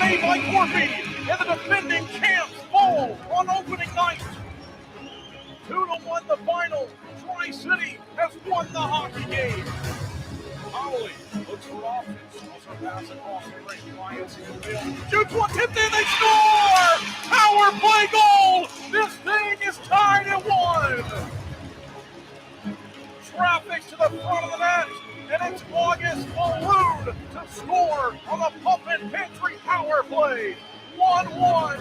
made by Corby, and the defending champs fall on opening night. 2-1 the final. Tri-City has won the hockey game. Connolly looks for offense. Also pass across the ring. Ryan's in the field. Shoots one, tipped in, they score! Power play goal! This thing is tied at 1. Traffic to the front of the net, and it's August Balloon to score on the Pump and Pantry power play. 1-1.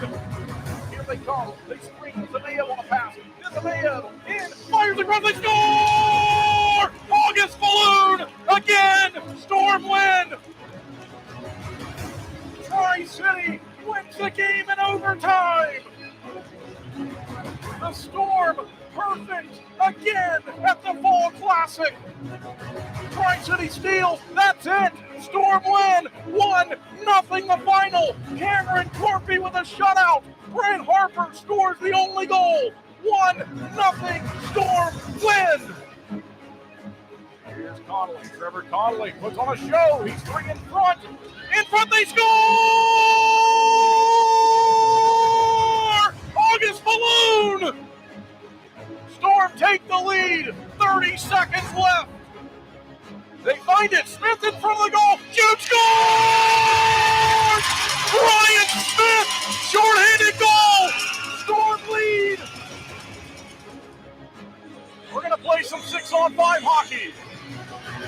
Here they come. They screen Zanaev on a pass. Zanaev in, fires across, they score! August Balloon again! Storm win! Tri-City wins the game in overtime! The Storm perfect again at the Fall Classic! Tri-City steals, that's it! Storm win! 1-0 the final! Cameron Corpy with a shutout! Brent Harper scores the only goal! 1-0 Storm win! Here's Connolly. Trevor Connolly puts on a show. He's 3 in front. In front they score! August Balloon! Storm take the lead. 30 seconds left. They find it. Smith in front of the goal. Shoot, scores! Ryan Smith, shorthanded goal. Storm lead. We're going to play some 6-on-5 hockey.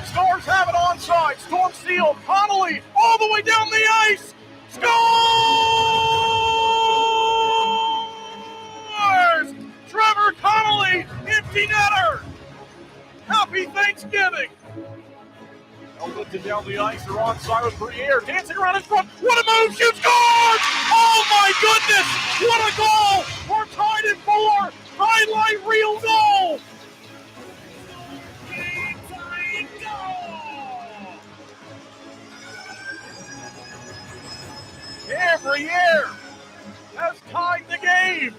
Stars have it onside. Storm steal. Connolly all the way down the ice. Scores! Trevor Connolly, empty netter. Happy Thanksgiving. Now lifted down the ice. They're onside with Briere. Dancing around in front. What a move. Shoot, scores! Oh my goodness. What a goal. We're tied at 4. Highlight reel goal. Briere has tied the game.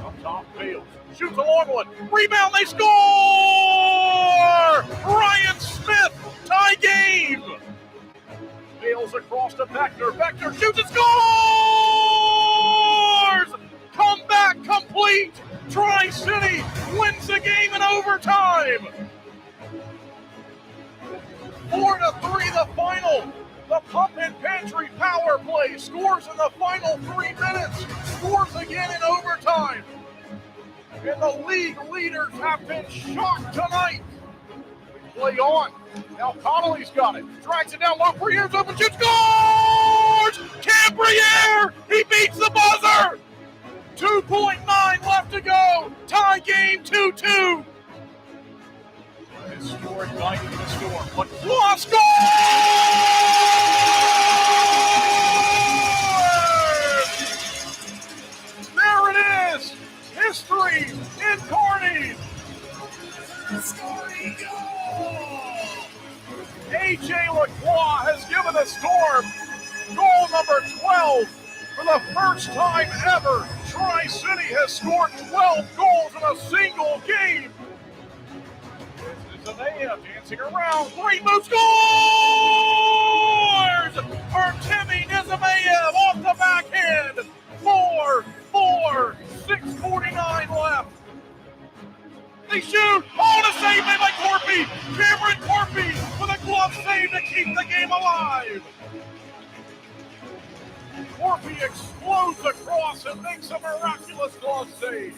Up top, Bales shoots a long one. Rebound, they score! Ryan Smith, tie game. Bales across to Beckner. Beckner shoots and scores! Comeback complete. Tri-City wins the game in overtime. 4-3 the final. The Pump and Pantry power play scores in the final 3 minutes, scores again in overtime. And the league leaders have been shocked tonight. We play on. Now Connolly's got it. Drags it down low. Briere's open. Shoots. Scores! Cam Briere! He beats the buzzer! 2.9 left to go. Tie game 2-2. Historic night for the Storm. But Claw scores! There it is! History incarnate! Scoring goal! A.J. Lacroix has given the Storm goal number 12. For the first time ever, Tri-City has scored 12 goals in a single game. Zanaev dancing around. Great move, scores! For Timmy Nizimayev off the backhand. 4-4, 6:49 left. They shoot. Oh, the save made by Corpy. Cameron Corpy with a glove save to keep the game alive. Corpy explodes across and makes a miraculous glove save.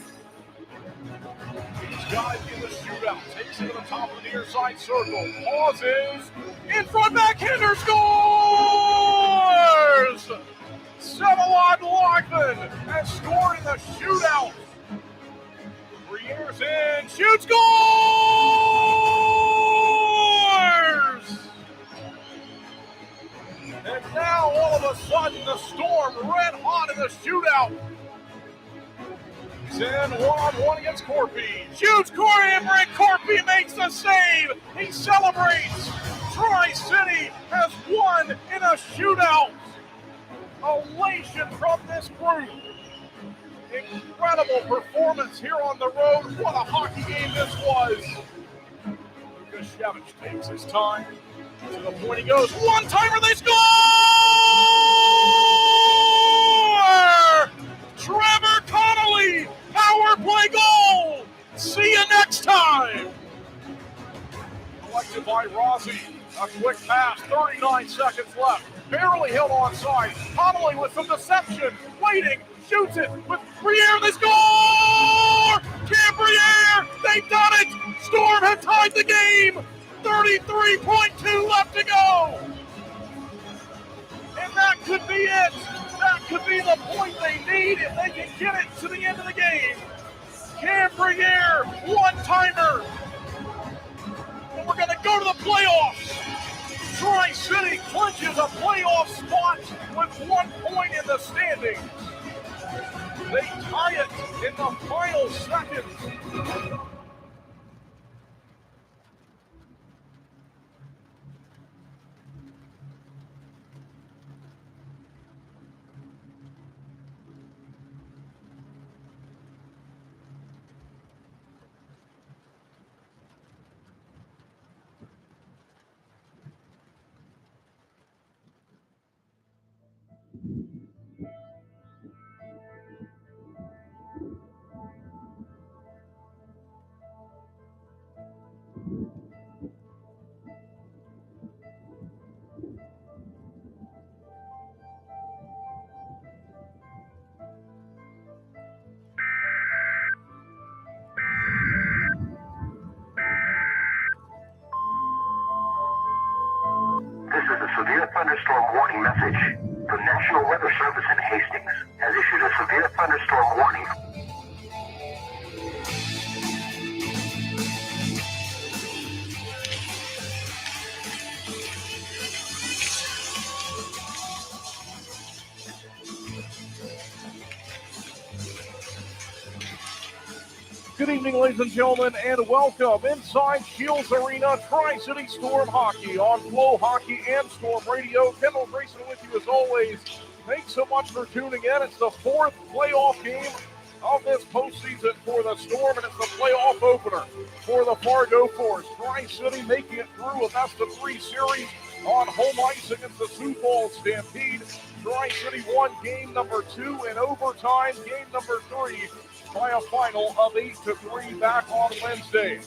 He's got it in the shootout. Takes it to the top of the near side circle. Pauses. In front backhander scores! Sevalon Lockman has scored in the shootout. Briere's in. Shoots. Scores! And now all of a sudden the Storm red hot in the shootout. He's in 1-on-1 against Corpy. Shoots Corey and Brent Corpy makes the save. He celebrates. Tri-City has won in a shootout. Elation from this group. Incredible performance here on the road. What a hockey game this was. Lukashevich takes his time. To the point he goes. One-timer, they score! Barely held onside. Connolly with some deception. Waiting. Shoots it with Briere. They score! Briere! They've done it! Storm have tied the game! 33.2 left to go! And that could be it. That could be the point they need if they can get it to the end of the game. Briere, one-timer. And we're going to go to the playoffs. Tri-City clinches a playoff spot with 1 point in the standings. They tie it in the final seconds. This is a severe thunderstorm warning message. The National Weather Service in Hastings has issued a severe thunderstorm warning. Good evening, ladies and gentlemen, and welcome inside Shields Arena, Tri-City Storm Hockey on Flow Hockey and Storm Radio. Kendall Grayson with you as always. Thanks so much for tuning in. It's the fourth playoff game of this postseason for the Storm, and it's the playoff opener for the Fargo Force. Tri-City making it through a best-of-3 series on home ice against the Sioux Falls Stampede. Tri-City won game number 2 in overtime, game number 3 by a final of 8-3 back on Wednesday.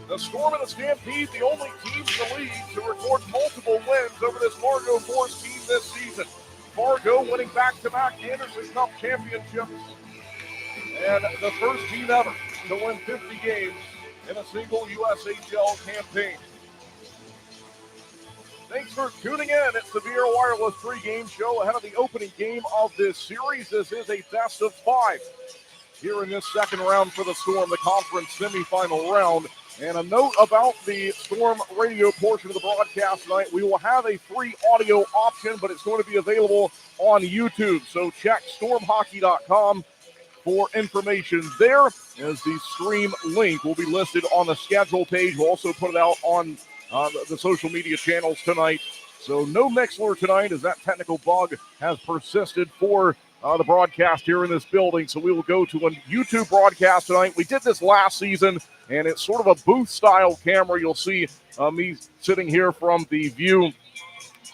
The Storm and the Stampede, the only teams in the league to record multiple wins over this Fargo Force team this season. Fargo winning back-to-back Anderson Cup championships, and the first team ever to win 50 games in a single USHL campaign. Thanks for tuning in. It's the VR Wireless pregame show ahead of the opening game of this series. This is a best-of-5 here in this second round for the Storm, the conference semifinal round. And a note about the Storm radio portion of the broadcast tonight, we will have a free audio option, but it's going to be available on YouTube. So check stormhockey.com for information there, as the stream link will be listed on the schedule page. We'll also put it out on the social media channels tonight. So no Mixler tonight, as that technical bug has persisted for the broadcast here in this building. So we will go to a YouTube broadcast tonight. We did this last season, and it's sort of a booth-style camera. You'll see me sitting here from the view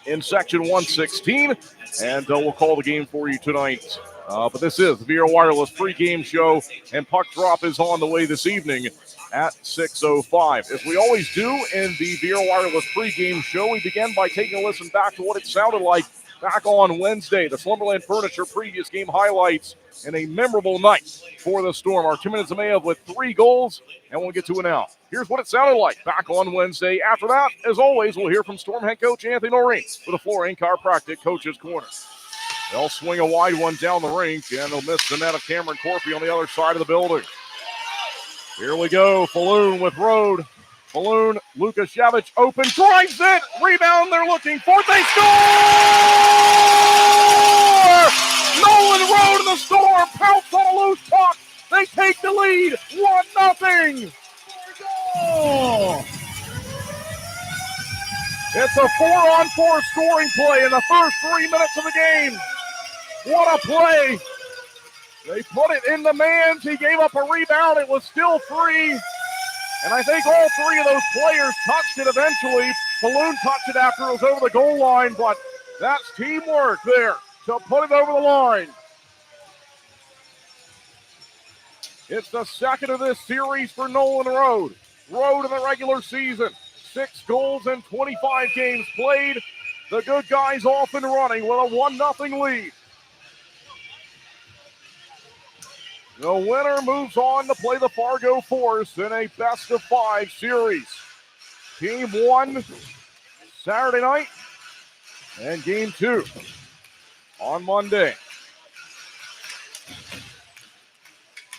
in section 116, and we'll call the game for you tonight. But this is the VR Wireless pregame show, and puck drop is on the way this evening at 6:05. As we always do in the VR Wireless pregame show, we begin by taking a listen back to what it sounded like back on Wednesday. The Slumberland Furniture previous game highlights and a memorable night for the Storm. Our 2 minutes of Mayo with 3 goals, and we'll get to it now. Here's what it sounded like back on Wednesday. After that, as always, we'll hear from Storm head coach Anthony Noreen with a Flooring Chiropractic Coach's Corner. They'll swing a wide one down the rink, and they'll miss the net of Cameron Corpy on the other side of the building. Here we go. Falloon with Rode. Falloon, Lukashevich open, drives it, rebound they're looking for, they score! Nolan Rode in the Storm, pounce on a loose puck, they take the lead, 1-0. It's a 4-on-4 scoring play in the first 3 minutes of the game. What a play. They put it in the man's, he gave up a rebound, it was still free. And I think all 3 of those players touched it eventually. Falloon touched it after it was over the goal line, but that's teamwork there to put it over the line. It's the second of this series for Nolan Rode. Rode in the regular season, 6 goals in 25 games played. The good guys off and running with a 1-0 lead. The winner moves on to play the Fargo Force in a best-of-5 series. Game 1 Saturday night and Game 2 on Monday.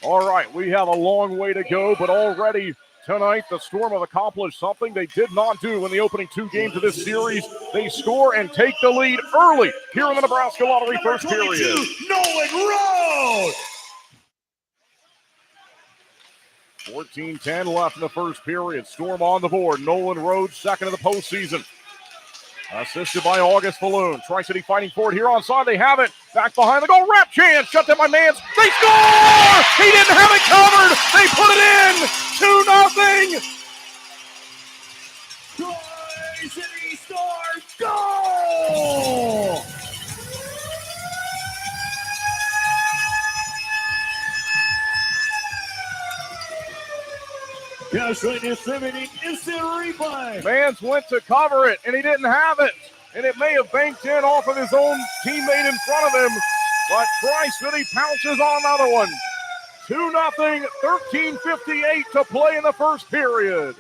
All right, we have a long way to go, but already tonight the Storm have accomplished something they did not do in the opening 2 games of this series. They score and take the lead early here in the Nebraska Lottery first period. Nolan Road! 14-10 left in the first period. Storm on the board. Nolan Rhodes, second of the postseason. Assisted by August Falloon. Tri-City fighting for it here on side. They have it. Back behind the goal. Wrap chance. Shut down by Mans. They score! He didn't have it covered. They put it in. 2-0. Tri-City Stars goal! Casually distributing instant replay. Mans went to cover it, and he didn't have it. And it may have banked in off of his own teammate in front of him. But Tri-City pounces on another one. 2-0, 13:58 to play in the first period.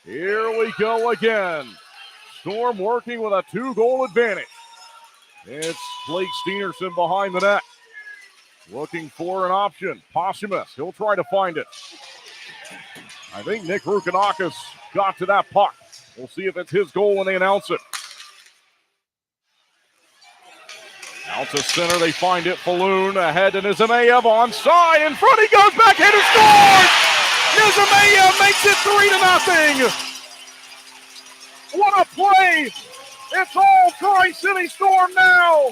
Here we go again. Storm working with a 2-goal advantage. It's Blake Steenerson behind the net. Looking for an option. Posthumous. He'll try to find it. I think Nick Rukanakis got to that puck. We'll see if it's his goal when they announce it. Out to center. They find it. Falloon ahead to Nizimayev onside. In front. He goes back. Hit and scores! Nizimayev makes it 3-0. What a play! It's all Tri-City Storm now.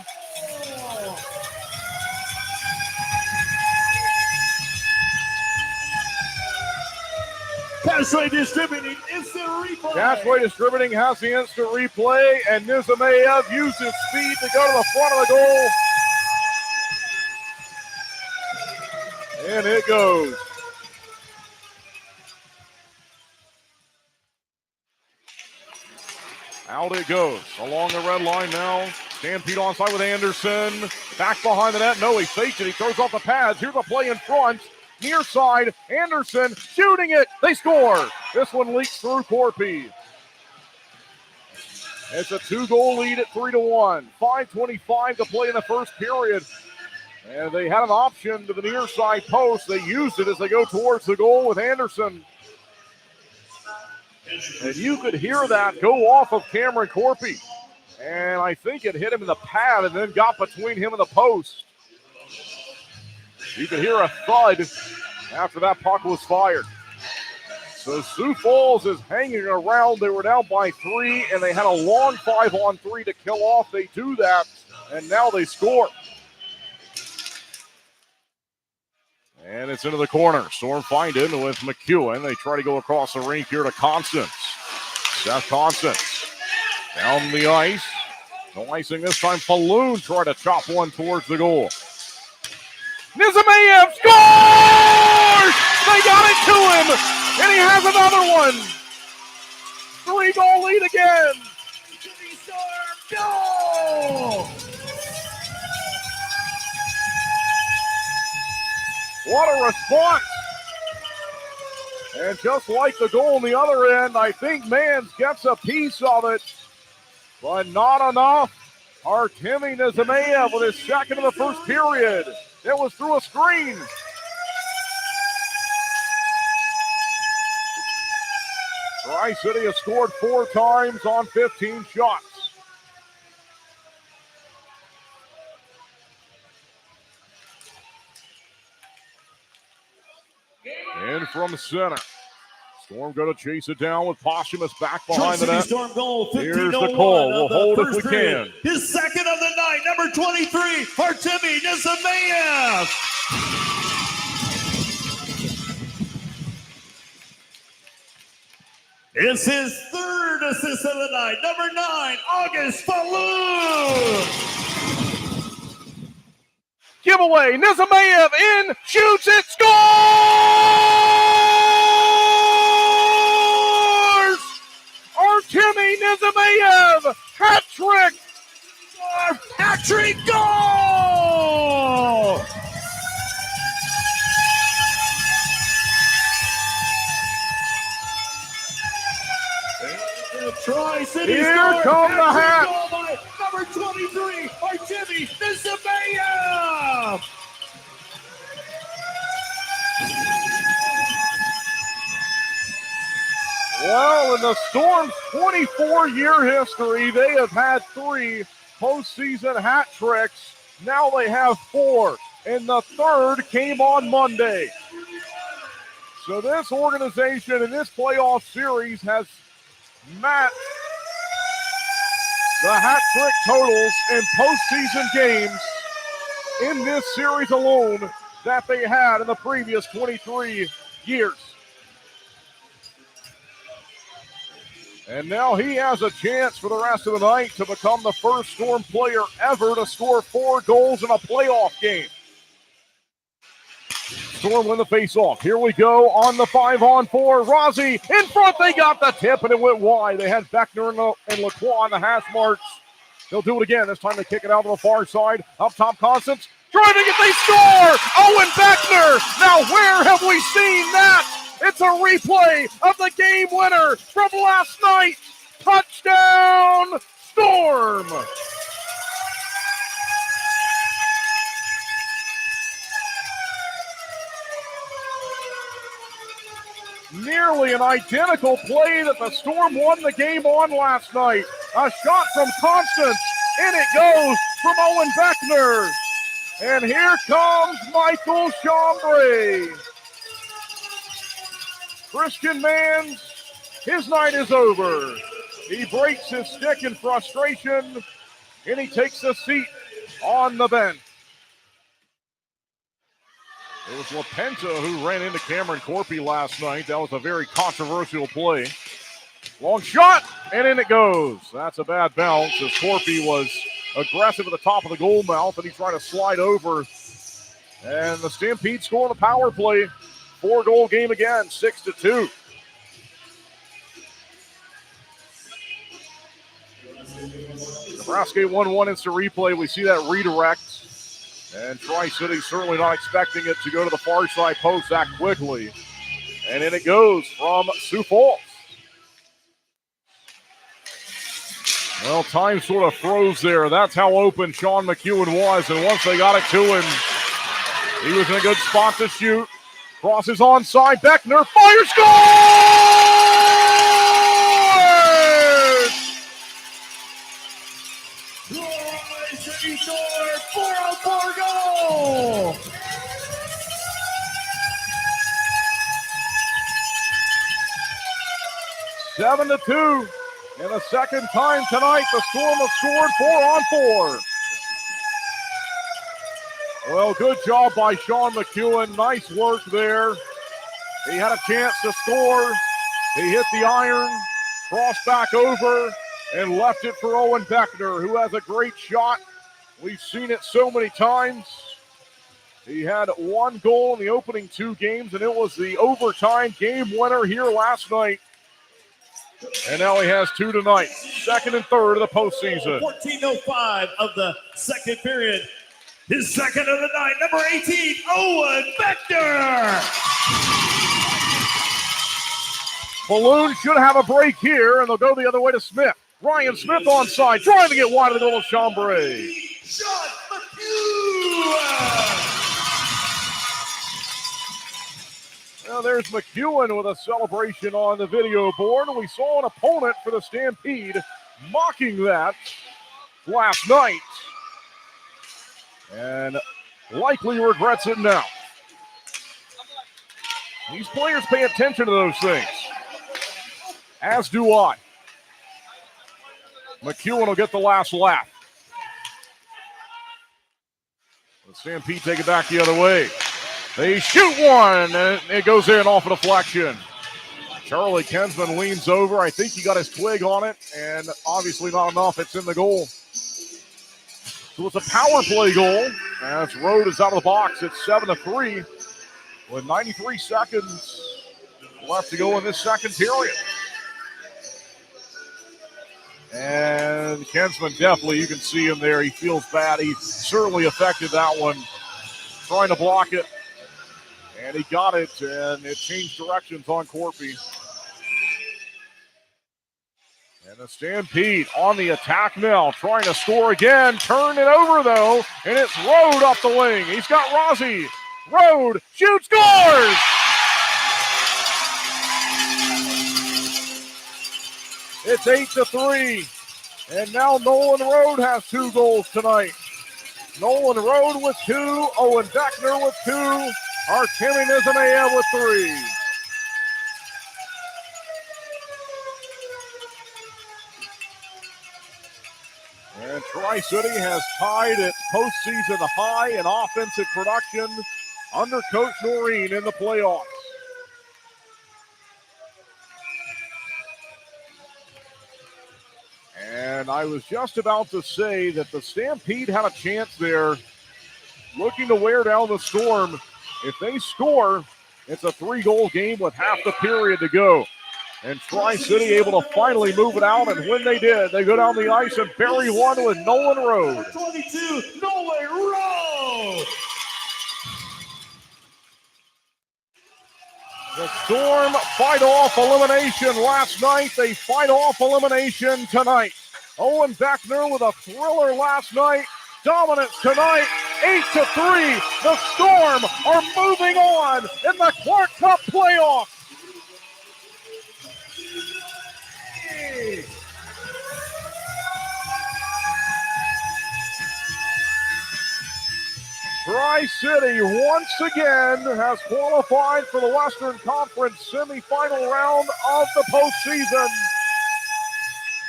Casually distributing instant replay. Cashway Distributing has the instant replay, and Nizimayev uses speed to go to the front of the goal. And it goes. Out it goes. Along the red line now. Stampede onside with Anderson. Back behind the net. No, he fakes it. He throws off the pads. Here's a play in front. Near side, Anderson shooting it. They score. This one leaks through Corpy. It's a 2-goal lead at 3-1. 5:25 to play in the first period. And they had an option to the near side post. They used it as they go towards the goal with Anderson. And you could hear that go off of Cameron Corpy. And I think it hit him in the pad and then got between him and the post. You could hear a thud after that puck was fired. So Sioux Falls is hanging around. They were down by 3, and they had a long 5-on-3 to kill off. They do that, and now they score. And it's into the corner. Storm find it with McEwen. They try to go across the rink here to Constance. Seth Constance down the ice. No icing this time. Falloon tried to chop one towards the goal. Nizimayev scores! They got it to him, and he has another one. 3-goal lead again. Go! What a response. And just like the goal on the other end, I think Mans gets a piece of it, but not enough. Artemi Nizimayev with his second of the first period. It was through a screen. Tri-City has scored 4 times on 15 shots. In from center. Storm going to chase it down with Posthumous back behind the net. Storm goal, Here's the call. We'll hold if we can. His second of the night, number 23, Artemi Nizimayev. It's his third assist of the night, number 9, August Falloon. Giveaway, Nizimayev in, shoots it, scores! Nizimayev, hat trick! Hat-trick goal! Tri-City Here come the hat. Goal by number 23, Artemi Nizimayev! Well, in the Storm's 24-year history, they have had 3 postseason hat tricks. Now they have 4, and the 3rd came on Monday. So this organization in this playoff series has matched the hat trick totals in postseason games in this series alone that they had in the previous 23 years. And now he has a chance for the rest of the night to become the first Storm player ever to score 4 goals in a playoff game. Storm win the face-off. Here we go on the 5-on-4. Rossi in front. They got the tip, and it went wide. They had Beckner and Lacroix on the hash marks. They'll do it again. This time they kick it out to the far side. Up top, Constance. Driving it, they score! Owen Beckner! Now where have we seen that? It's a replay of the game winner from last night. Touchdown, Storm! Nearly an identical play that the Storm won the game on last night. A shot from Constance, and it goes from Owen Beckner. And here comes Michael Chambray. Christian Mans, his night is over. He breaks his stick in frustration, and he takes a seat on the bench. It was LaPenta who ran into Cameron Corpy last night. That was a very controversial play. Long shot, and in it goes. That's a bad bounce as Corpy was aggressive at the top of the goal mouth, and he tried to slide over. And the Stampede score on the power play. 4-goal game again, 6-2. Nebraska 1-1 instant replay. We see that redirect. And Tri-City certainly not expecting it to go to the far side post that quickly. And in it goes from Sioux Falls. Well, time sort of froze there. That's how open Sean McEwen was. And once they got it to him, he was in a good spot to shoot. Crosses onside. Beckner fires, scores! Tri-City scored 4-on-4 goal! Seven to 2. And a second time tonight, the Storm have scored 4-on-4. Well, good job by Sean McEwen. Nice work there. He had a chance to score. He hit the iron, crossed back over, and left it for Owen Beckner, who has a great shot. We've seen it so many times. He had 1 goal in the opening 2 games, and it was the overtime game winner here last night. And now he has 2 tonight, second and third of the postseason. 14:05 of the second period. His second of the night, number 18, Owen Beckner. Balloon should have a break here, and they'll go the other way to Smith. Ryan Smith onside, trying to get wide of the goal of Chambray. Sean McEwen. Well, there's McEwen with a celebration on the video board. We saw an opponent for the Stampede mocking that last night. And likely regrets it now. These players pay attention to those things, as do I. McEwen will get the last laugh. The Stampede take it back the other way. They shoot one, and it goes in off a deflection. Charlie Kensman leans over. I think he got his twig on it, and obviously not enough. It's in the goal. So it's a power play goal as Rode is out of the box. It's 7-3 with 93 seconds left to go in this second period. And Kensman definitely, you can see him there. He feels bad. He certainly affected that one, trying to block it. And he got it, and it changed directions on Corpy. And the Stampede on the attack now, trying to score again. Turn it over, though, and it's Rode up the wing. He's got Rossi. Rode shoots, scores! It's 8-3. And now Nolan Rode has 2 goals tonight. Nolan Rode with 2, Owen Beckner with 2, Artemi Nizamayev with 3. And Tri-City has tied its postseason high in offensive production under Coach Noreen in the playoffs. And I was just about to say that the Stampede had a chance there, looking to wear down the Storm. If they score, it's a 3-goal game with half the period to go. And Tri-City able to finally move it out, and when they did, they go down the ice and bury one with Nolan Rode. 22, Nolan Rode! The Storm fight off elimination last night. They fight off elimination tonight. Owen Beckner with a thriller last night. Dominance tonight, 8-3. The Storm are moving on in the Clark Cup playoffs. Tri-City once again has qualified for the Western Conference semifinal round of the postseason.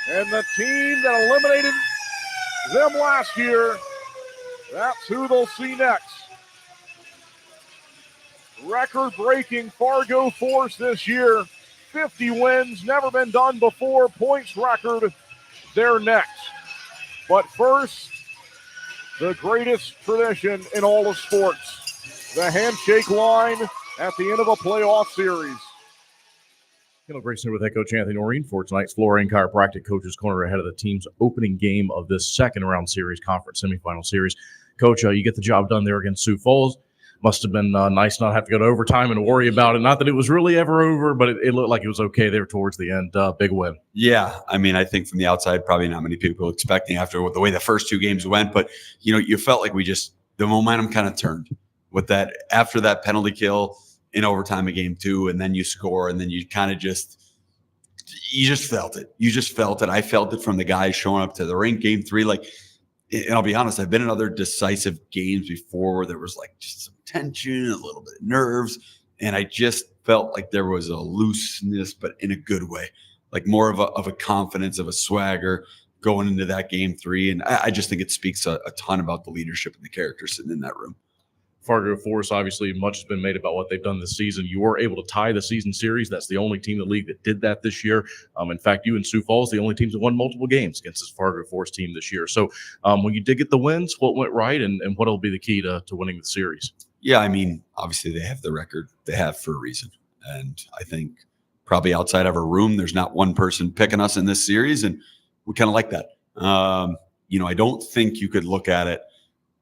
And the team that eliminated them last year, that's who they'll see next. Record-breaking Fargo force this year. 50 wins, never been done before. Points record, they're next. But first, the greatest tradition in all of sports. The handshake line at the end of a playoff series. Kendall Grayson with head coach Anthony Noreen for tonight's Flooring Chiropractic Coaches Corner ahead of the team's opening game of this second round series, conference semifinal series. Coach, you get the job done there against Sioux Falls. Must have been nice not have to go to overtime and worry about it. Not that it was really ever over, but it looked like it was okay there towards the end. Big win. Yeah, I mean, I think from the outside, probably not many people expecting after the way the first 2 games went. But, you felt like the momentum kind of turned with that after that penalty kill in overtime of game 2, and then you score, and then you kind of you just felt it. You just felt it. I felt it from the guys showing up to the rink game 3. And I'll be honest, I've been in other decisive games before where there was just some tension, a little bit of nerves, and I just felt like there was a looseness, but in a good way, more of a confidence, of a swagger going into that game 3. And I just think it speaks a ton about the leadership and the character sitting in that room. Fargo Force, obviously, much has been made about what they've done this season. You were able to tie the season series. That's the only team in the league that did that this year. In fact, you and Sioux Falls, the only teams that won multiple games against this Fargo Force team this year. So when you did get the wins, what went right, and what will be the key to winning the series? Yeah, I mean, obviously they have the record they have for a reason. And I think probably outside of our room, there's not one person picking us in this series, and we kind of like that. I don't think you could look at it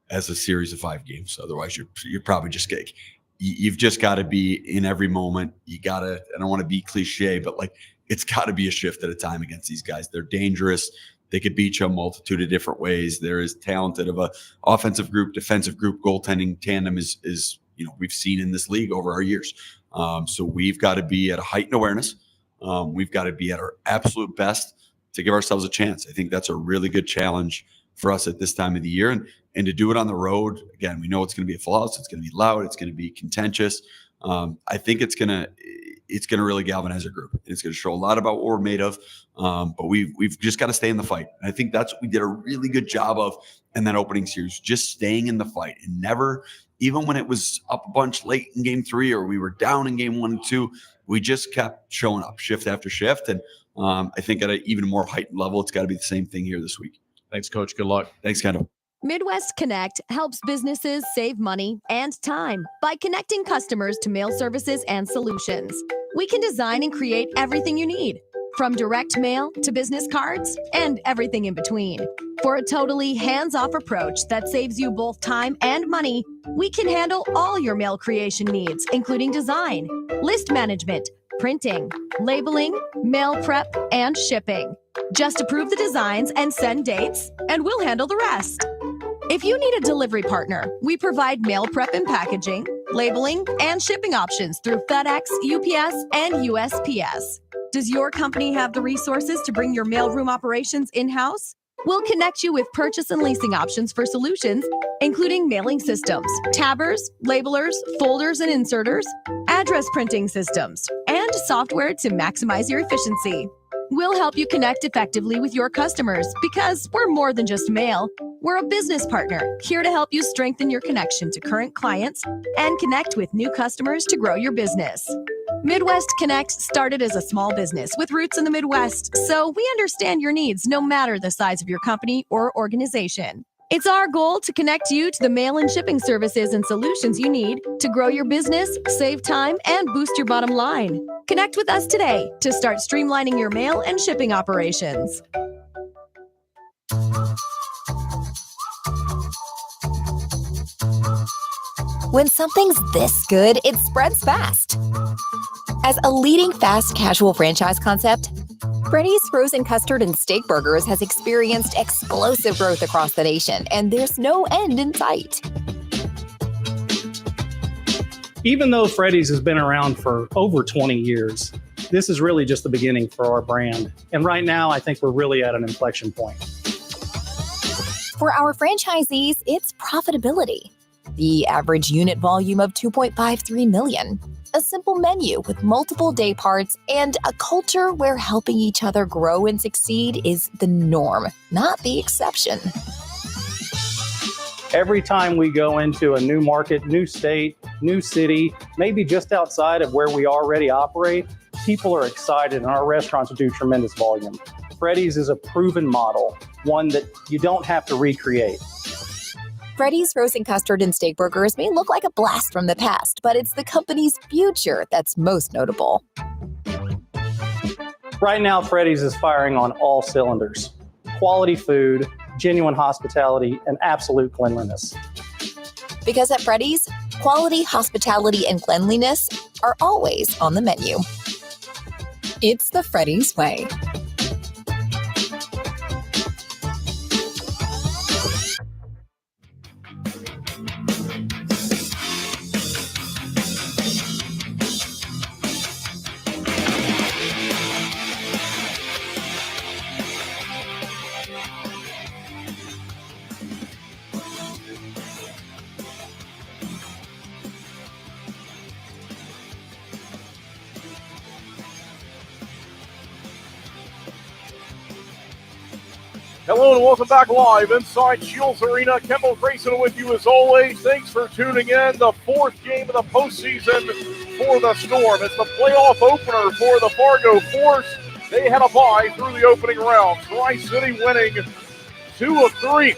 as a series of 5 games. Otherwise, you're probably just getting. You've just got to be in every moment. You got to. I don't want to be cliche, but it's got to be a shift at a time against these guys. They're dangerous. They could beat you a multitude of different ways. They're as talented of a offensive group, defensive group, goaltending tandem is we've seen in this league over our years. So we've got to be at a heightened awareness. We've got to be at our absolute best to give ourselves a chance. I think that's a really good challenge for us at this time of the year. And to do it on the road, again, we know it's going to be a full house. It's going to be loud. It's going to be contentious. I think it's going to really galvanize our group. It's going to show a lot about what we're made of. But we've just got to stay in the fight. And I think that's what we did a really good job of in that opening series, just staying in the fight and never, even when it was up a bunch late in game 3 or we were down in game 1 and 2, we just kept showing up shift after shift. And I think at an even more heightened level, it's got to be the same thing here this week. Thanks, Coach. Good luck. Thanks, Kendall. Midwest Connect helps businesses save money and time by connecting customers to mail services and solutions. We can design and create everything you need, from direct mail to business cards and everything in between. For a totally hands-off approach that saves you both time and money, we can handle all your mail creation needs, including design, list management, printing, labeling, mail prep, and shipping. Just approve the designs and send dates, and we'll handle the rest. If you need a delivery partner, we provide mail prep and packaging, labeling, and shipping options through FedEx, UPS, and USPS. Does your company have the resources to bring your mailroom operations in-house? We'll connect you with purchase and leasing options for solutions, including mailing systems, tabbers, labelers, folders and inserters, address printing systems, and software to maximize your efficiency. We'll help you connect effectively with your customers because we're more than just mail. We're a business partner here to help you strengthen your connection to current clients and connect with new customers to grow your business. Midwest Connect started as a small business with roots in the Midwest, so we understand your needs no matter the size of your company or organization. It's our goal to connect you to the mail and shipping services and solutions you need to grow your business, save time, and boost your bottom line. Connect with us today to start streamlining your mail and shipping operations. When something's this good, it spreads fast. As a leading fast casual franchise concept, Freddy's Frozen Custard and Steak Burgers has experienced explosive growth across the nation, and there's no end in sight. Even though Freddy's has been around for over 20 years, this is really just the beginning for our brand. And right now, I think we're really at an inflection point. For our franchisees, it's profitability. The average unit volume of 2.53 million. A simple menu with multiple day parts and a culture where helping each other grow and succeed is the norm, not the exception. Every time we go into a new market, new state, new city, maybe just outside of where we already operate, people are excited and our restaurants do tremendous volume. Freddy's is a proven model, one that you don't have to recreate. Freddy's Frozen Custard and Steak Burgers may look like a blast from the past, but it's the company's future that's most notable. Right now, Freddy's is firing on all cylinders. Quality food, genuine hospitality, and absolute cleanliness. Because at Freddy's, quality, hospitality, and cleanliness are always on the menu. It's the Freddy's way. Hello and welcome back live inside Shields Arena. Kendall Grayson with you as always. Thanks for tuning in. The fourth game of the postseason for the Storm. It's the playoff opener for the Fargo Force. They had a bye through the opening round. Tri-City winning 2 of 3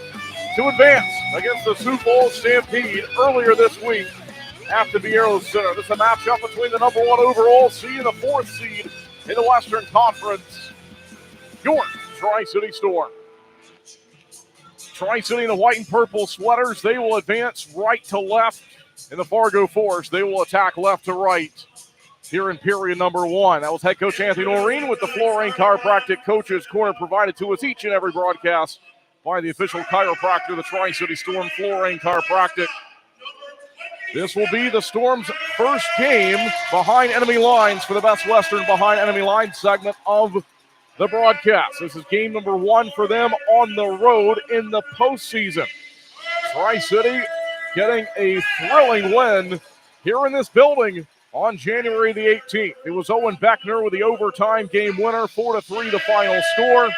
to advance against the Sioux Falls Stampede earlier this week at the Vieiro Center. This is a matchup between the number 1 overall seed and the 4th seed in the Western Conference. Your Tri-City Storm. Tri-City in the white and purple sweaters. They will advance right to left. In the Fargo Force, they will attack left to right here in period number 1. That was head coach Anthony Noreen with the Florane Chiropractic Coaches Corner provided to us each and every broadcast by the official chiropractor, the Tri-City Storm, Florane Chiropractic. This will be the Storm's first game behind enemy lines for the Best Western Behind Enemy Lines segment of the broadcast. This is game number 1 for them on the road in the postseason. Tri-City getting a thrilling win here in this building on January the 18th. It was Owen Beckner with the overtime game winner, 4-3 the final score.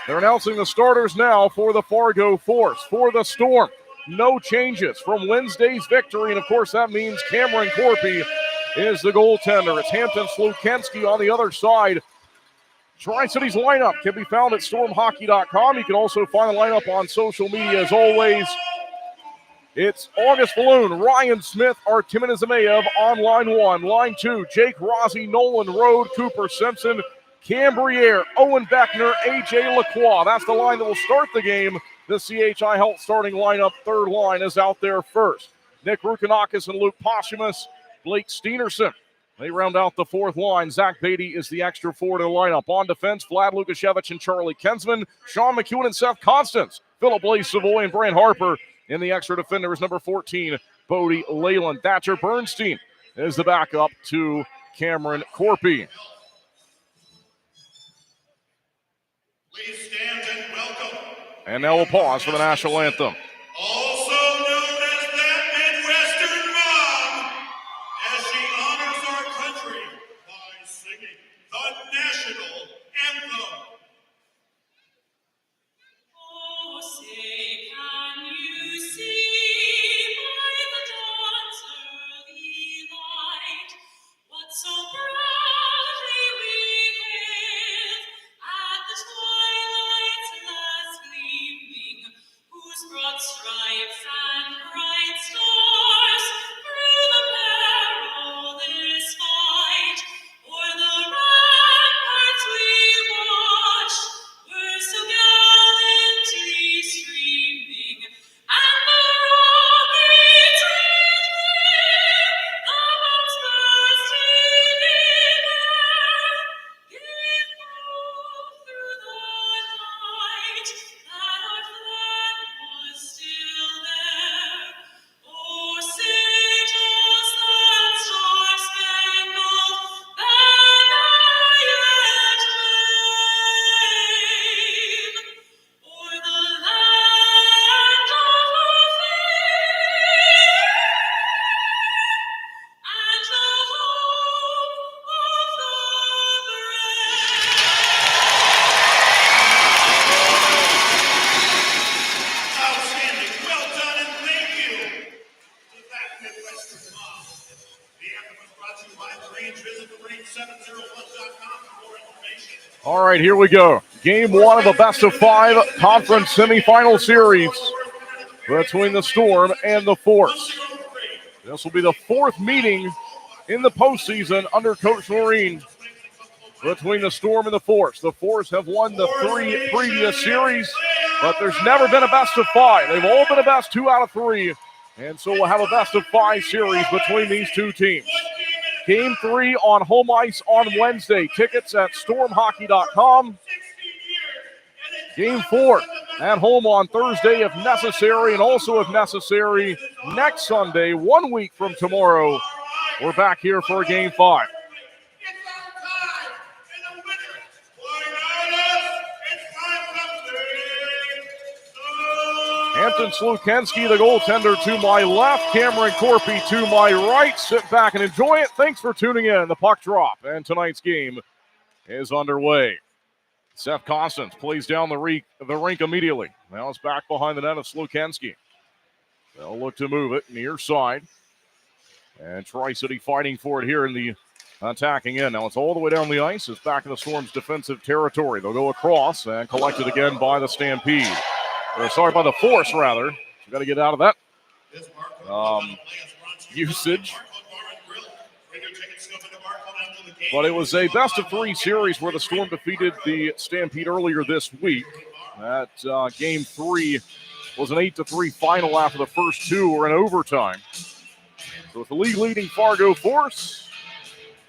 They're announcing the starters now for the Fargo Force. For the Storm, no changes from Wednesday's victory, and of course that means Cameron Corpy is the goaltender. It's Hampton Slukensky on the other side. Tri-City's lineup can be found at stormhockey.com. You can also find the lineup on social media as always. It's August Balloon, Ryan Smith, Artemiz Zemayev on line 1. Line 2, Jake Rossi, Nolan Road, Cooper Simpson, Cambriere, Owen Beckner, A.J. Lacroix. That's the line that will start the game. The CHI Health starting lineup, third line, is out there first. Nick Rukanakis and Luke Posthumous, Blake Steenerson. They round out the fourth line. Zach Beatty is the extra forward in the lineup. On defense, Vlad Lukashevich and Charlie Kensman, Sean McEwen and Seth Constance, Philip Blaze Savoy and Brant Harper. In the extra defender is number 14, Bodie Leyland. Thatcher Bernstein is the backup to Cameron Corpy. Please stand and welcome. And now we'll pause for the national anthem. Also known as that Midwestern Mom, as she honors our country by singing the national anthem. Oh, say, can you see by the dawn's early light what so proudly we hailed at the twilight's last gleaming, whose broad stripes and bright stars through the perilous fight o'er the ramparts we watched were so gallantly streaming, and the rockets red the bombs bursting in air gave proof through the night that our flag was still there. Oh, say does that star-spangled banner yet wave o'er the land of our faith and the hope of the brave? Outstanding. Well done, and thank you to that Midwestern Mom. The anthem was brought to you by The Range. Visit therange701.com for more information. All right, here we go. Game one of the best-of-5 conference semifinal series between the Storm and the Force. This will be the fourth meeting in the postseason under Coach Noreen between the Storm and the Force. The Force have won the 3 previous series, but there's never been a best-of-5. They've all been a best 2 out of 3, and so we'll have a best-of-5 series between these two teams. Game 3 on home ice on Wednesday. Tickets at stormhockey.com. Game 4 at home on Thursday if necessary, and also if necessary next Sunday, 1 week from tomorrow. We're back here for Game 5. It's our time, and the winner, why not us? It's time to sing. Hampton Slukensky, the goaltender, to my left. Cameron Corpy to my right. Sit back and enjoy it. Thanks for tuning in. The puck drop, and tonight's game is underway. Seth Constance plays down the rink immediately. Now it's back behind the net of Slukensky. They'll look to move it near side. And Tri-City fighting for it here in the attacking end. Now it's all the way down the ice. It's back in the Storm's defensive territory. They'll go across and collected again by the Stampede. By the Force, rather. We've got to get out of that usage. But it was a best-of-3 series where the Storm defeated the Stampede earlier this week. That Game 3 was an 8-3 final after the first 2 were in overtime. So with the league-leading Fargo Force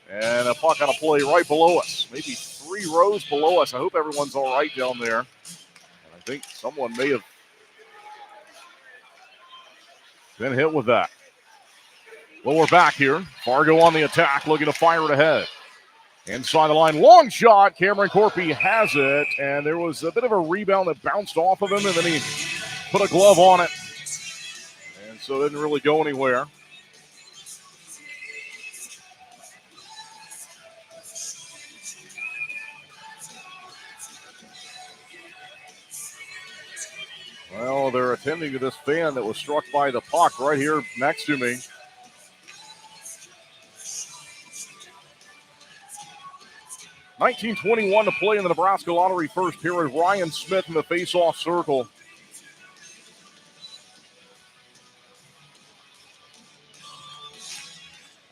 and a puck on a play right below us, maybe 3 rows below us. I hope everyone's all right down there. And I think someone may have been hit with that. Well, we're back here. Fargo on the attack, looking to fire it ahead. Inside the line, long shot. Cameron Corpy has it, and there was a bit of a rebound that bounced off of him, and then he put a glove on it. And so it didn't really go anywhere. Well, they're attending to this fan that was struck by the puck right here next to me. $19:21 to play in the Nebraska Lottery first period. Ryan Smith in the face-off circle.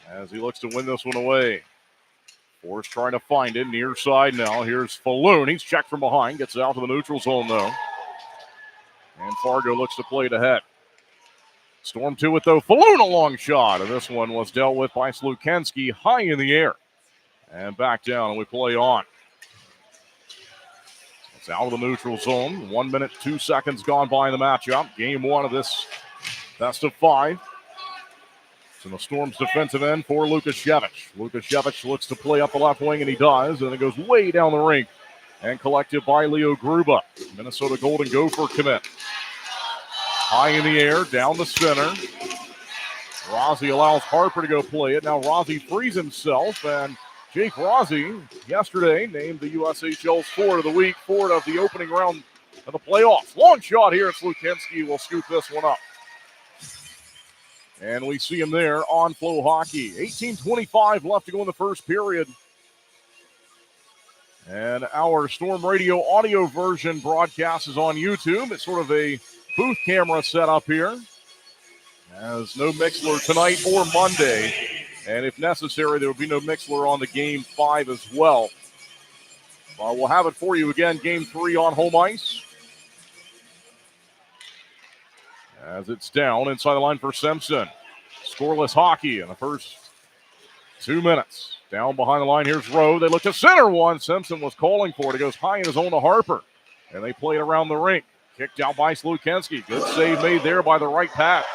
As he looks to win this one away. Forrest trying to find it near side now. Here's Falloon. He's checked from behind. Gets out to the neutral zone, though. And Fargo looks to play it ahead. Storm to it, though. Falloon, a long shot. And this one was dealt with by Slukensky high in the air. And back down, and we play on. It's out of the neutral zone. 1 minute, 2 seconds gone by in the matchup. Game one of this best of five. It's in the Storm's defensive end for Lukashevich. Lukashevich looks to play up the left wing, and he does. And it goes way down the rink and collected by Leo Gruba. Minnesota Golden Gopher commit. High in the air, down the center. Rossi allows Harper to go play it. Now Rossi frees himself, and Jake Rossi, yesterday, named the USHL's Forward of the Week, forward of the opening round of the playoffs. Long shot here. Slukensky will scoop this one up. And we see him there on Flow Hockey. 18:25 left to go in the first period. And our Storm Radio audio version broadcast is on YouTube. It's sort of a booth camera set up here. As no Mixler tonight or Monday. And if necessary, there will be no Mixler on the Game 5 as well. We'll have it for you again, Game 3 on home ice. As it's down inside the line for Simpson. Scoreless hockey in the first 2 minutes. Down behind the line, here's Rowe. They look to center one. Simpson was calling for it. It goes high in his own to Harper. And they play it around the rink. Kicked out by Slukensky. Good save made there by the right pad.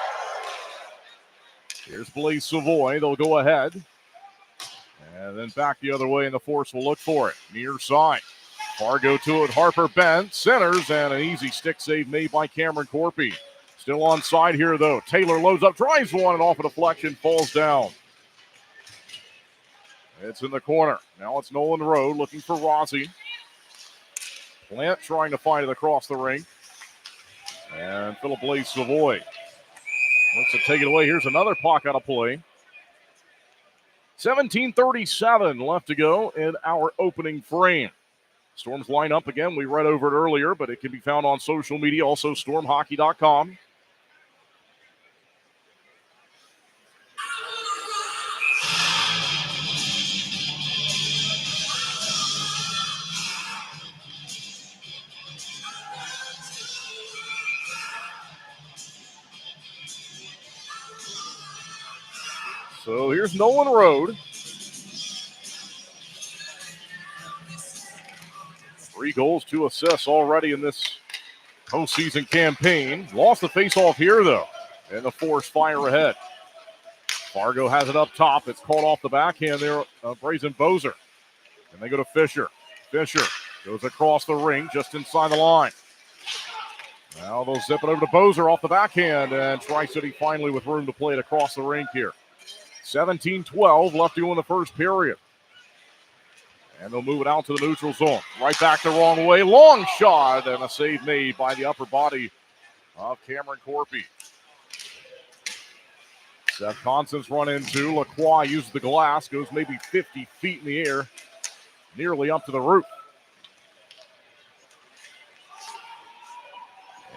Here's Blaise Savoy. They'll go ahead. And then back the other way, and the Force will look for it. Near side. Fargo to it. Harper bent. Centers, and an easy stick save made by Cameron Corpy. Still on side here, though. Taylor loads up, drives one, and off a deflection, falls down. It's in the corner. Now it's Nolan Rowe looking for Rossi. Plant trying to find it across the ring. And Philip Blaise Savoy looks to take it away. Here's another puck out of play. 17:37 left to go in our opening frame. Storms line up again. We read over it earlier, but it can be found on social media, also stormhockey.com. So here's Nolan Rowe. 3 goals, 2 assists already in this postseason campaign. Lost the faceoff here, though, and the Force fire ahead. Fargo has it up top. It's called off the backhand there, Brazen Bozer. And they go to Fisher. Fisher goes across the ring just inside the line. Now they'll zip it over to Bozer off the backhand, and Tri-City finally with room to play it across the rink here. 17-12 left to go in the first period. And they'll move it out to the neutral zone. Right back the wrong way. Long shot, and a save made by the upper body of Cameron Corpy. Seth Constance run into. Lacroix uses the glass. Goes maybe 50 feet in the air. Nearly up to the roof.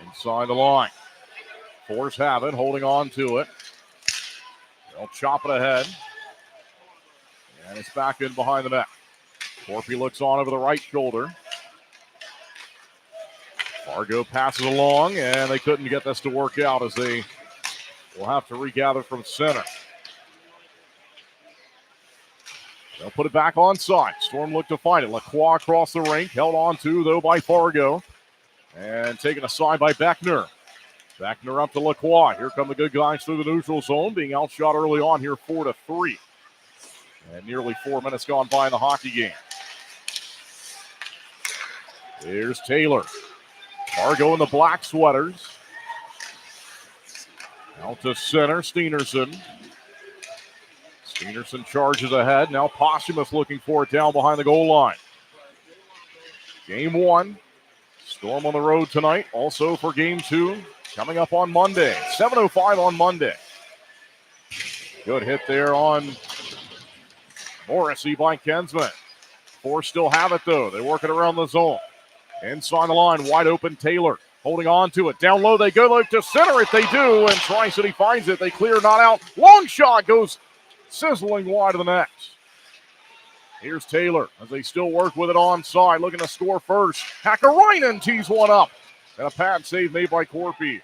Inside the line. Force have it, holding on to it. They'll chop it ahead. And it's back in behind the net. Corpy looks on over the right shoulder. Fargo passes along, and they couldn't get this to work out as they will have to regather from center. They'll put it back on side. Storm looked to find it. Lacroix across the rink, held on to, though, by Fargo. And taken aside by Beckner. Beckner up to Lacroix. Here come the good guys through the neutral zone, being outshot early on here 4-3. And nearly 4 minutes gone by in the hockey game. Here's Taylor. Fargo in the black sweaters. Out to center, Steenerson. Steenerson charges ahead. Now Posthumous looking for it down behind the goal line. Game 1. Storm on the road tonight. Also for Game 2. Coming up on Monday. 7:05 on Monday. Good hit there on Morrissey by Kensman. Force still have it, though. They work it around the zone. Inside the line, wide open Taylor. Holding on to it. Down low, they go like to center it. They do, and Tri-City finds it. They clear, not out. Long shot goes sizzling wide of the net. Here's Taylor as they still work with it onside, looking to score first. Hakkarainen tees one up. And a pad save made by Corpy.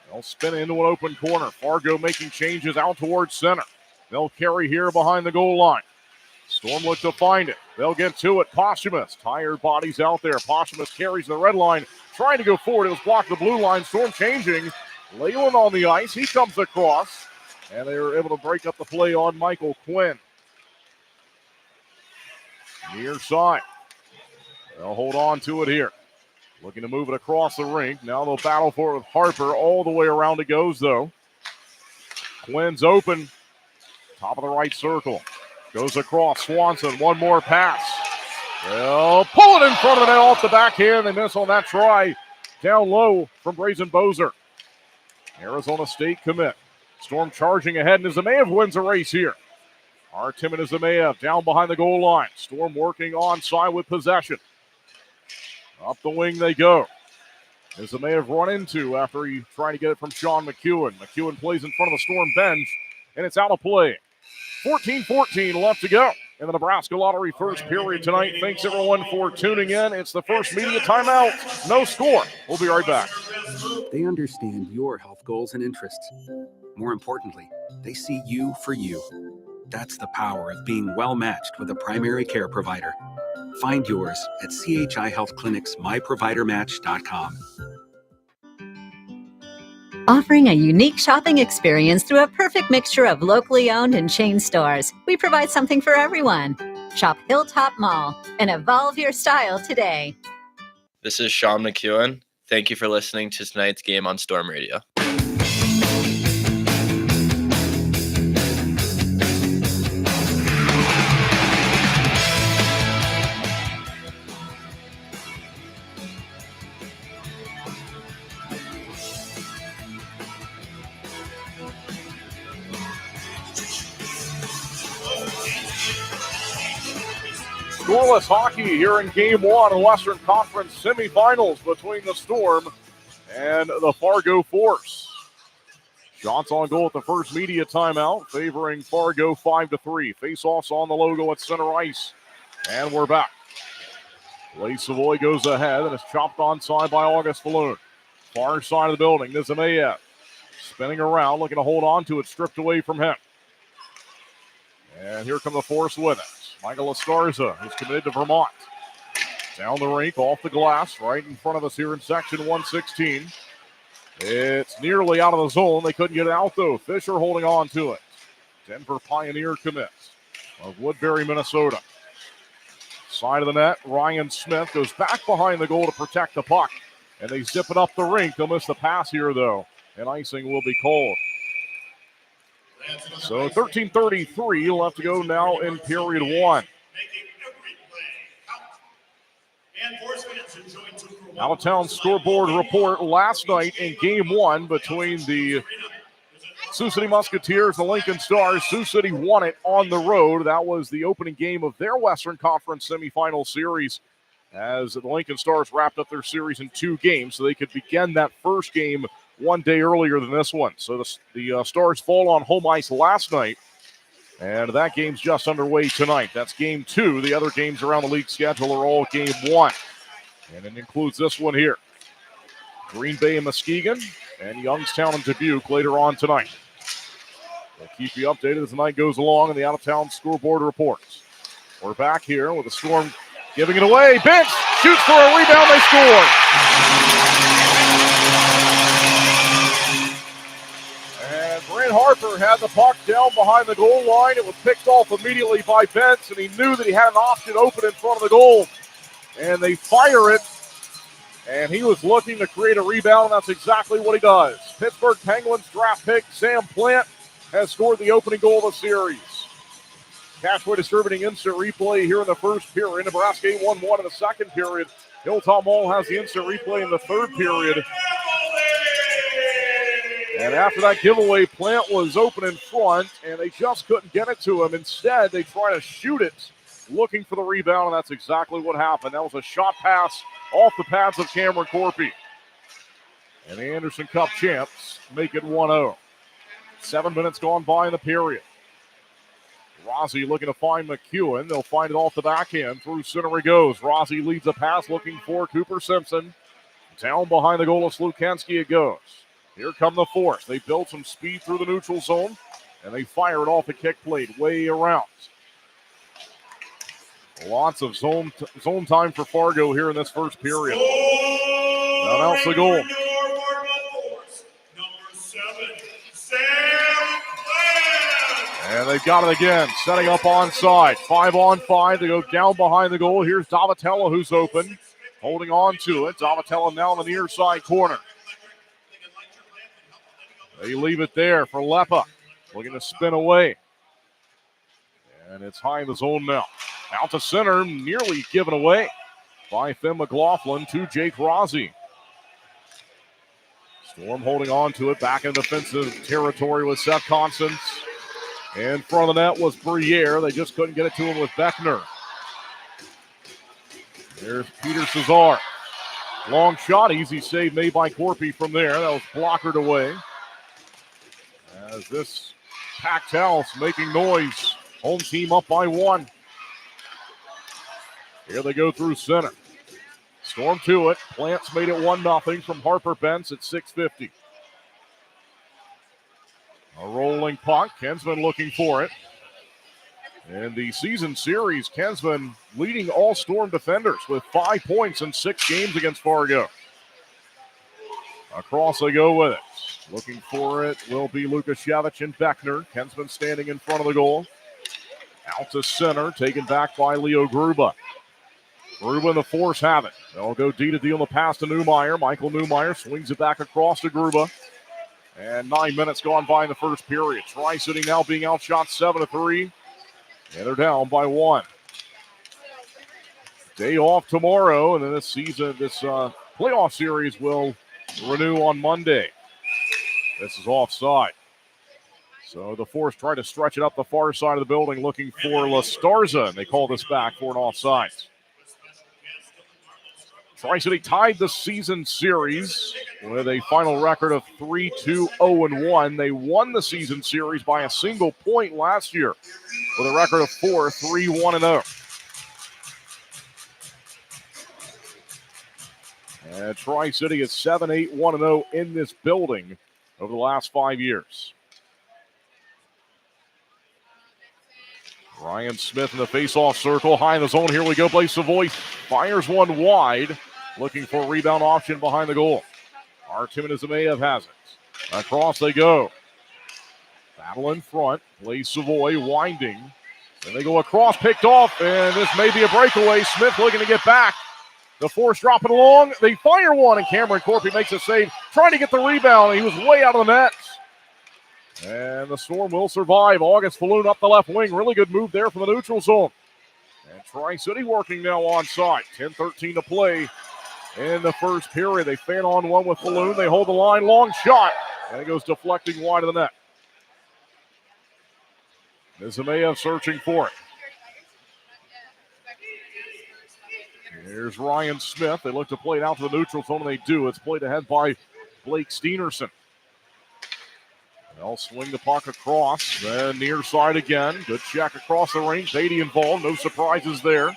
They'll spin into an open corner. Fargo making changes out towards center. They'll carry here behind the goal line. Storm look to find it. They'll get to it. Posthumous. Tired bodies out there. Posthumous carries the red line. Trying to go forward. It was blocked the blue line. Storm changing. Leyland on the ice. He comes across. And they were able to break up the play on Michael Quinn. Near side. They'll hold on to it here. Looking to move it across the rink. Now they'll battle for it with Harper. All the way around it goes, though. Quinn's open. Top of the right circle. Goes across. Swanson. One more pass. They'll pull it in front of the net off the backhand. They miss on that try. Down low from Brazen Bozer. Arizona State commit. Storm charging ahead, and Zemaev wins the race here. Artem and Zemaev down behind the goal line. Storm working onside with possession. Up the wing they go. Zemaev run into after he tried to get it from Sean McEwen. McEwen plays in front of the Storm bench, and it's out of play. 14-14 left to go in the Nebraska Lottery first period tonight. Thanks, everyone, for tuning in. It's the first media timeout. No score. We'll be right back. They understand your health goals and interests. More importantly, they see you for you. That's the power of being well-matched with a primary care provider. Find yours at CHI Health Clinic's myprovidermatch.com. Offering a unique shopping experience through a perfect mixture of locally owned and chain stores, we provide something for everyone. Shop Hilltop Mall and evolve your style today. This is Sean McEwen. Thank you for listening to tonight's game on Storm Radio. Scoreless hockey here in Game 1 of Western Conference Semifinals between the Storm and the Fargo Force. Shots on goal at the first media timeout, favoring Fargo 5-3. Face-offs on the logo at center ice. And we're back. Lee Savoy goes ahead and is chopped onside by August Falloon. Far side of the building, Zemaev spinning around, looking to hold on to it, stripped away from him. And here come the Force with it. Michael Escarza, who's committed to Vermont. Down the rink, off the glass, right in front of us here in section 116. It's nearly out of the zone. They couldn't get it out, though. Fisher holding on to it. Denver Pioneer commits of Woodbury, Minnesota. Side of the net, Ryan Smith goes back behind the goal to protect the puck. And they zip it up the rink. They'll miss the pass here, though. And icing will be called. So 13:33 left to go now in period 1. Out-of-town scoreboard report last night in Game 1 between the Sioux City Musketeers and the Lincoln Stars. Sioux City won it on the road. That was the opening game of their Western Conference semifinal series as the Lincoln Stars wrapped up their series in 2 games so they could begin that first game one day earlier than this one. So the Stars fall on home ice last night, and that game's just underway tonight. That's Game 2. The other games around the league schedule are all Game 1, and it includes this one here. Green Bay and Muskegon, and Youngstown and Dubuque later on tonight. We'll keep you updated as the night goes along and the out-of-town scoreboard reports. We're back here with the Storm giving it away. Bench shoots for a rebound. They score. Harper had the puck down behind the goal line. It was picked off immediately by Bentz, and he knew that he had an option open in front of the goal. And they fire it, and he was looking to create a rebound, and that's exactly what he does. Pittsburgh Penguins draft pick Sam Plant has scored the opening goal of the series. Cashway distributing instant replay here in the first period. Nebraska 8-1-1 in the second period. Hilltop Mall has the instant replay in the third period. And after that giveaway, Plant was open in front, and they just couldn't get it to him. Instead, they try to shoot it, looking for the rebound, and that's exactly what happened. That was a shot pass off the pads of Cameron Corpy. And the Anderson Cup champs make it 1-0. 7 minutes gone by in the period. Rossi looking to find McEwen. They'll find it off the backhand. Through center he goes. Rossi leads a pass looking for Cooper Simpson. Down behind the goal of Slukanski it goes. Here come the Force. They build some speed through the neutral zone, and they fire it off the kick plate way around. Lots of zone time for Fargo here in this first period. Now that's the goal. Number 7, Sam Glenn. And they've got it again, setting up onside. 5-on-5 to go down behind the goal. Here's Davatella who's open, holding on to it. Davatella now in the near side corner. They leave it there for Lepa, looking to spin away. And it's high in the zone now. Out to center, nearly given away by Finn McLaughlin to Jake Rossi. Storm holding on to it, back in defensive territory with Seth Constance. In front of the net was Briere. They just couldn't get it to him with Beckner. There's Peter Cesar. Long shot, easy save made by Corpy from there. That was blockered away. As this packed house making noise. Home team up by 1. Here they go through center. Storm to it. Plants made it 1-0 from Harper Bentz at 6:50. A rolling puck. Kensman looking for it. In the season series, Kensman leading all Storm defenders with 5 points in 6 games against Fargo. Across they go with it. Looking for it will be Lukashevich and Beckner. Kensman standing in front of the goal. Out to center, taken back by Leo Gruba. Gruba and the Force have it. They'll go D to deal the pass to Newmeyer. Michael Newmeyer swings it back across to Gruba. And 9 minutes gone by in the first period. Tri-City now being outshot 7-3. And they're down by 1. Day off tomorrow, and then this playoff series will renew on Monday. This is offside. So the Force try to stretch it up the far side of the building looking for La Starza, and they call this back for an offside. Tri-City tied the season series with a final record of 3-2-0-1. They won the season series by a single point last year with a record of 4-3-1-0. And Tri-City is 7-8-1-0 in this building over the last 5 years. Ryan Smith in the face-off circle, high in the zone. Here we go. Blaze Savoy fires one wide, looking for a rebound option behind the goal. Artem Izameyev has it. Across they go. Battle in front. Blaze Savoy winding. Then they go across, picked off, and this may be a breakaway. Smith looking to get back. The Force dropping along. They fire one, and Cameron Corpy makes a save, trying to get the rebound. He was way out of the net. And the Storm will survive. August Falloon up the left wing. Really good move there from the neutral zone. And Tri-City working now onside. 10-13 to play in the first period. They fan on one with Falloon. They hold the line. Long shot. And it goes deflecting wide of the net. Nizameyev searching for it. Here's Ryan Smith. They look to play it out to the neutral zone, and they do. It's played ahead by Blake Steenerson. They'll swing the puck across, then near side again. Good check across the rink. Beatty involved. No surprises there. And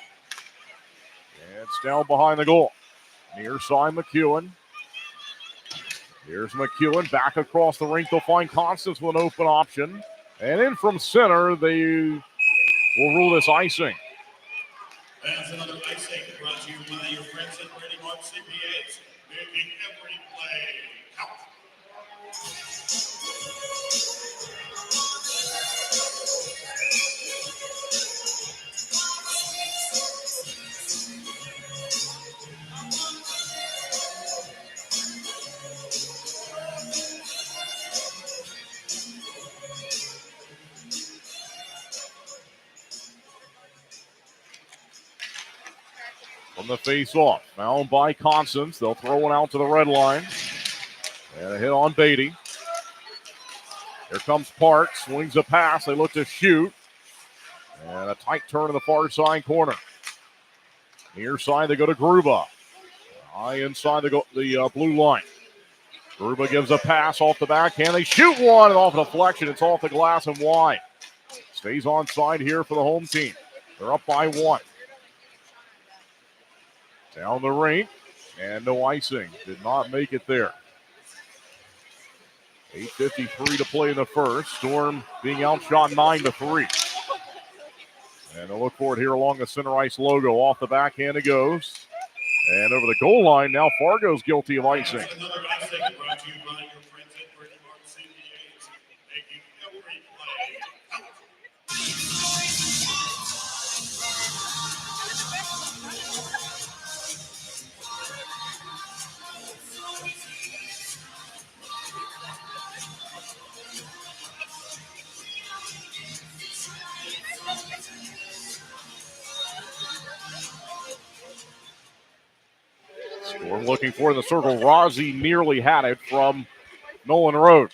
it's down behind the goal. Near side McEwen. Here's McEwen back across the rink. They'll find Constance with an open option. And in from center, they will rule this icing. That's another icing brought to you by your friends at Brady Mark CPAs, making every play count. From the face-off, found by Constance. They'll throw one out to the red line. And a hit on Beatty. Here comes Park, swings a pass. They look to shoot. And a tight turn in the far side corner. Near side, they go to Gruba. High inside the blue line. Gruba gives a pass off the backhand. They shoot one, and off a deflection. It's off the glass and wide. Stays onside here for the home team. They're up by 1. Down the rink, and no icing. Did not make it there. 8:53 to play in the first. Storm being outshot 9-3. And they'll look for it here along the center ice logo. Off the backhand it goes. And over the goal line, now Fargo's guilty of icing. Another icing brought to you by your friends at Pregame CPAs, making every play count. Storm looking for the circle. Rossi nearly had it from Nolan Road.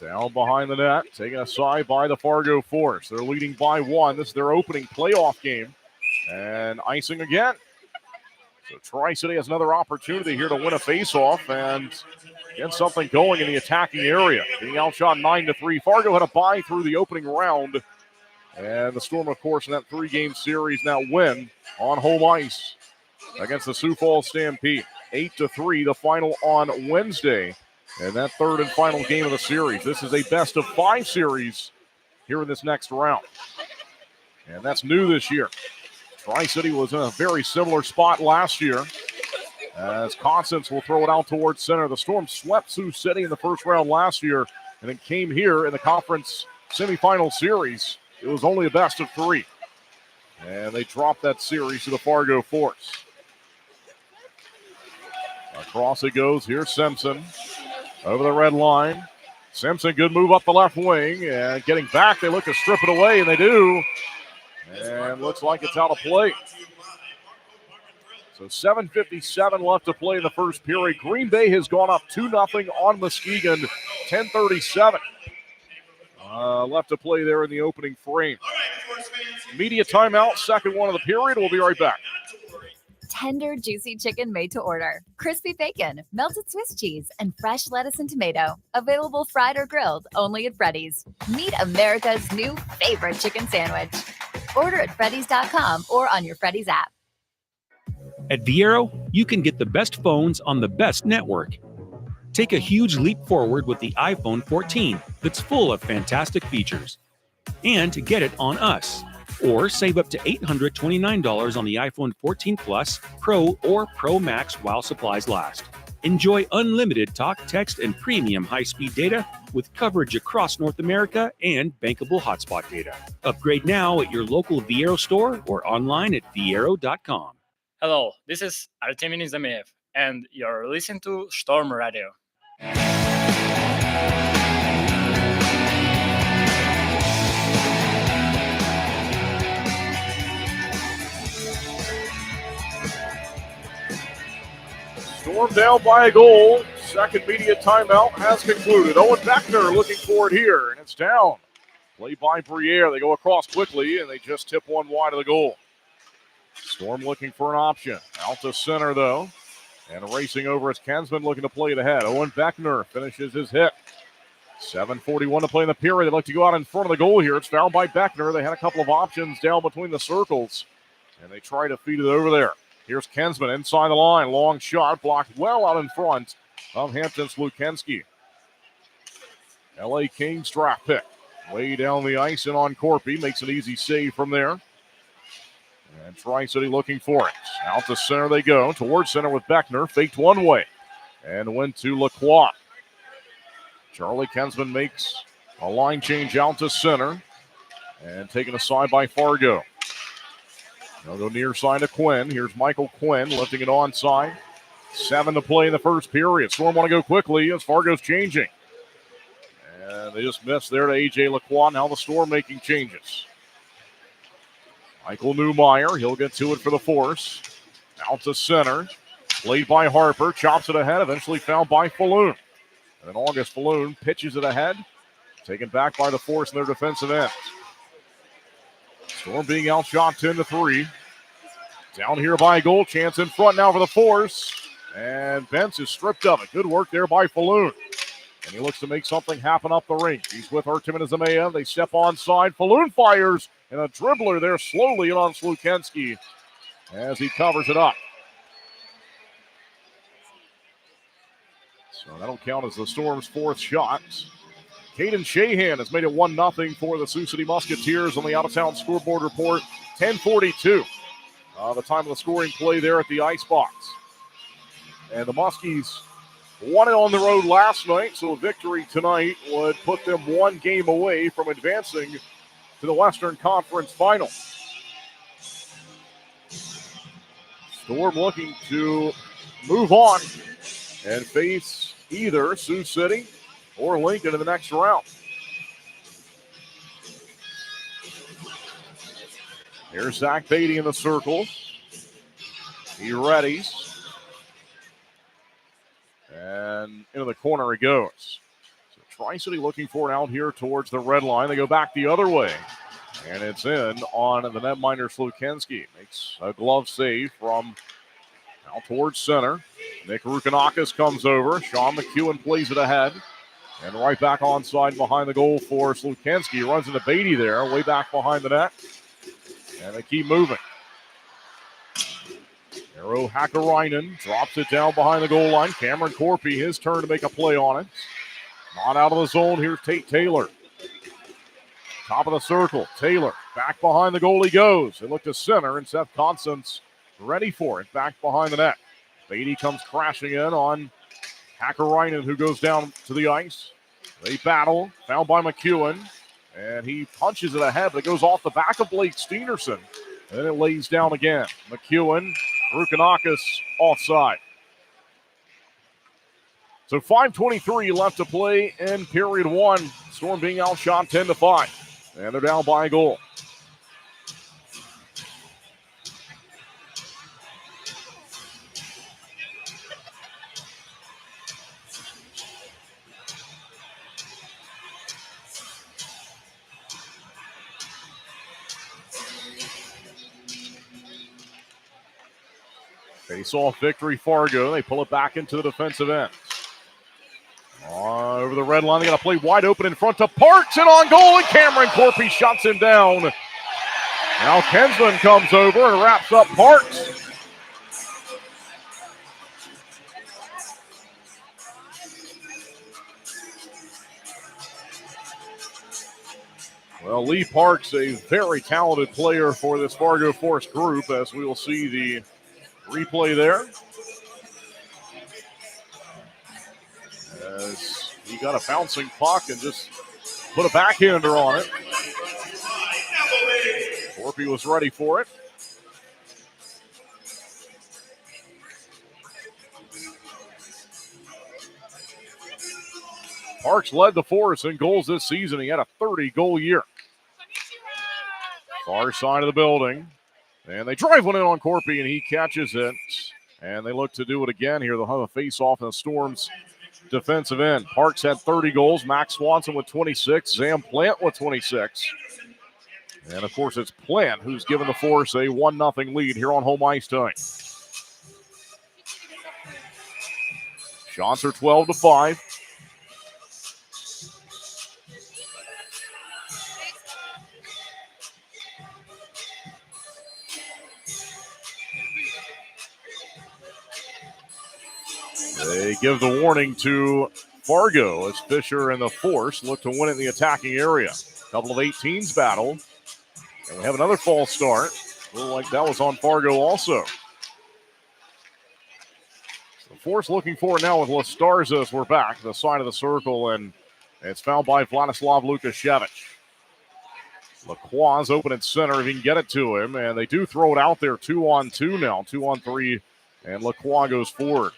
Down behind the net, taken aside by the Fargo Force. They're leading by 1. This is their opening playoff game. And icing again. So Tri-City has another opportunity here to win a faceoff and get something going in the attacking area. Being outshot 9-3. Fargo had a bye through the opening round. And the Storm, of course, in that 3-game series now win on home ice against the Sioux Falls Stampede. 8-3, the final on Wednesday. And that third and final game of the series. This is a best-of-5 series here in this next round. And that's new this year. Tri-City was in a very similar spot last year. As Constance will throw it out towards center. The Storm swept Sioux City in the first round last year and then came here in the conference semifinal series. It was only a best-of-3. And they dropped that series to the Fargo Force. Across it goes. Here's Simpson over the red line. Simpson, good move up the left wing. And getting back, they look to strip it away, and they do. And looks like it's out of play. So 7:57 left to play in the first period. Green Bay has gone up 2-0 on Muskegon. 10:37 left to play there in the opening frame. Media timeout, second one of the period. We'll be right back. Tender, juicy chicken made to order. Crispy bacon, melted Swiss cheese, and fresh lettuce and tomato. Available fried or grilled only at Freddy's. Meet America's new favorite chicken sandwich. Order at Freddy's.com or on your Freddy's app. At Viero, you can get the best phones on the best network. Take a huge leap forward with the iPhone 14 that's full of fantastic features. And get it on us. Or save up to $829 on the iPhone 14 Plus, Pro, or Pro Max while supplies last. Enjoy unlimited talk, text, and premium high-speed data with coverage across North America and bankable hotspot data. Upgrade now at your local Viero store or online at viero.com. Hello, this is Artemiy Zamiev, and you're listening to Storm Radio. Storm down by a goal. Second media timeout has concluded. Owen Beckner looking for it here, and it's down. Play by Briere. They go across quickly, and they just tip one wide of the goal. Storm looking for an option. Out to center, though. And racing over is Kensman looking to play it ahead. Owen Beckner finishes his hit. 7:41 to play in the period. They'd like to go out in front of the goal here. It's fouled by Beckner. They had a couple of options down between the circles, and they try to feed it over there. Here's Kensman inside the line. Long shot blocked well out in front of Hampton's Lukensky. LA Kings draft pick. Way down the ice and on Corpy. Makes an easy save from there. And Tri-City looking for it. Out to center they go. Towards center with Beckner. Faked one way. And went to Lacroix. Charlie Kensman makes a line change out to center. And taken aside by Fargo. They'll go near side to Quinn. Here's Michael Quinn lifting it onside. 7 to play in the first period. Storm want to go quickly as Fargo's changing. And they just missed there to A.J. Lacroix. Now the Storm making changes. Michael Newmeyer, he'll get to it for the Force. Out to center. Played by Harper. Chops it ahead. Eventually fouled by Falloon. And then August Falloon pitches it ahead. Taken back by the Force in their defensive end. Storm being outshot 10-3. Down here by a goal. Chance in front now for the Force. And Bentz is stripped of it. Good work there by Falloon. And he looks to make something happen up the rink. He's with Artem and Zemayev. They step onside. Falloon fires. And a dribbler there slowly in on Slukensky as he covers it up. So that'll count as the Storm's fourth shot. Caden Shahan has made it 1-0 for the Sioux City Musketeers on the out-of-town scoreboard report. 10:42. The time of the scoring play there at the Icebox. And the Muskies won it on the road last night, so a victory tonight would put them one game away from advancing to the Western Conference Final. Storm looking to move on and face either Sioux City or Lincoln in the next round. Here's Zach Beatty in the circle. He readies. And into the corner he goes. So Tri-City looking for it out here towards the red line. They go back the other way. And it's in on the netminder Slukensky. Makes a glove save from out towards center. Nick Rukanakis comes over. Sean McEwen plays it ahead. And right back onside behind the goal for Slukensky. Runs into Beatty there, way back behind the net. And they keep moving. Eero Hakkarainen drops it down behind the goal line. Cameron Corpy, his turn to make a play on it. Not out of the zone. Here's Tate Taylor. Top of the circle. Taylor back behind the goal he goes. They look to center, and Seth Constance ready for it. Back behind the net. Beatty comes crashing in on Hakkarainen, who goes down to the ice. They battle. Found by McEwen. And he punches it ahead, but it goes off the back of Blake Steenerson. And then it lays down again. McEwen, Rukanakis offside. So 5:23 left to play in period one. Storm being outshot 10-5. And they're down by a goal. Face-off victory, Fargo. They pull it back into the defensive end. Over the red line, they got to play wide open in front to Parks, and on goal, and Cameron Corpy shuts him down. Now Kensman comes over and wraps up Parks. Well, Lee Parks, a very talented player for this Fargo Force group, as we will see the replay there. As he got a bouncing puck and just put a backhander on it. Corpy was ready for it. Parks led the Force in goals this season. He had a 30-goal year. Far side of the building. And they drive one in on Corpy, and he catches it. And they look to do it again here. They'll have a face-off in the Storm's defensive end. Parks had 30 goals. Max Swanson with 26. Zam Plant with 26. And, of course, it's Plant who's given the Force a 1-0 lead here on home ice tonight. Shots are 12-5. They give the warning to Fargo as Fisher and the Force look to win in the attacking area. A couple of 18s battle. And we have another false start. A little like that was on Fargo also. The Force looking for it now with Lastarza as we're back. The side of the circle, and it's fouled by Vladislav Lukashevich. Lacroix's open at center if he can get it to him. And they do throw it out there 2-on-2 now. 2-on-3, and Lacroix goes forward.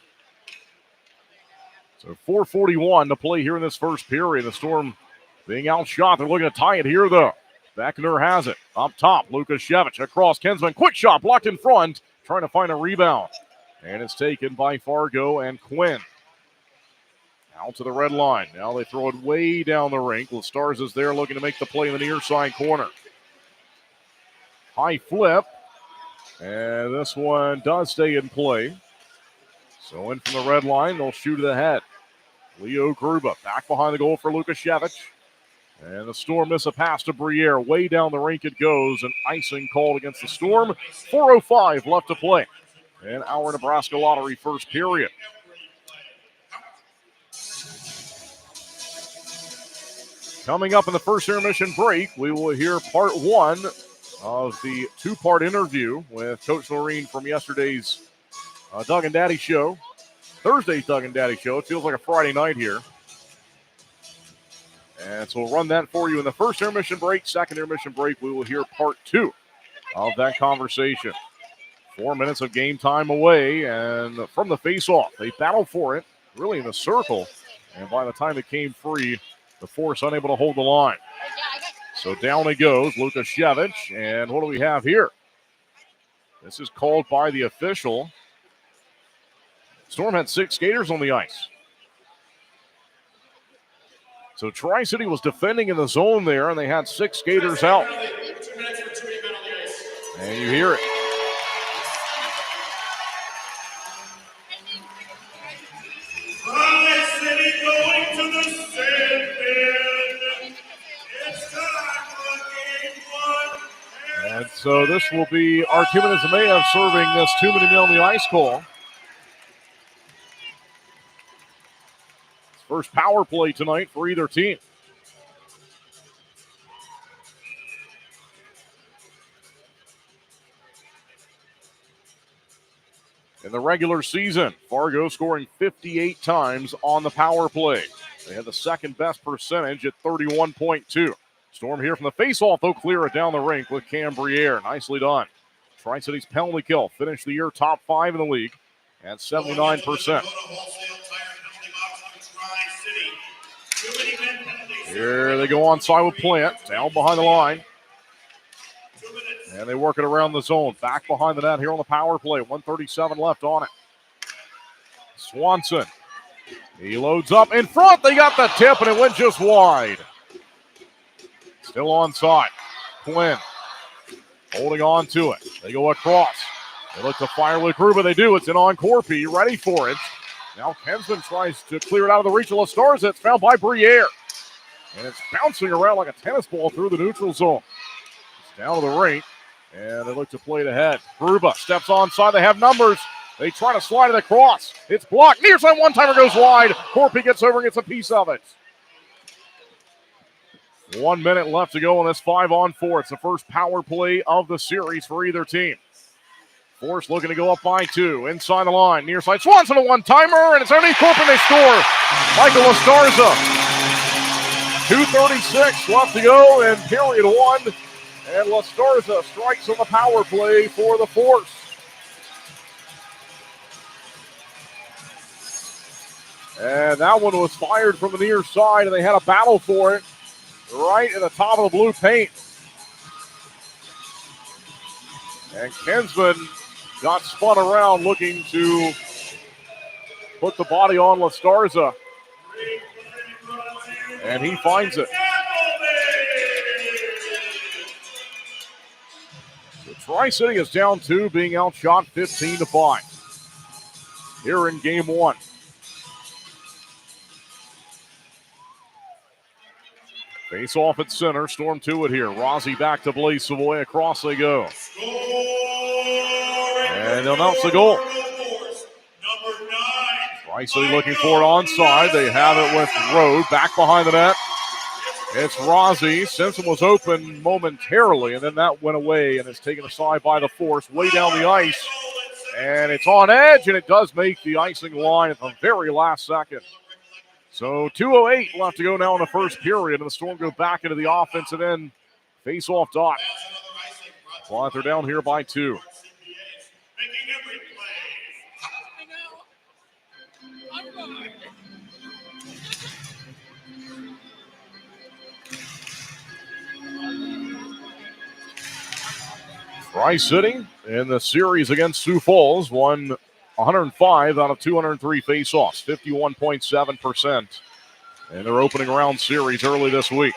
So 4:41 to play here in this first period. The Storm being outshot. They're looking to tie it here, though. Beckner has it. Up top, Lukashevich across Kensman. Quick shot blocked in front. Trying to find a rebound. And it's taken by Fargo and Quinn. Out to the red line. Now they throw it way down the rink. Lastars is there looking to make the play in the near side corner. High flip. And this one does stay in play. So in from the red line, they'll shoot it ahead. Leo Gruba back behind the goal for Lukashevich. And the Storm miss a pass to Briere. Way down the rink it goes. An icing called against the Storm. 4:05 left to play in our Nebraska Lottery first period. Coming up in the first intermission break, we will hear part one of the two-part interview with Coach Noreen from yesterday's Doug and Daddy show. Thursday's Doug and Daddy show. It feels like a Friday night here. And so we'll run that for you in the first intermission break. Second intermission break, we will hear part two of that conversation. 4 minutes of game time away, and from the face-off, they battled for it, really in a circle. And by the time it came free, the Force unable to hold the line. So down it goes, Lukashevich. And what do we have here? This is called by the official. Storm had 6 skaters on the ice. So Tri-City was defending in the zone there, and they had 6 skaters out. And you hear it. Tri-City going to the sand bin. It's time for game one. And so this will be Artemides Zemayev serving this 2-minute on the ice call. First power play tonight for either team. In the regular season, Fargo scoring 58 times on the power play. They had the second best percentage at 31.2. Storm here from the face-off, though, clear it down the rink with Cam Briere. Nicely done. Tri-City's penalty kill finished the year top 5 in the league at 79%. Here they go onside with Plant, down behind the line. And they work it around the zone. Back behind the net here on the power play. 1:37 left on it. Swanson. He loads up in front. They got the tip, and it went just wide. Still onside. Quinn holding on to it. They go across. They look to fire with Gruba. They do. It's an on Corpy. Ready for it. Now Kensman tries to clear it out of the reach of Lastarza. It's found by Briere. And it's bouncing around like a tennis ball through the neutral zone. It's down to the rink. And they look to play it ahead. Gruba steps onside. They have numbers. They try to slide it across. It's blocked. Near side one-timer goes wide. Corpy gets over and gets a piece of it. 1 minute left to go on this 5-on-4. It's the first power play of the series for either team. Force looking to go up by 2. Inside the line. Near side. Swanson a one-timer. And it's underneath Corpy. They score. Michael Lastarza. 2:36 left to go in period 1. And Lastarza strikes on the power play for the Force. And that one was fired from the near side, and they had a battle for it right at the top of the blue paint. And Kensman got spun around looking to put the body on Lastarza. And he finds it. So Tri-City is down 2, being outshot 15-5. Here in game 1. Face off at center. Storm to it here. Rossi back to Blaze Savoy. Across they go. And they'll announce the goal. Tri-City looking for it onside. They have it with Rode back behind the net. It's Rossi. Simpson was open momentarily, and then that went away, and it's taken aside by the Force way down the ice. And it's on edge, and it does make the icing line at the very last second. So 2:08 left to go now in the first period, and the Storm go back into the offensive end. Face-off dot. But they're down here by 2. Tri-City in the series against Sioux Falls won 105 out of 203 face-offs, 51.7% in their opening round series early this week.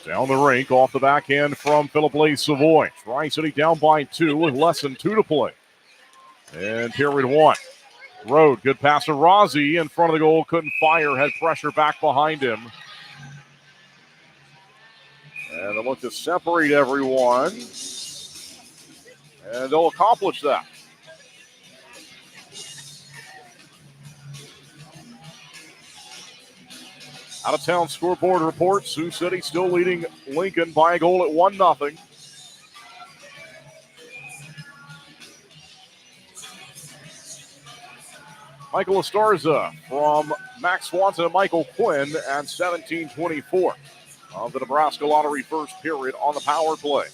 Down the rink, off the backhand from Philip Blaze Savoy. Tri-City down by 2 with less than 2 to play. And period 1. Road, good pass to Rozzi in front of the goal, couldn't fire, had pressure back behind him. And they look to separate everyone. And they'll accomplish that. Out-of-town scoreboard report, Sioux City still leading Lincoln by a goal at 1-0. Michael Estarza from Max Swanson and Michael Quinn at 17:24 of the Nebraska Lottery first period on the power play.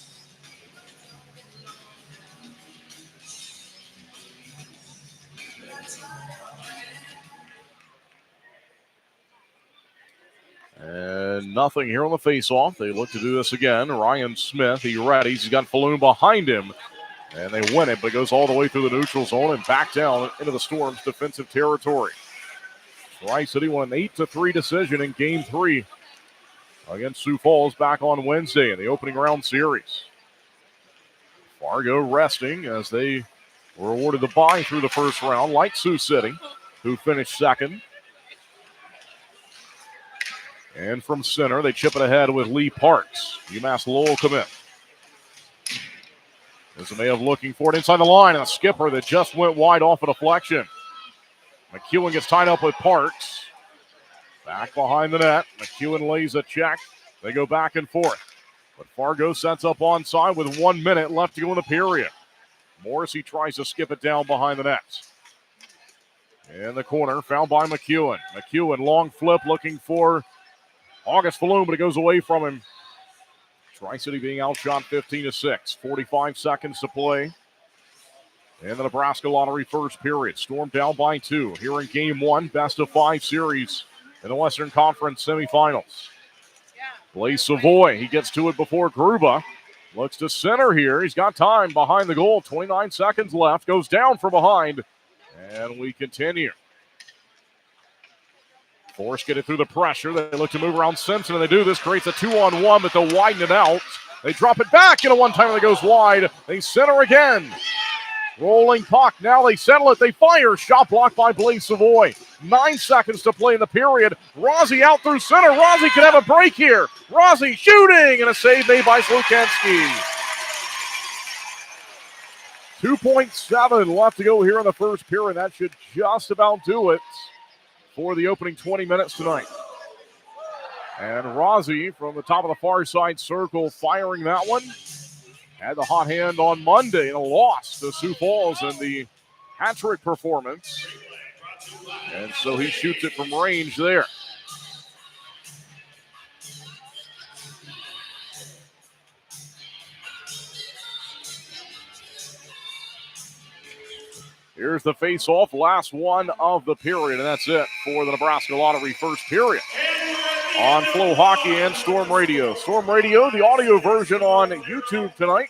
And nothing here on the faceoff. They look to do this again. Ryan Smith, he readies. He's got Falloon behind him. And they win it, but it goes all the way through the neutral zone and back down into the Storm's defensive territory. Tri-City won an 8-3 decision in Game 3 against Sioux Falls back on Wednesday in the opening round series. Fargo resting as they were awarded the bye through the first round, like Sioux City, who finished second. And from center, they chip it ahead with Lee Parks. UMass Lowell come in. Ismaev looking for it inside the line, and a skipper that just went wide off a deflection. McEwen gets tied up with Parks. Back behind the net. McEwen lays a check. They go back and forth. But Fargo sets up onside with 1 minute left to go in the period. Morrissey tries to skip it down behind the net. In the corner, found by McEwen. McEwen, long flip, looking for August Falloon, but it goes away from him. Tri-City being outshot 15-6. 45 seconds to play in the Nebraska Lottery first period. Storm down by 2 here in Game 1, best-of-5 series in the Western Conference semifinals. Blaise Savoy, he gets to it before Gruba. Looks to center here. He's got time behind the goal. 29 seconds left. Goes down from behind. And we continue. Force get it through the pressure. They look to move around Simpson, and they do this. Creates a 2-on-1, but they'll widen it out. They drop it back, and a one-timer that goes wide. They center again. Rolling puck. Now they settle it. They fire. Shot blocked by Blaise Savoy. 9 seconds to play in the period. Rozzi out through center. Rozzi can have a break here. Rozzi shooting, and a save made by Slukanski. 2.7 left to go here in the first period. That should just about do it for the opening 20 minutes tonight. And Rozzi from the top of the far side circle firing that one. Had the hot hand on Monday and a loss to Sioux Falls in the hat-trick performance. And so he shoots it from range there. Here's the face-off, last one of the period, and that's it for the Nebraska Lottery first period. On Flow Hockey and Storm Radio. Storm Radio, the audio version on YouTube tonight.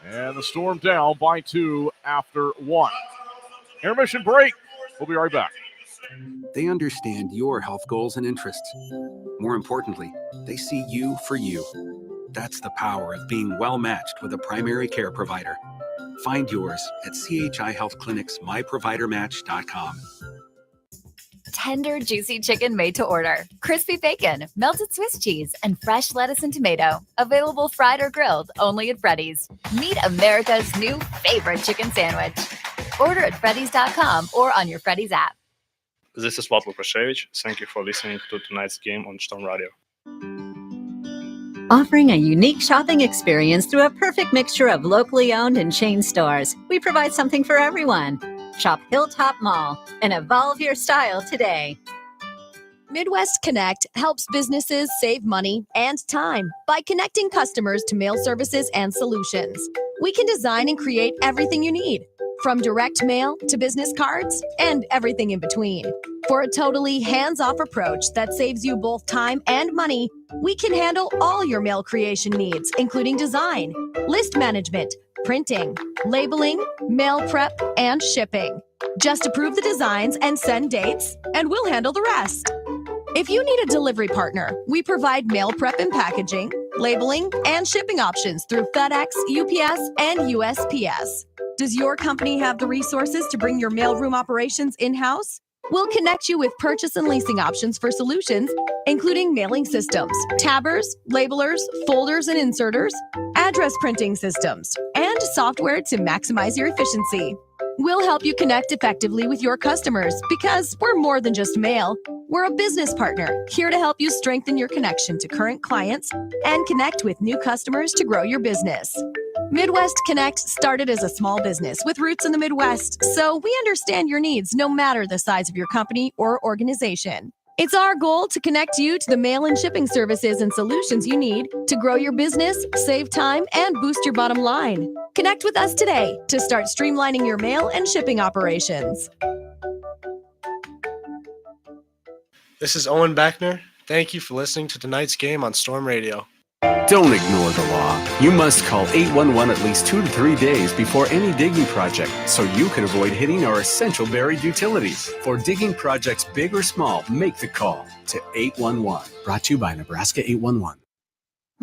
And the Storm down by 2 after 1. Intermission break. We'll be right back. They understand your health goals and interests. More importantly, they see you for you. That's the power of being well matched with a primary care provider. Find yours at CHI Health Clinic's myprovidermatch.com. Tender, juicy chicken made to order, crispy bacon, melted Swiss cheese, and fresh lettuce and tomato. Available fried or grilled only at Freddy's. Meet America's new favorite chicken sandwich. Order at Freddy's.com or on your Freddy's app. This is Vlad Lukashevich. Thank you for listening to tonight's game on Storm Radio. Offering a unique shopping experience through a perfect mixture of locally owned and chain stores, we provide something for everyone. Shop Hilltop Mall and evolve your style today. Midwest Connect helps businesses save money and time by connecting customers to mail services and solutions. We can design and create everything you need, from direct mail to business cards and everything in between. For a totally hands-off approach that saves you both time and money, we can handle all your mail creation needs, including design, list management, printing, labeling, mail prep, and shipping. Just approve the designs and send dates, and we'll handle the rest. If you need a delivery partner, we provide mail prep and packaging, labeling, and shipping options through FedEx, UPS, and USPS. Does your company have the resources to bring your mailroom operations in-house? We'll connect you with purchase and leasing options for solutions, including mailing systems, tabbers, labelers, folders and inserters, address printing systems, and software to maximize your efficiency. We'll help you connect effectively with your customers because we're more than just mail. We're a business partner here to help you strengthen your connection to current clients and connect with new customers to grow your business. Midwest Connect started as a small business with roots in the Midwest, so we understand your needs no matter the size of your company or organization. It's our goal to connect you to the mail and shipping services and solutions you need to grow your business, save time, and boost your bottom line. Connect with us today to start streamlining your mail and shipping operations. This is Owen Beckner. Thank you for listening to tonight's game on Storm Radio. Don't ignore the law. You must call 811 at least 2 to 3 days before any digging project so you can avoid hitting our essential buried utilities. For digging projects big or small, make the call to 811. Brought to you by Nebraska 811.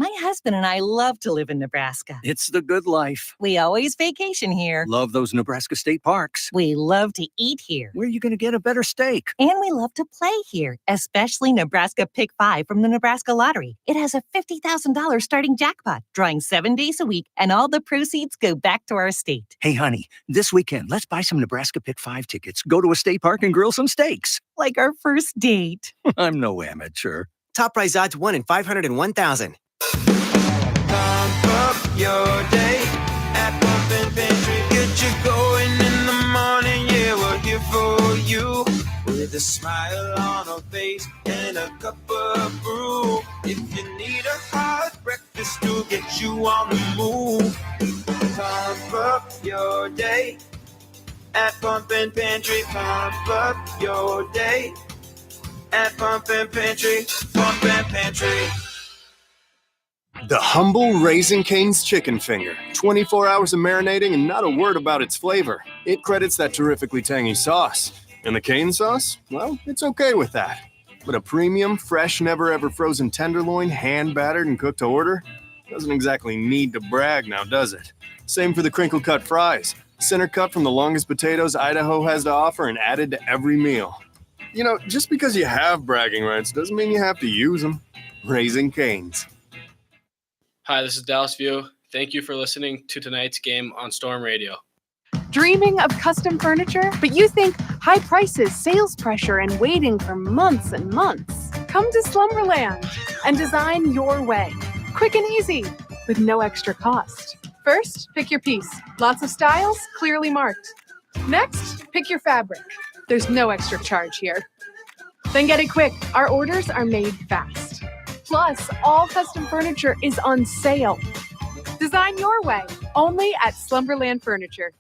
My husband and I love to live in Nebraska. It's the good life. We always vacation here. Love those Nebraska state parks. We love to eat here. Where are you going to get a better steak? And we love to play here, especially Nebraska Pick 5 from the Nebraska Lottery. It has a $50,000 starting jackpot, drawing 7 days a week, and all the proceeds go back to our state. Hey, honey, this weekend, let's buy some Nebraska Pick 5 tickets, go to a state park, and grill some steaks. Like our first date. I'm no amateur. Top prize odds 1 in 501,000. Pump up your day at Pump and Pantry. Get you going in the morning, yeah, we're here for you. With a smile on our face and a cup of brew. If you need a hot breakfast to get you on the move. Pump up your day at Pump and Pantry. Pump up your day at Pump and Pantry. Pump and Pantry. The humble Raising Cane's chicken finger. 24 hours of marinating and not a word about its flavor. It credits that terrifically tangy sauce. And the cane sauce? Well, it's okay with that. But a premium, fresh, never-ever frozen tenderloin, hand-battered and cooked to order? Doesn't exactly need to brag now, does it? Same for the crinkle-cut fries. Center cut from the longest potatoes Idaho has to offer and added to every meal. You know, just because you have bragging rights doesn't mean you have to use them. Raising Cane's. Hi, this is Dallas View. Thank you for listening to tonight's game on Storm Radio. Dreaming of custom furniture, but you think high prices, sales pressure, and waiting for months and months? Come to Slumberland and design your way. Quick and easy, with no extra cost. First, pick your piece. Lots of styles, clearly marked. Next, pick your fabric. There's no extra charge here. Then get it quick. Our orders are made fast. Plus, all custom furniture is on sale. Design your way, only at Slumberland Furniture.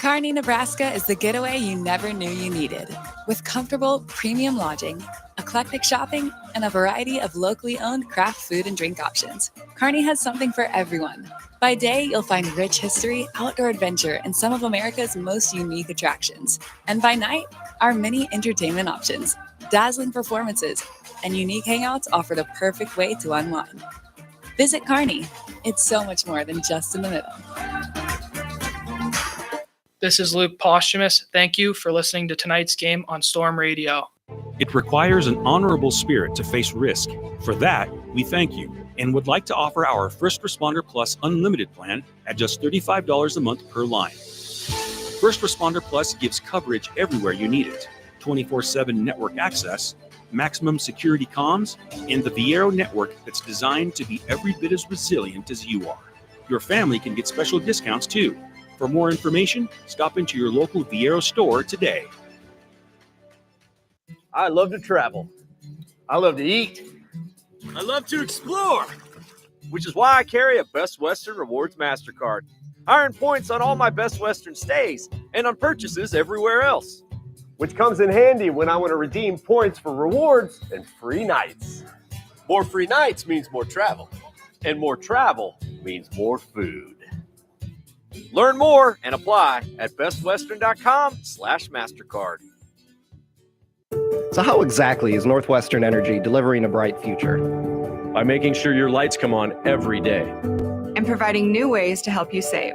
Kearney, Nebraska is the getaway you never knew you needed. With comfortable, premium lodging, eclectic shopping, and a variety of locally owned craft food and drink options, Kearney has something for everyone. By day, you'll find rich history, outdoor adventure, and some of America's most unique attractions. And by night, our many entertainment options, dazzling performances, and unique hangouts offer the perfect way to unwind. Visit Kearney. It's so much more than just in the middle. This is Luke Posthumous. Thank you for listening to tonight's game on Storm Radio. It requires an honorable spirit to face risk. For that, we thank you and would like to offer our First Responder Plus Unlimited plan at just $35 a month per line. First Responder Plus gives coverage everywhere you need it, 24/7 network access, maximum security comms, and the Viero network that's designed to be every bit as resilient as you are. Your family can get special discounts too. For more information, stop into your local Viero store today. I love to travel. I love to eat. I love to explore, which is why I carry a Best Western Rewards MasterCard. I earn points on all my Best Western stays and on purchases everywhere else, which comes in handy when I want to redeem points for rewards and free nights. More free nights means more travel, and more travel means more food. Learn more and apply at bestwestern.com/MasterCard. So how exactly is Northwestern Energy delivering a bright future? by making sure your lights come on every day. And providing new ways to help you save.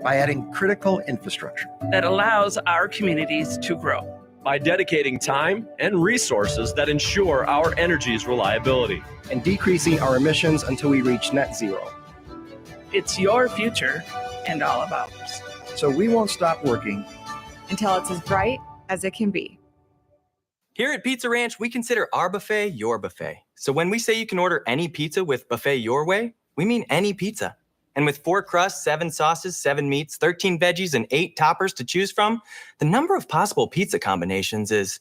By adding critical infrastructure that allows our communities to grow. By dedicating time and resources that ensure our energy's reliability. And decreasing our emissions until we reach net zero. It's your future and all of ours. So we won't stop working until it's as bright as it can be. Here at Pizza Ranch, we consider our buffet your buffet. So when we say you can order any pizza with Buffet Your Way, we mean any pizza. And with 4 crusts, 7 sauces, 7 meats, 13 veggies, and 8 toppers to choose from, the number of possible pizza combinations is,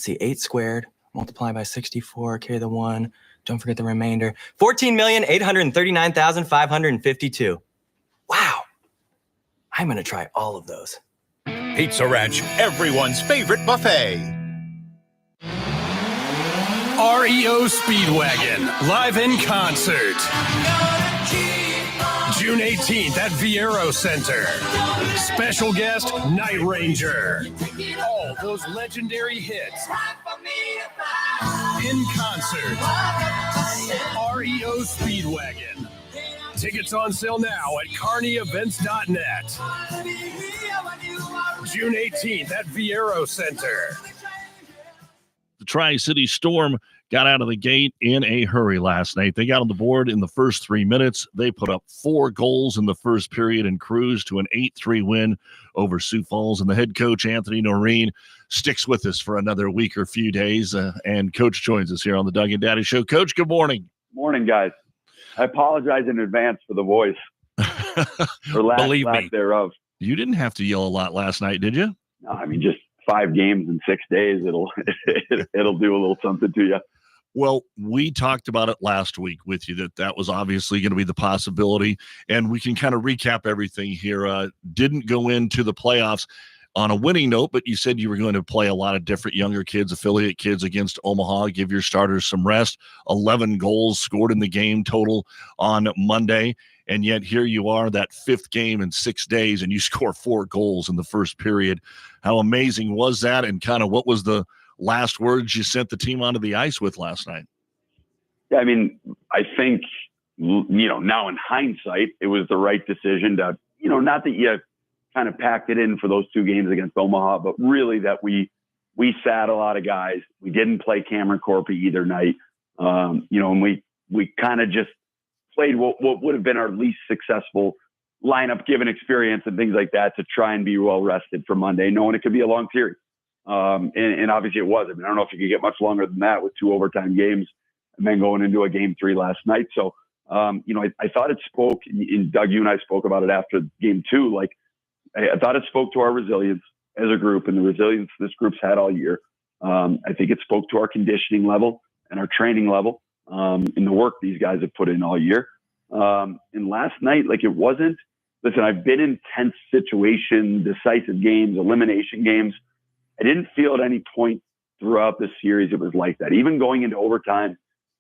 8 squared, multiply by 64, carry the 1, don't forget the remainder, 14,839,552. Wow. I'm going to try all of those. Pizza Ranch, everyone's favorite buffet. REO Speedwagon, live in concert. June 18th at Viero Center. Special guest, Night Ranger. All those legendary hits. In concert. REO Speedwagon. Tickets on sale now at carneyevents.net. June 18th at Viero Center. The Tri-City Storm got out of the gate in a hurry last night. They got on the board in the first 3 minutes. They put up 4 goals in the first period and cruised to an 8-3 win over Sioux Falls. And the head coach, Anthony Noreen, sticks with us for another week or few days. And Coach joins us here on the Doug and Daddy Show. Coach, good morning. Morning, guys. I apologize in advance for the voice. Or lack thereof. You didn't have to yell a lot last night, did you? No, I mean, just 5 games in 6 days. It'll do a little something to you. Well, we talked about it last week with you that was obviously going to be the possibility, and we can kind of recap everything here. Didn't go into the playoffs on a winning note, but you said you were going to play a lot of different younger kids, affiliate kids against Omaha, give your starters some rest. 11 goals scored in the game total on Monday, and yet here you are, that 5th game in 6 days, and you score 4 goals in the first period. How amazing was that, and kind of what was the last words you sent the team onto the ice with last night? Yeah, I mean, I think, now in hindsight, it was the right decision to, not that you kind of packed it in for those 2 games against Omaha, but really that we sat a lot of guys. We didn't play Cameron Corpy either night. And we kind of just played what would have been our least successful lineup given experience and things like that to try and be well rested for Monday, knowing it could be a long series. And obviously it was. I mean, I don't know if you could get much longer than that with 2 overtime games and then going into a game 3 last night. So, I thought it spoke, and Doug, you and I spoke about it after game 2. Like, I thought it spoke to our resilience as a group and the resilience this group's had all year. I think it spoke to our conditioning level and our training level, and the work these guys have put in all year. And last night, like, it wasn't, listen, I've been in tense situations, decisive games, elimination games. I didn't feel at any point throughout this series it was like that. Even going into overtime,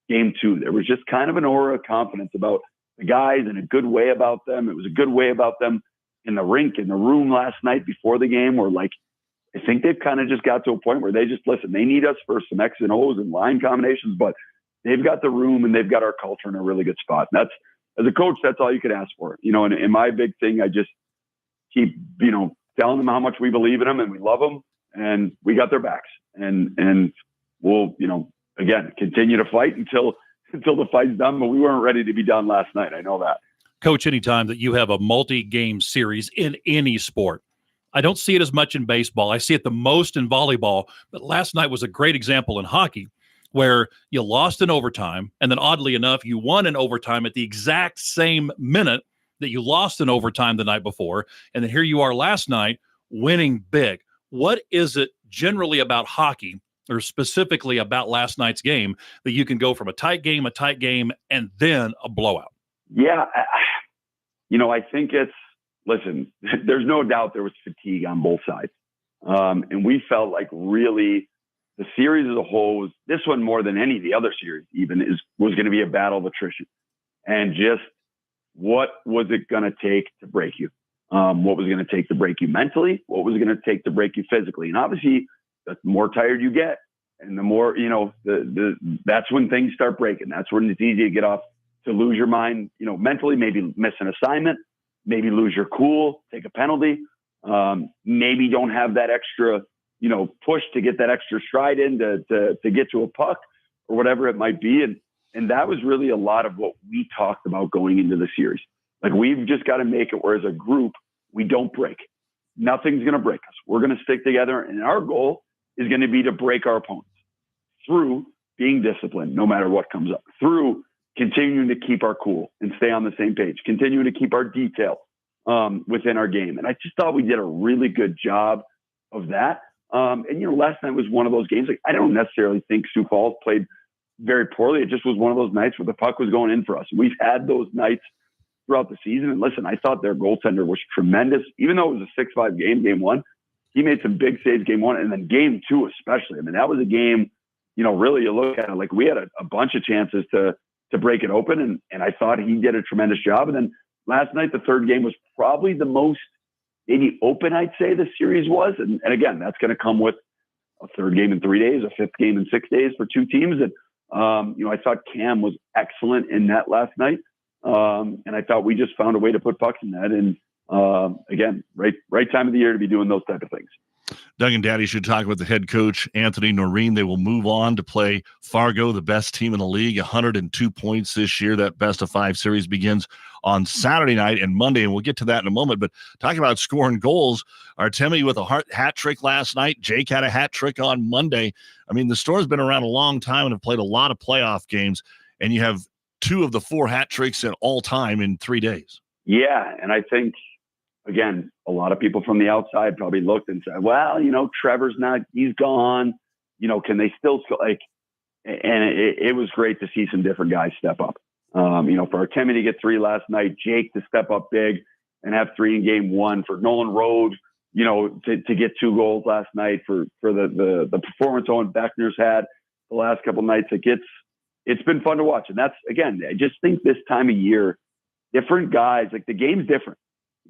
game 2, there was just kind of an aura of confidence about the guys and a good way about them. It was a good way about them in the rink, in the room last night before the game, where, like, I think they've kind of just got to a point where they just, listen, they need us for some X and O's and line combinations, but they've got the room and they've got our culture in a really good spot. And that's, as a coach, that's all you could ask for. And my big thing, I just keep, telling them how much we believe in them and we love them. And we got their backs, and we'll, again, continue to fight until the fight's done. But we weren't ready to be done last night. I know that. Coach, anytime that you have a multi-game series in any sport, I don't see it as much in baseball. I see it the most in volleyball. But last night was a great example in hockey, where you lost in overtime, and then oddly enough, you won in overtime at the exact same minute that you lost in overtime the night before. And then here you are last night winning big. What is it generally about hockey, or specifically about last night's game, that you can go from a tight game, and then a blowout? Yeah. I think listen, there's no doubt there was fatigue on both sides. And we felt like really the series as a whole, this one more than any of the other series even, was going to be a battle of attrition. And just what was it going to take to break you? What was going to take to break you mentally? What was going to take to break you physically? And obviously, the more tired you get And the more, that's when things start breaking. That's when it's easy to get off, to lose your mind, mentally, maybe miss an assignment, maybe lose your cool, take a penalty, maybe don't have that extra, push to get that extra stride in to get to a puck or whatever it might be. And that was really a lot of what we talked about going into the series. Like, we've just got to make it where as a group, we don't break. Nothing's going to break us. We're going to stick together. And our goal is going to be to break our opponents through being disciplined, no matter what comes up, through continuing to keep our cool and stay on the same page, continuing to keep our detail within our game. And I just thought we did a really good job of that. Last night was one of those games. Like, I don't necessarily think Sioux Falls played very poorly. It just was one of those nights where the puck was going in for us. We've had those nights throughout the season. And listen, I thought their goaltender was tremendous. Even though it was a 6-5 game one, he made some big saves game one, and then game two especially. I mean, that was a game, really you look at it, like, we had a bunch of chances to break it open, and I thought he did a tremendous job. And then last night, the third game was probably the most maybe open, I'd say, the series was. And again, that's going to come with a third game in 3 days, a fifth game in 6 days for two teams. And, I thought Cam was excellent in net last night. And I thought we just found a way to put pucks in that. And again, right time of the year to be doing those type of things. Doug and Daddy should talk with the head coach, Anthony Noreen. They will move on to play Fargo, the best team in the league, 102 points this year. That best-of-5 series begins on Saturday night and Monday, and we'll get to that in a moment. But talking about scoring goals, Artemi with a hat trick last night. Jake had a hat trick on Monday. I mean, the Storm's been around a long time and have played a lot of playoff games, and you have 2 of the 4 hat tricks at all time in 3 days. Yeah, and I think, again, a lot of people from the outside probably looked and said, well, Trevor's he's gone, can they still like, and it was great to see some different guys step up. For Artemi to get 3 last night, Jake to step up big and have 3 in game one, for Nolan Rhodes, to get 2 goals last night, for the performance Owen Beckner's had the last couple nights. It's been fun to watch. And that's, again, I just think this time of year, different guys, like, the game's different.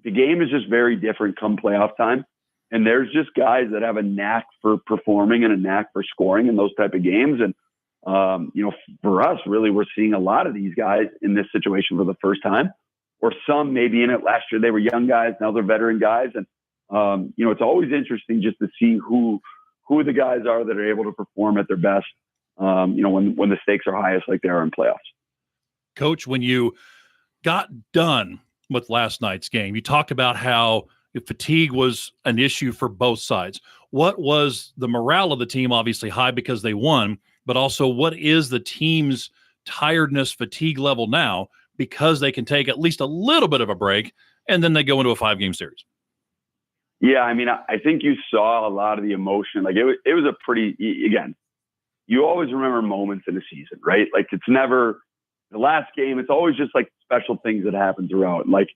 The game is just very different come playoff time. And there's just guys that have a knack for performing and a knack for scoring in those type of games. And, for us, really, we're seeing a lot of these guys in this situation for the first time, or some maybe in it last year. They were young guys. Now they're veteran guys. And, it's always interesting just to see who the guys are that are able to perform at their best, when the stakes are highest like they are in playoffs. Coach, when you got done with last night's game, you talked about how fatigue was an issue for both sides. What was the morale of the team? Obviously high because they won, but also what is the team's tiredness, fatigue level now, because they can take at least a little bit of a break and then they go into a 5-game series? Yeah, I mean, I think you saw a lot of the emotion. Like, it was a pretty, again, you always remember moments in a season, right? Like, it's never the last game. It's always just like special things that happen throughout. Like,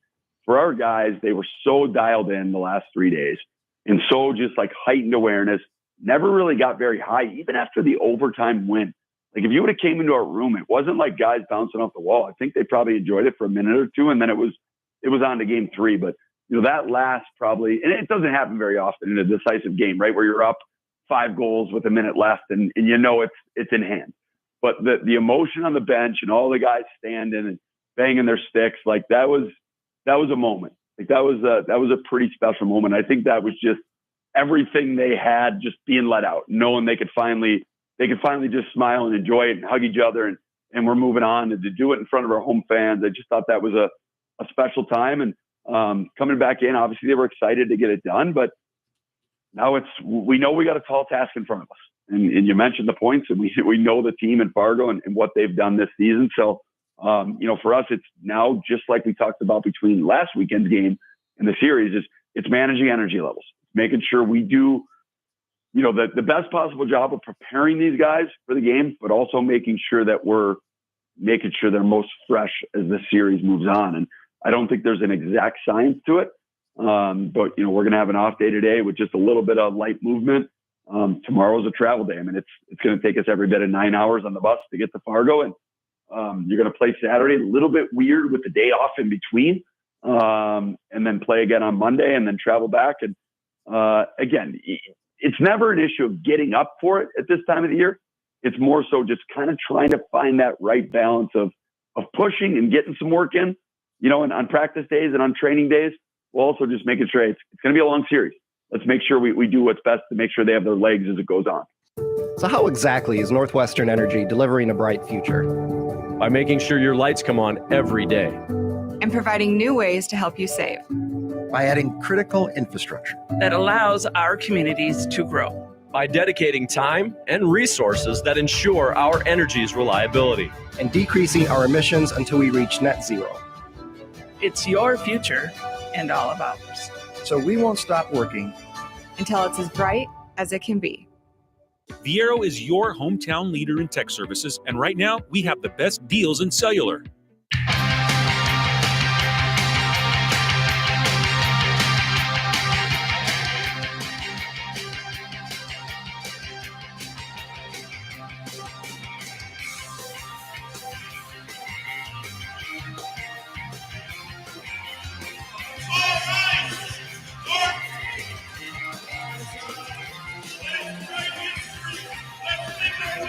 for our guys, they were so dialed in the last 3 days and so just like heightened awareness, never really got very high, even after the overtime win. Like, if you would have came into our room, it wasn't like guys bouncing off the wall. I think they probably enjoyed it for a minute or two, and then it was on to game 3. But, that last probably, and it doesn't happen very often in a decisive game, right, where you're up 5 goals with a minute left and it's in hand. But the emotion on the bench and all the guys standing and banging their sticks, like, that was a moment. Like, that was a pretty special moment. I think that was just everything they had just being let out, knowing they could finally just smile and enjoy it and hug each other and we're moving on, and to do it in front of our home fans. I just thought that was a special time. And coming back in, obviously they were excited to get it done, but now we know we got a tall task in front of us. And you mentioned the points, and we know the team in Fargo and what they've done this season. So, for us, it's now just like we talked about between last weekend's game and the series, it's managing energy levels, making sure we do, the best possible job of preparing these guys for the game, but also making sure that we're making sure they're most fresh as the series moves on. And I don't think there's an exact science to it. But, we're going to have an off day today with just a little bit of light movement. Tomorrow's a travel day. I mean, it's going to take us every bit of 9 hours on the bus to get to Fargo. And you're going to play Saturday, a little bit weird with the day off in between, and then play again on Monday and then travel back. And again, it's never an issue of getting up for it at this time of the year. It's more so just kind of trying to find that right balance of pushing and getting some work in, and on practice days and on training days. We'll also just making sure it's going to be a long series. Let's make sure we do what's best to make sure they have their legs as it goes on. So how exactly is Northwestern Energy delivering a bright future? By making sure your lights come on every day. And providing new ways to help you save. By adding critical infrastructure that allows our communities to grow. By dedicating time and resources that ensure our energy's reliability. And decreasing our emissions until we reach net zero. It's your future and all of ours. So we won't stop working until it's as bright as it can be. Viero is your hometown leader in tech services, and right now we have the best deals in cellular.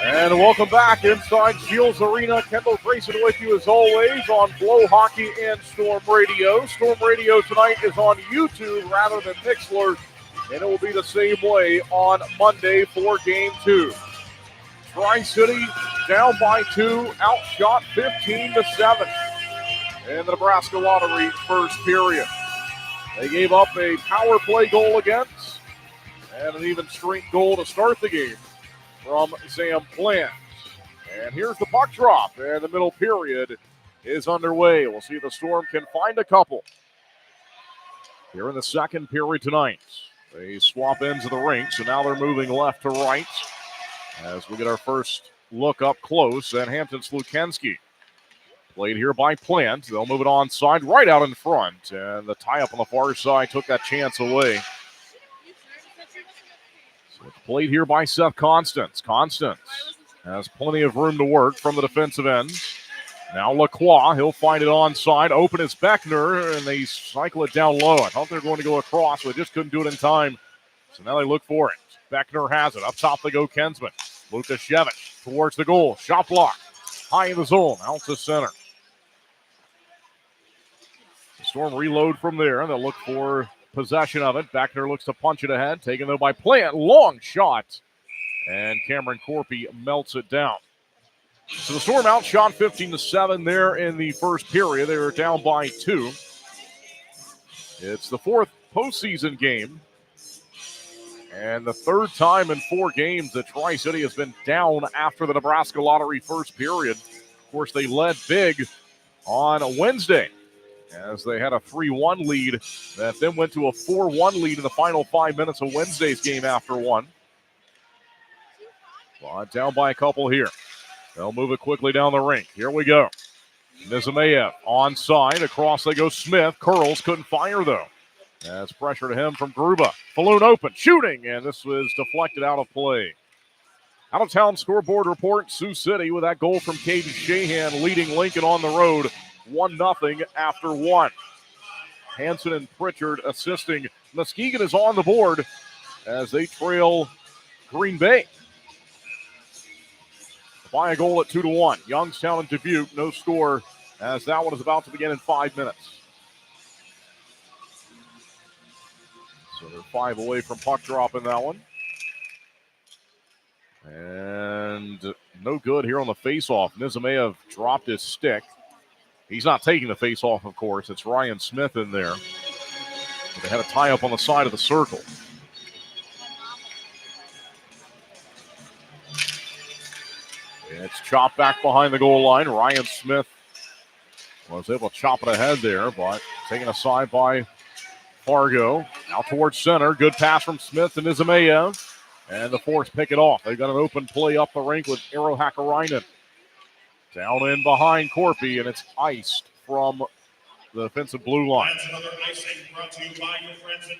And welcome back inside Shields Arena. Kendall Grayson with you as always on Flow Hockey and Storm Radio. Storm Radio tonight is on YouTube rather than Mixlr, and it will be the same way on Monday for Game 2. Tri-City down by 2, outshot 15-7 in the Nebraska Lottery first period. They gave up a power play goal against and an even strength goal to start the game from Sam Plant. And here's the puck drop, and the middle period is underway. We'll see if the Storm can find a couple here in the second period tonight. They swap ends of the rink, so now they're moving left to right as we get our first look up close at Hampton Slukenski. Played here by Plant. They'll move it onside right out in front, and the tie-up on the far side took that chance away. It's played here by Seth Constance. Constance has plenty of room to work from the defensive end. Now Lacroix, he'll find it onside. Open is Beckner, and they cycle it down low. I thought they were going to go across, but they just couldn't do it in time. So now they look for it. Beckner has it. Up top they go Kensman. Lukashevich towards the goal. Shot block. High in the zone. Out to center. The Storm reload from there. They'll look for possession of it. Beckner looks to punch it ahead. Taken though by Plant. Long shot. And Cameron Corpy melts it down. So the Storm outshot 15-7 there in the first period. They were down by 2. It's the 4th postseason game. And the 3rd time in 4 games that Tri-City has been down after the Nebraska Lottery first period. Of course, they led big on Wednesday as they had a 3-1 lead that then went to a 4-1 lead in the final 5 minutes of Wednesday's game after 1. But down by a couple here. They'll move it quickly down the rink. Here we go. Nizimayev onside. Across they go Smith. Curls couldn't fire, though. As pressure to him from Gruba. Falloon open. Shooting. And this was deflected out of play. Out of town scoreboard report. Sioux City with that goal from Caden Shahan leading Lincoln on the road. 1-0 after 1. Hanson and Pritchard assisting. Muskegon is on the board as they trail Green Bay by a goal at 2-1. Youngstown and Dubuque, no score as that one is about to begin in 5 minutes. So they're 5 away from puck drop in that one. And no good here on the faceoff. Nizimayev dropped his stick. He's not taking the faceoff, of course. It's Ryan Smith in there. But they had a tie-up on the side of the circle. It's chopped back behind the goal line. Ryan Smith was able to chop it ahead there, but taken aside by Fargo. Out towards center. Good pass from Smith to Nizimayev. And the Force pick it off. They've got an open play up the rink with Eero Hakkarainen. Down in behind Corpy, and it's iced from the defensive blue line.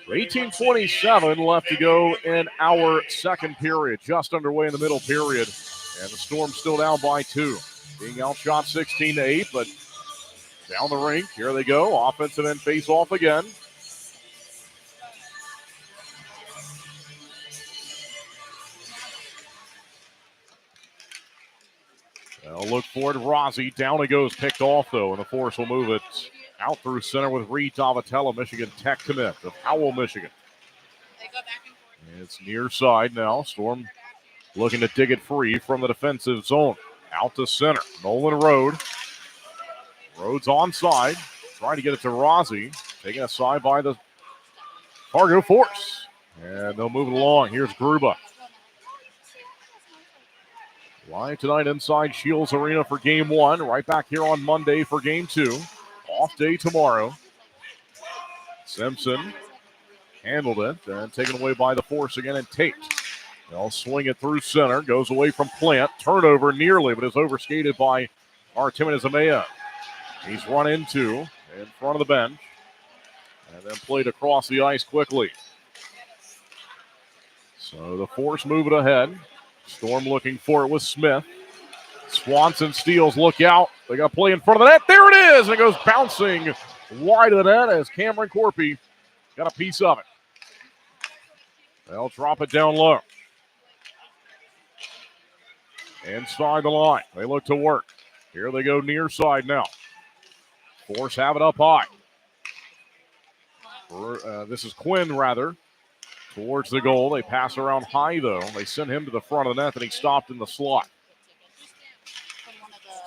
18:27 left to go in our second period. Just underway in the middle period. And the Storm still down by 2. Being outshot 16-8, but down the rink. Here they go. Offensive end face off again. They'll look for it. Rossi. Down it goes. Picked off, though, and the Force will move it out through center with Reed Davatella, Michigan Tech commit of Howell, Michigan. It's near side now. Storm looking to dig it free from the defensive zone. Out to center. Nolan Road. Rhodes onside. Trying to get it to Rossi. Taken aside by the Fargo Force. And they'll move it along. Here's Gruba. Live tonight inside Shields Arena for Game 1. Right back here on Monday for Game 2. Off day tomorrow. Simpson handled it and taken away by the Force again and Tate. They'll swing it through center. Goes away from Plant. Turnover nearly, but is overskated by Artemian Zamea. He's run into in front of the bench and then played across the ice quickly. So the Force move it ahead. Storm looking for it with Smith. Swanson steals, look out. They got play in front of the net. There it is. And it goes bouncing wide of the net as Cameron Corpy got a piece of it. They'll drop it down low. Inside the line. They look to work. Here they go near side now. Force have it up high. This is Quinn, rather, towards the goal. They pass around high, though. They send him to the front of the net, and he stopped in the slot.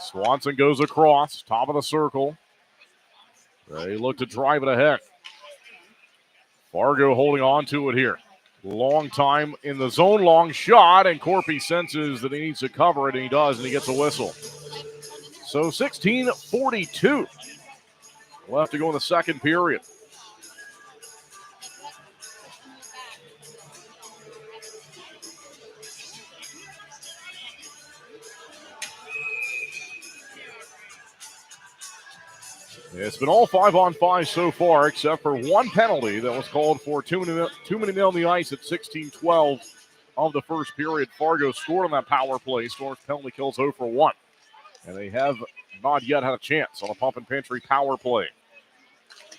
Swanson goes across, top of the circle. They look to drive it ahead. Fargo holding on to it here. Long time in the zone, long shot, and Corpy senses that he needs to cover it, and he does, and he gets a whistle. So 16:42 left to go in the second period. It's been all 5-on-5 so far, except for one penalty that was called for too many men on the ice at 16:12 of the first period. Fargo scored on that power play. Storm's penalty kills 0 for 1. And they have not yet had a chance on a pump and pantry power play.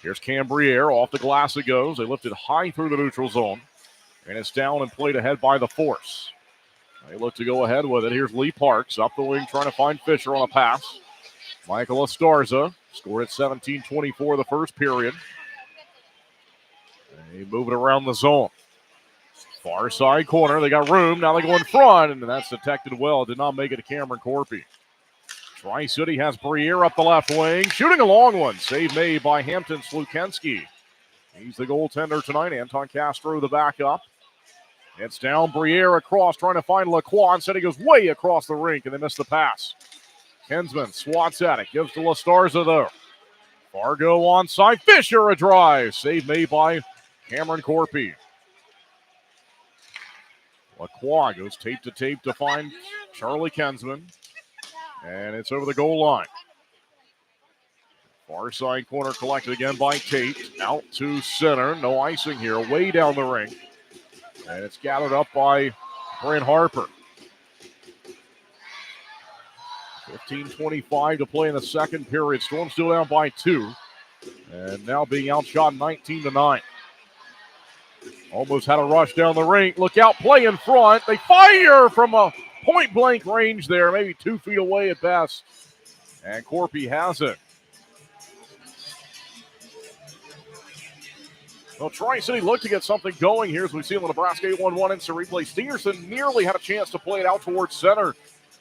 Here's Cambriere. Off the glass it goes. They lift it high through the neutral zone. And it's down and played ahead by the Force. They look to go ahead with it. Here's Lee Parks up the wing trying to find Fisher on a pass. Michael Estarza scored at 17:24 the first period. They move it around the zone. Far side corner. They got room. Now they go in front, and that's detected well. Did not make it to Cameron Corpy. Tri-City has Briere up the left wing. Shooting a long one. Save made by Hampton Slukensky. He's the goaltender tonight. Anton Castro the backup. It's down. Briere across trying to find Lacroix. Instead he goes way across the rink, and they miss the pass. Kinsman swats at it. Gives to Lastarza, though. Fargo onside. Fisher a drive. Save made by Cameron Corpy. Lacroix goes tape to tape to find Charlie Kinsman. And it's over the goal line. Far side corner collected again by Tate. Out to center. No icing here. Way down the ring. And it's gathered up by Brent Harper. 15:25 to play in the second period. Storm still down by 2. And now being outshot 19-9. Almost had a rush down the ring. Look out, play in front. They fire from a point-blank range there, maybe 2 feet away at best. And Corpy has it. Well, Tri-City looked to get something going here as we see on the Nebraska 811 instant replay. Stingerson nearly had a chance to play it out towards center.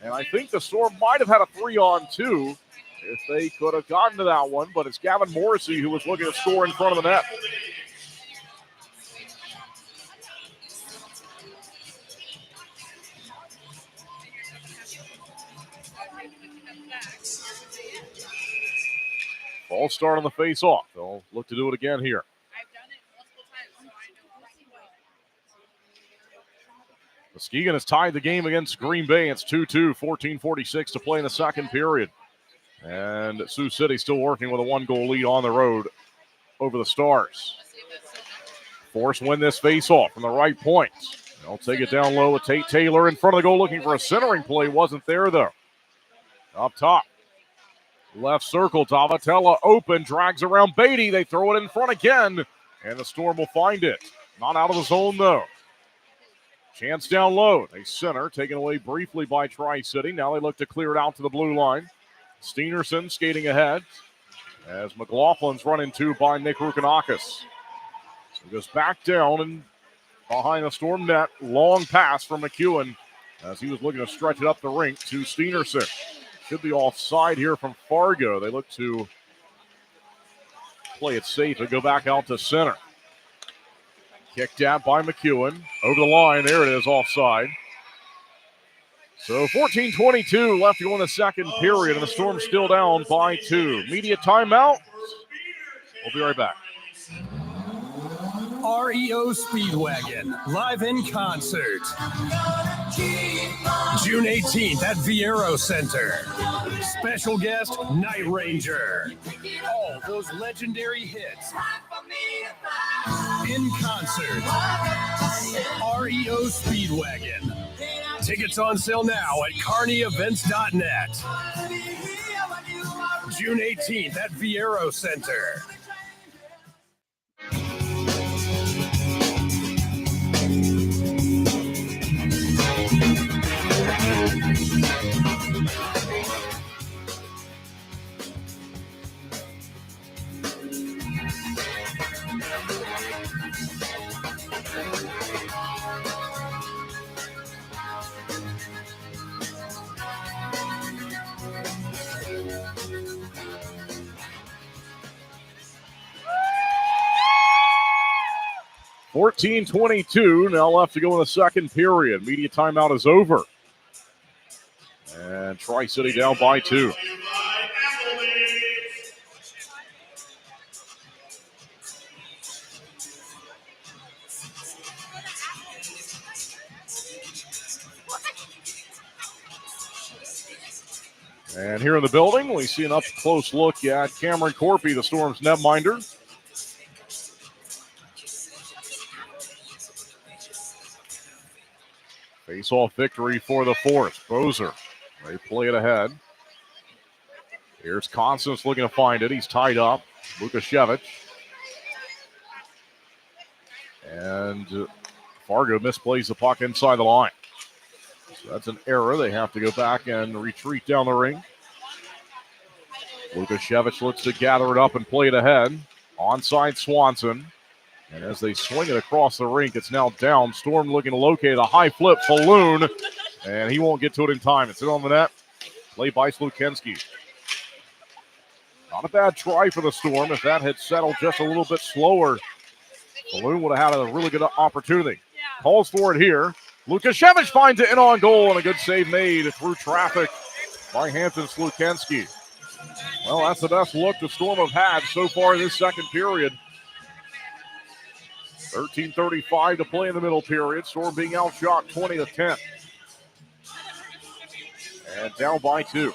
And I think the Storm might have had a 3-on-2 if they could have gotten to that one. But it's Gavin Morrissey who was looking to score in front of the net. False start on the face-off. They'll look to do it again here. Muskegon has tied the game against Green Bay. It's 2-2, 14:46 to play in the second period. And Sioux City still working with a 1-goal lead on the road over the Stars. Force win this face-off from the right point. They'll take it down low with Tate Taylor in front of the goal looking for a centering play. Wasn't there, though. Up top. Left circle, Davatella open, drags around Beatty. They throw it in front again, and the Storm will find it. Not out of the zone, though. Chance down low. A center taken away briefly by Tri-City. Now they look to clear it out to the blue line. Steenerson skating ahead as McLaughlin's run into by Nick Rukanakis. So he goes back down and behind the Storm net. Long pass from McEwen as he was looking to stretch it up the rink to Steenerson. Should be offside here from Fargo. They look to play it safe and go back out to center. Kicked out by McEwen. Over the line. There it is, offside. So 14:22 left to go in the second period, and the Storm still down by 2. Media timeout. We'll be right back. REO Speedwagon, live in concert. June 18th at Viero Center. Special guest, Night Ranger. All those legendary hits. In concert. REO Speedwagon. Tickets on sale now at carneyevents.net. June 18th at Viero Center. $14:22 now left to go in the second period. Media timeout is over. And Tri-City down by 2. And here in the building, we see an up-close look at Cameron Corpy, the Storm's netminder. Face-off victory for the Force. Bozer, they play it ahead. Here's Constance looking to find it. He's tied up. Lukashevich. And Fargo misplays the puck inside the line. So that's an error. They have to go back and retreat down the ring. Lukashevich looks to gather it up and play it ahead. Onside Swanson. And as they swing it across the rink, it's now down. Storm looking to locate a high flip balloon. And he won't get to it in time. It's in on the net. Play by Slukenski. Not a bad try for the Storm. If that had settled just a little bit slower, Balloon would have had a really good opportunity. Calls for it here. Lukashevich finds it in on goal, and a good save made through traffic by Hampton Slukenski. Well, that's the best look the Storm have had so far in this second period. 13:35 to play in the middle period. Storm being outshot 20-10. And down by 2.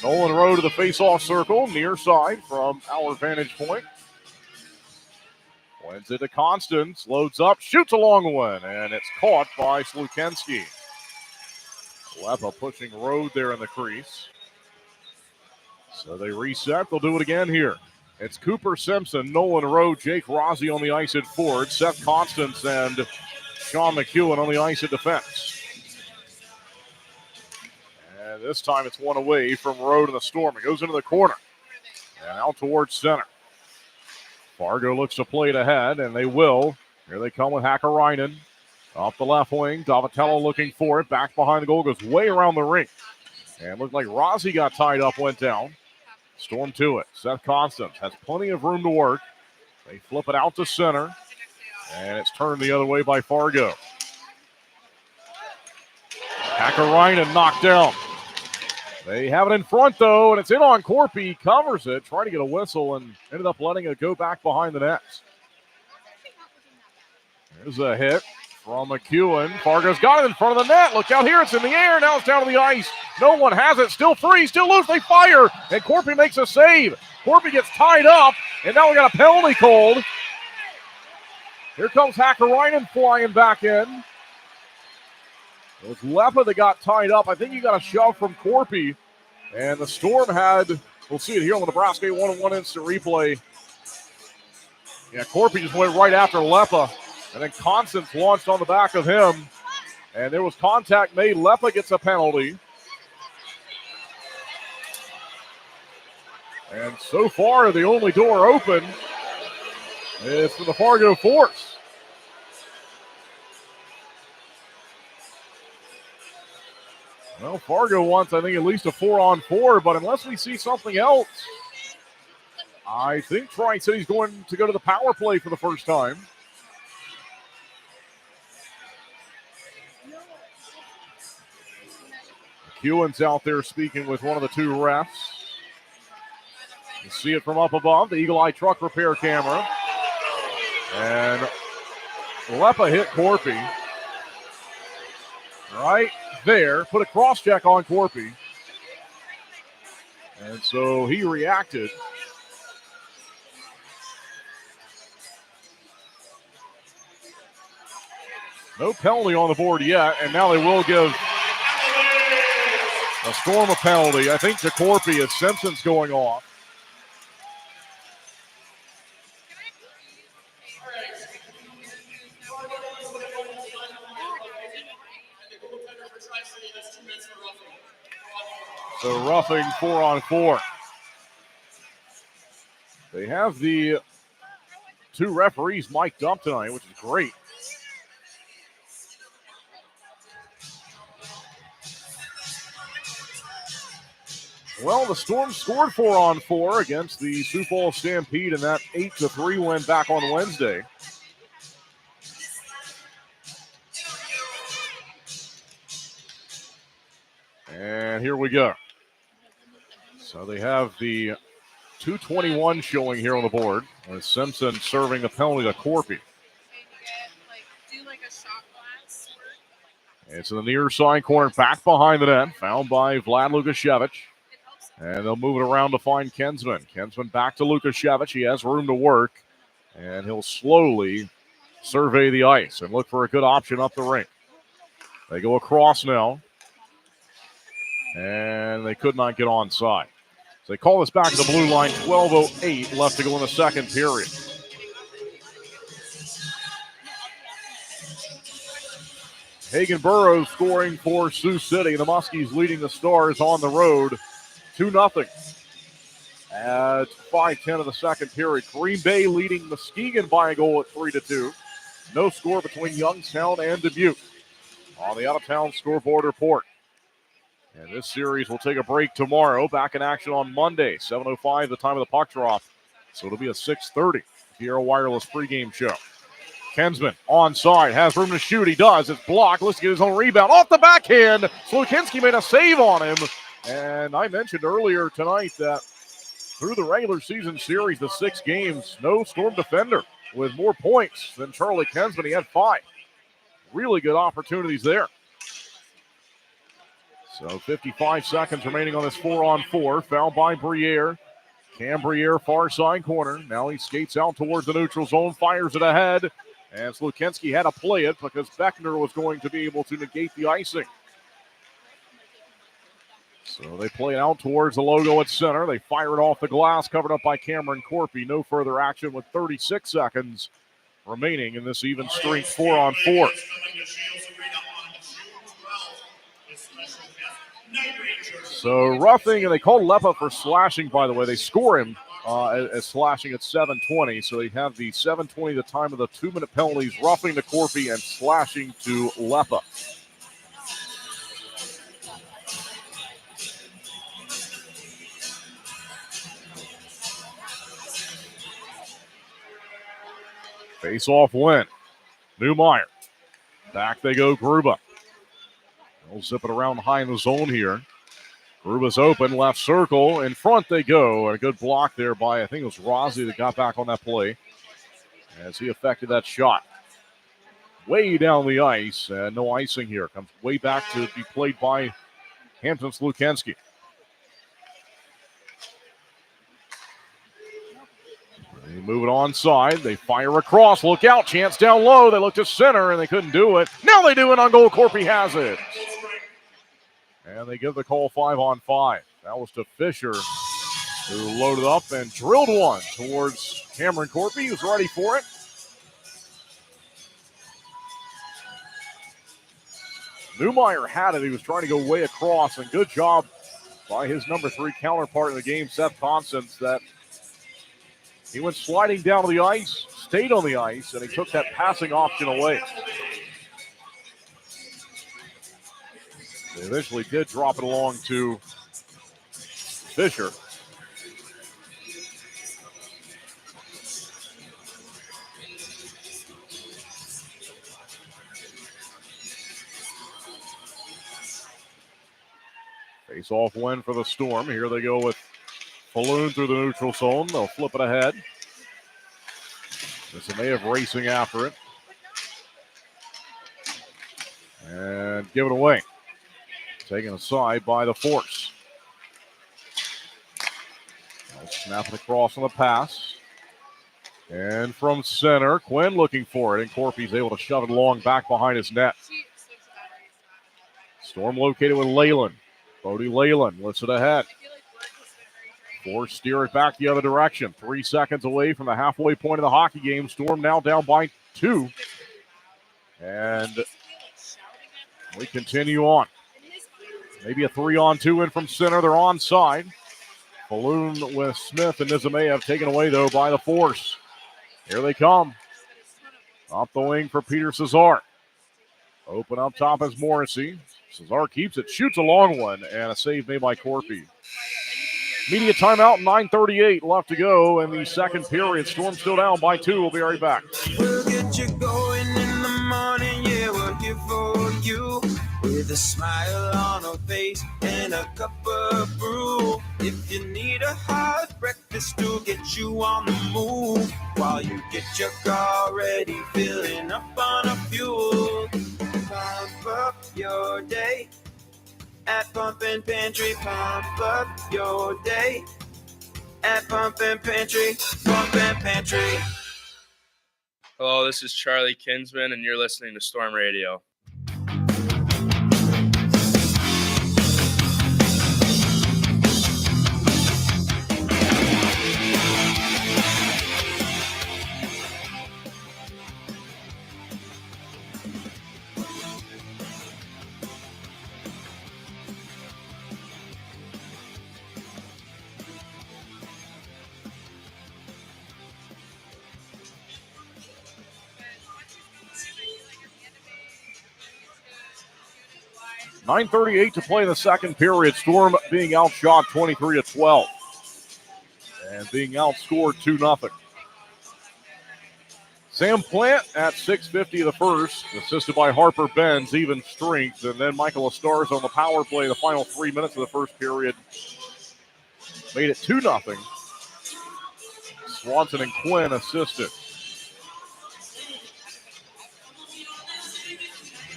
Nolan Rowe to the face-off circle, near side from our vantage point. Wins it to Constance, loads up, shoots a long one, and it's caught by Slukenski. Lepa pushing Rowe there in the crease. So they reset, they'll do it again here. It's Cooper Simpson, Nolan Rowe, Jake Rossi on the ice at forward, Seth Constance and Sean McEwen on the ice at defense. And this time it's one away from Rowe to the Storm. It goes into the corner and out towards center. Fargo looks to play it ahead, and they will. Here they come with Hakkarainen. Off the left wing, Davitello looking for it. Back behind the goal, goes way around the rink. And looked like Rossi got tied up, went down. Storm to it. Seth Constance has plenty of room to work. They flip it out to center, and it's turned the other way by Fargo. Hakkarainen knocked down. They have it in front, though, and it's in on Corpy. Covers it, trying to get a whistle, and ended up letting it go back behind the nets. There's a hit from McEwen. Fargo's got it in front of the net. Look out here, it's in the air. Now it's down to the ice. No one has it. Still free, still loose. They fire, and Corpy makes a save. Corpy gets tied up, and now we got a penalty called. Here comes Hakkarainen flying back in. It was Lepa that got tied up. I think he got a shove from Corpy. And the Storm had, we'll see it here on the Nebraska 1-on-1 instant replay. Yeah, Corpy just went right after Lepa. And then Constance launched on the back of him. And there was contact made. Lepa gets a penalty. And so far, the only door open is for the Fargo Force. Well, Fargo wants, I think, at least a 4-on-4, but unless we see something else, I think Tri-City's going to go to the power play for the first time. McEwen's out there speaking with one of the two refs. You see it from up above, the Eagle Eye truck repair camera. And Lepa hit Corpy right there, put a cross-check on Corpy. And so he reacted. No penalty on the board yet, and now they will give a Storm a penalty. I think to Corpy as Simpson's going off. So roughing 4-on-4. They have the two referees mic'd up tonight, which is great. Well, the Storm scored 4-on-4 against the Sioux Falls Stampede in that 8-3 win back on Wednesday. And here we go. So they have the 2:21 showing here on the board with Simpson serving the penalty to Corpy. It's in the near side corner, back behind the net, found by Vlad Lukashevich. And they'll move it around to find Kensman. Kensman back to Lukashevich. He has room to work. And he'll slowly survey the ice and look for a good option up the rink. They go across now. And they could not get onside. So they call this back to the blue line. 12:08 left to go in the second period. Hagen Burrows scoring for Sioux City. The Muskies leading the Stars on the road 2-0. At 5:10 of the second period. Green Bay leading Muskegon by a goal at 3-2. No score between Youngstown and Dubuque. On the out-of-town scoreboard report. And this series will take a break tomorrow. Back in action on Monday, 7:05, the time of the puck drop. So it'll be a 6:30 Sierra Wireless pregame show. Kensman onside, has room to shoot. He does. It's blocked. Let's get his own rebound. Off the backhand. Slukinski made a save on him. And I mentioned earlier tonight that through the regular season series, the 6 games, no Storm defender with more points than Charlie Kensman. He had 5. Really good opportunities there. So 55 seconds remaining on this 4-on-4. Foul by Briere. Cam Briere, far side corner. Now he skates out towards the neutral zone, fires it ahead. And Slukinski had to play it because Beckner was going to be able to negate the icing. So they play it out towards the logo at center. They fire it off the glass, covered up by Cameron Corpy. No further action with 36 seconds remaining in this even strength 4-on-4. So roughing, and they called Lepa for slashing, by the way. They score him as slashing at 7:20. So they have the 7:20, the time of the 2-minute penalties, roughing to Corpy and slashing to Lepa. Face-off win. Newmeyer. Back they go, Gruba. They'll zip it around high in the zone here. Gruba's open, left circle. In front they go. A good block there by, I think it was Rossi that got back on that play as he affected that shot. Way down the ice. No icing here. Comes way back to be played by Hampton Slukinski. They They move it onside. They fire across. Look out. Chance down low. They look to center, and they couldn't do it. Now they do it on goal. Corpy has it. And they give the call 5-on-5. That was to Fisher, who loaded up and drilled one towards Cameron Corpy. He was ready for it. Newmeyer had it. He was trying to go way across, and good job by his number 3 counterpart in the game, Seth Constance, that he went sliding down to the ice, stayed on the ice, and he took that passing option away. They eventually did drop it along to Fisher. Face-off win for the Storm. Here they go with Falloon through the neutral zone. They'll flip it ahead. Zimayev racing after it. And give it away. Taken aside by the Force. Snapping across on the pass. And from center, Quinn looking for it. And Corpy's able to shove it along back behind his net. Storm located with Leyland. Bodie Leyland lifts it ahead. Force steer it back the other direction. 3 seconds away from the halfway point of the hockey game. Storm now down by 2. And we continue on. Maybe a 3-on-2 in from center. They're onside. Balloon with Smith and Nizimayev taken away, though, by the Force. Here they come. Off the wing for Peter Cesar. Open up top is Morrissey. Cesar keeps it, shoots a long one, and a save made by Corpy. Media timeout, 9:38 left to go in the second period. Storm still down by 2. We'll be right back. We'll get you going in the morning, yeah, we're here for you. With a smile on our face and a cup of brew. If you need a hot breakfast to get you on the move, while you get your car ready, filling up on a fuel. Pump up your day at Pumpin' Pantry. Pump up your day at Pumpin' Pantry. Pumpin' Pantry. Hello, this is Charlie Kinsman, and you're listening to Storm Radio. .9:38 to play in the second period. Storm being outshot 23-12. And being outscored 2-0. Sam Plant at 6:50 of the first, assisted by Harper Benz, even strength. And then Michael Astars on the power play the final 3 minutes of the first period. Made it 2-0. Swanson and Quinn assisted.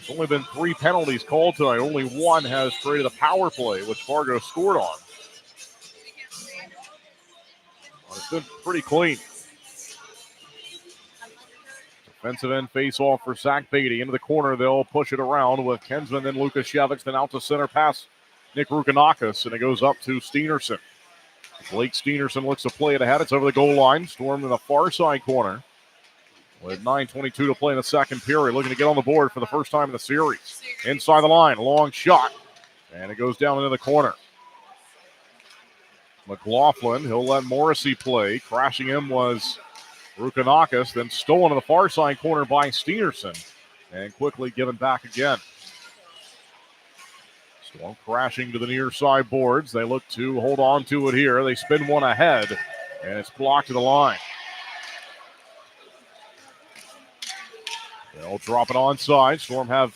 There's only been 3 penalties called tonight. Only one has created a power play, which Fargo scored on. It's been pretty clean. Defensive end face-off for Zach Beatty. Into the corner, they'll push it around with Kensman, then Lukashevich, then out to center pass Nick Rukanakis, and it goes up to Steenerson. Blake Steenerson looks to play it ahead. It's over the goal line. Storm in the far side corner. With 9:22 to play in the second period. Looking to get on the board for the first time in the series. Inside the line, long shot. And it goes down into the corner. McLaughlin, he'll let Morrissey play. Crashing him was Rukanakis, then stolen to the far side corner by Steenerson. And quickly given back again. Storm crashing to the near side boards. They look to hold on to it here. They spin one ahead, and it's blocked to the line. They'll drop it onside. Storm have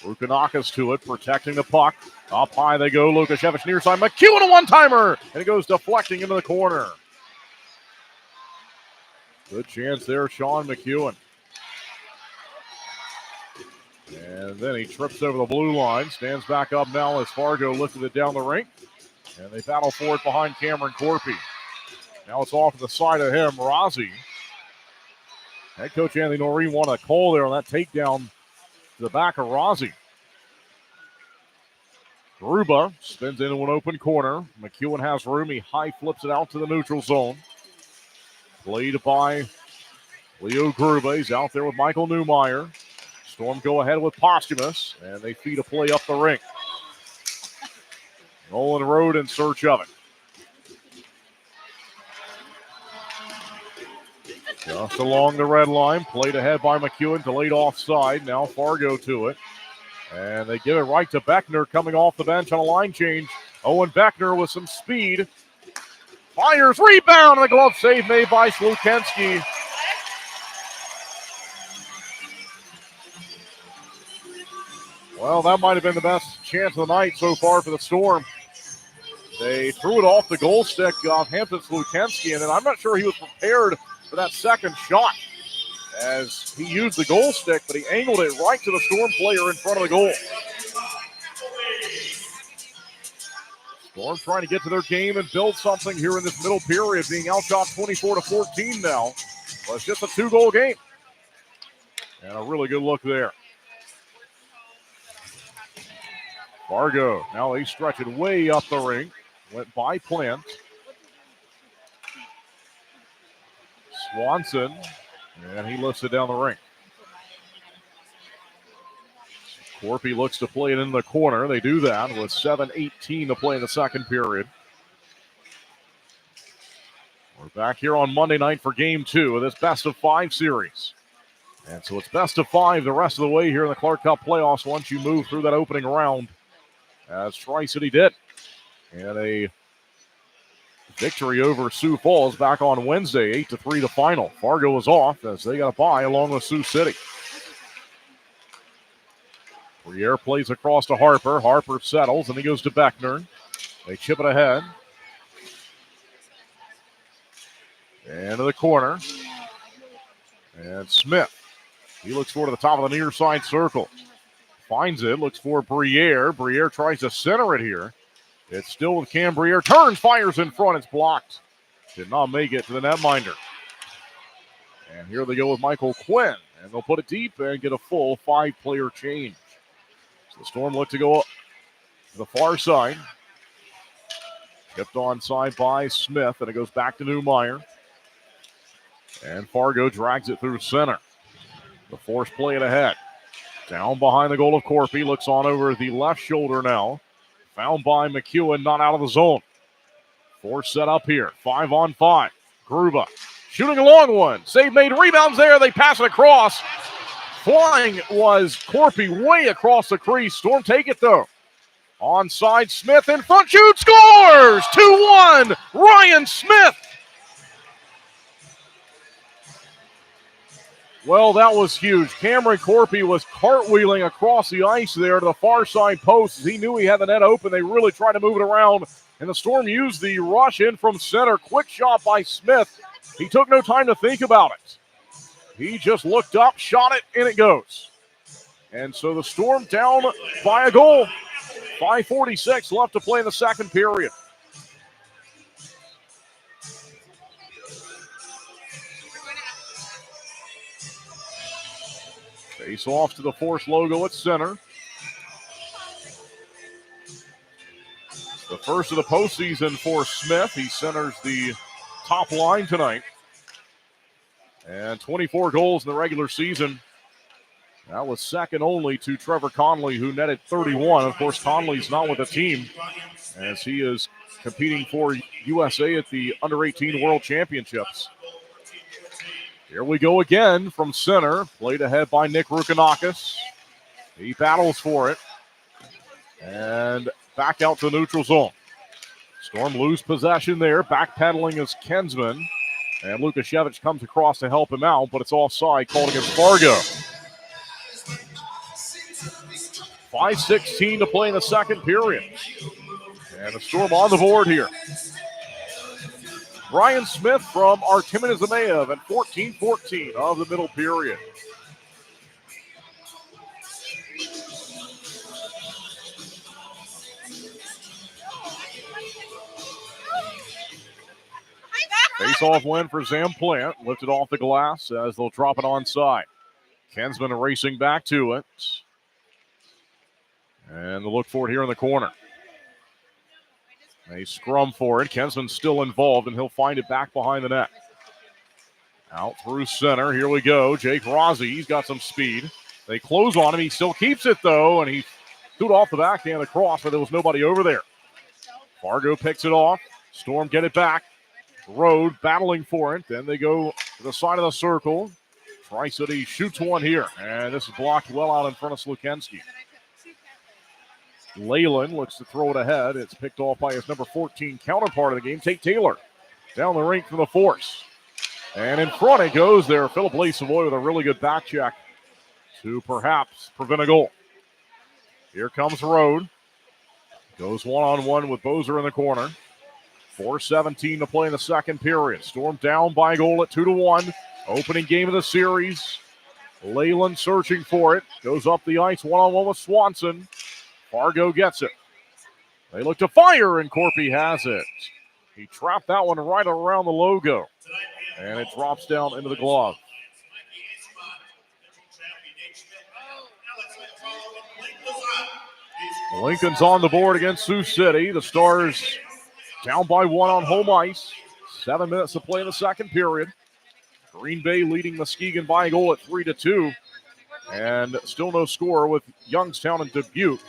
Rukanakis to it, protecting the puck. Up high they go. Lukashevich near side. McEwen, a one-timer! And it goes deflecting into the corner. Good chance there, Sean McEwen. And then he trips over the blue line. Stands back up now as Fargo lifted it down the rink. And they battle for it behind Cameron Corpy. Now it's off to the side of him, Rozzi. Head coach Anthony Noreen won a call there on that takedown to the back of Rozzi. Gruba spins into an open corner. McEwen has room. He high flips it out to the neutral zone. Played by Leo Gruba. He's out there with Michael Newmeyer. Storm go ahead with Posthumous, and they feed a play up the ring. Nolan Road in search of it. Just along the red line, played ahead by McEwen, delayed offside. Now Fargo to it. And they give it right to Beckner coming off the bench on a line change. Owen Beckner with some speed. Fires, rebound, and a glove save made by Slukensky. Well, that might have been the best chance of the night so far for the Storm. They threw it off the goal stick of Hampton Slukensky, and then I'm not sure he was prepared for that second shot as he used the goal stick, but he angled it right to the Storm player in front of the goal. Storm trying to get to their game and build something here in this middle period, being outshot 24-14 now. But it's just a 2-goal game. And a really good look there. Fargo, now they stretch it way up the ring. Went by Plant. Swanson, and he lifts it down the ring. Corpy looks to play it in the corner. They do that with 7:18 to play in the second period. We're back here on Monday night for Game 2 of this best-of-5 series. And so it's best of 5 the rest of the way here in the Clark Cup playoffs once you move through that opening round, as Tri-City did. And a victory over Sioux Falls back on Wednesday, 8-3 the final. Fargo is off as they got a bye along with Sioux City. Briere plays across to Harper. Harper settles, and he goes to Beckner. They chip it ahead. Into the corner. And Smith. He looks for to the top of the near side circle. Finds it, looks for Briere. Briere tries to center it here. It's still with Cam Briere. Turns, fires in front. It's blocked. Did not make it to the netminder. And here they go with Michael Quinn. And they'll put it deep and get a full 5-player change. So the Storm look to go up to the far side. Kept on side by Smith, and it goes back to Newmeyer. And Fargo drags it through center. The force play it ahead. Down behind the goal of Corpy. Looks on over the left shoulder now. Found by McEwen, not out of the zone. Force set up here. 5-on-5. Gruba shooting a long one. Save made. Rebounds there. They pass it across. Flying was Corpy way across the crease. Storm take it though. Onside, Smith in front. Shoot, scores! 2-1. Ryan Smith. Well, that was huge. Cameron Corpy was cartwheeling across the ice there to the far side post. He knew he had the net open. They really tried to move it around, and the Storm used the rush in from center. Quick shot by Smith. He took no time to think about it. He just looked up, shot it, and it goes. And so the Storm down by a goal. 5:46 left to play in the second period. Face off to the Force logo at center. The first of the postseason for Smith. He centers the top line tonight. And 24 goals in the regular season. That was second only to Trevor Conley, who netted 31. Of course, Conley's not with the team as he is competing for USA at the Under-18 World Championships. Here we go again from center. Played ahead by Nick Rukanakis. He battles for it. And back out to the neutral zone. Storm lose possession there. Backpedaling is Kensman. And Lukashevich comes across to help him out, but it's offside called against Fargo. 5:16 to play in the second period. And the Storm on the board here. Brian Smith from Artemides Zemaev at 14-14 of the middle period. Face-off win for Zamplant. Lifted off the glass as they'll drop it onside. Kensman racing back to it. And they'll look for it here in the corner. They scrum for it. Kensman's still involved, and he'll find it back behind the net. Out through center. Here we go. Jake Rossi, he's got some speed. They close on him. He still keeps it, though, and he threw it off the backhand across, but there was nobody over there. Fargo picks it off. Storm get it back. Road battling for it. Then they go to the side of the circle. Tri-City shoots one here, and this is blocked well out in front of Slukensky. Leyland looks to throw it ahead. It's picked off by his number 14 counterpart of the game, Tate Taylor. Down the rink from the force. And in front it goes there. Philip Lee Savoy with a really good back check to perhaps prevent a goal. Here comes Road. Goes one-on-one with Bozer in the corner. 4:17 to play in the second period. Storm down by a goal at 2-1. Opening game of the series. Leyland searching for it. Goes up the ice one-on-one with Swanson. Fargo gets it. They look to fire, and Corpy has it. He trapped that one right around the logo. And it drops down into the glove. Lincoln's on the board against Sioux City. The Stars down by one on home ice. 7 minutes to play in the second period. Green Bay leading Muskegon by a goal at 3-2. And still no score with Youngstown and Dubuque.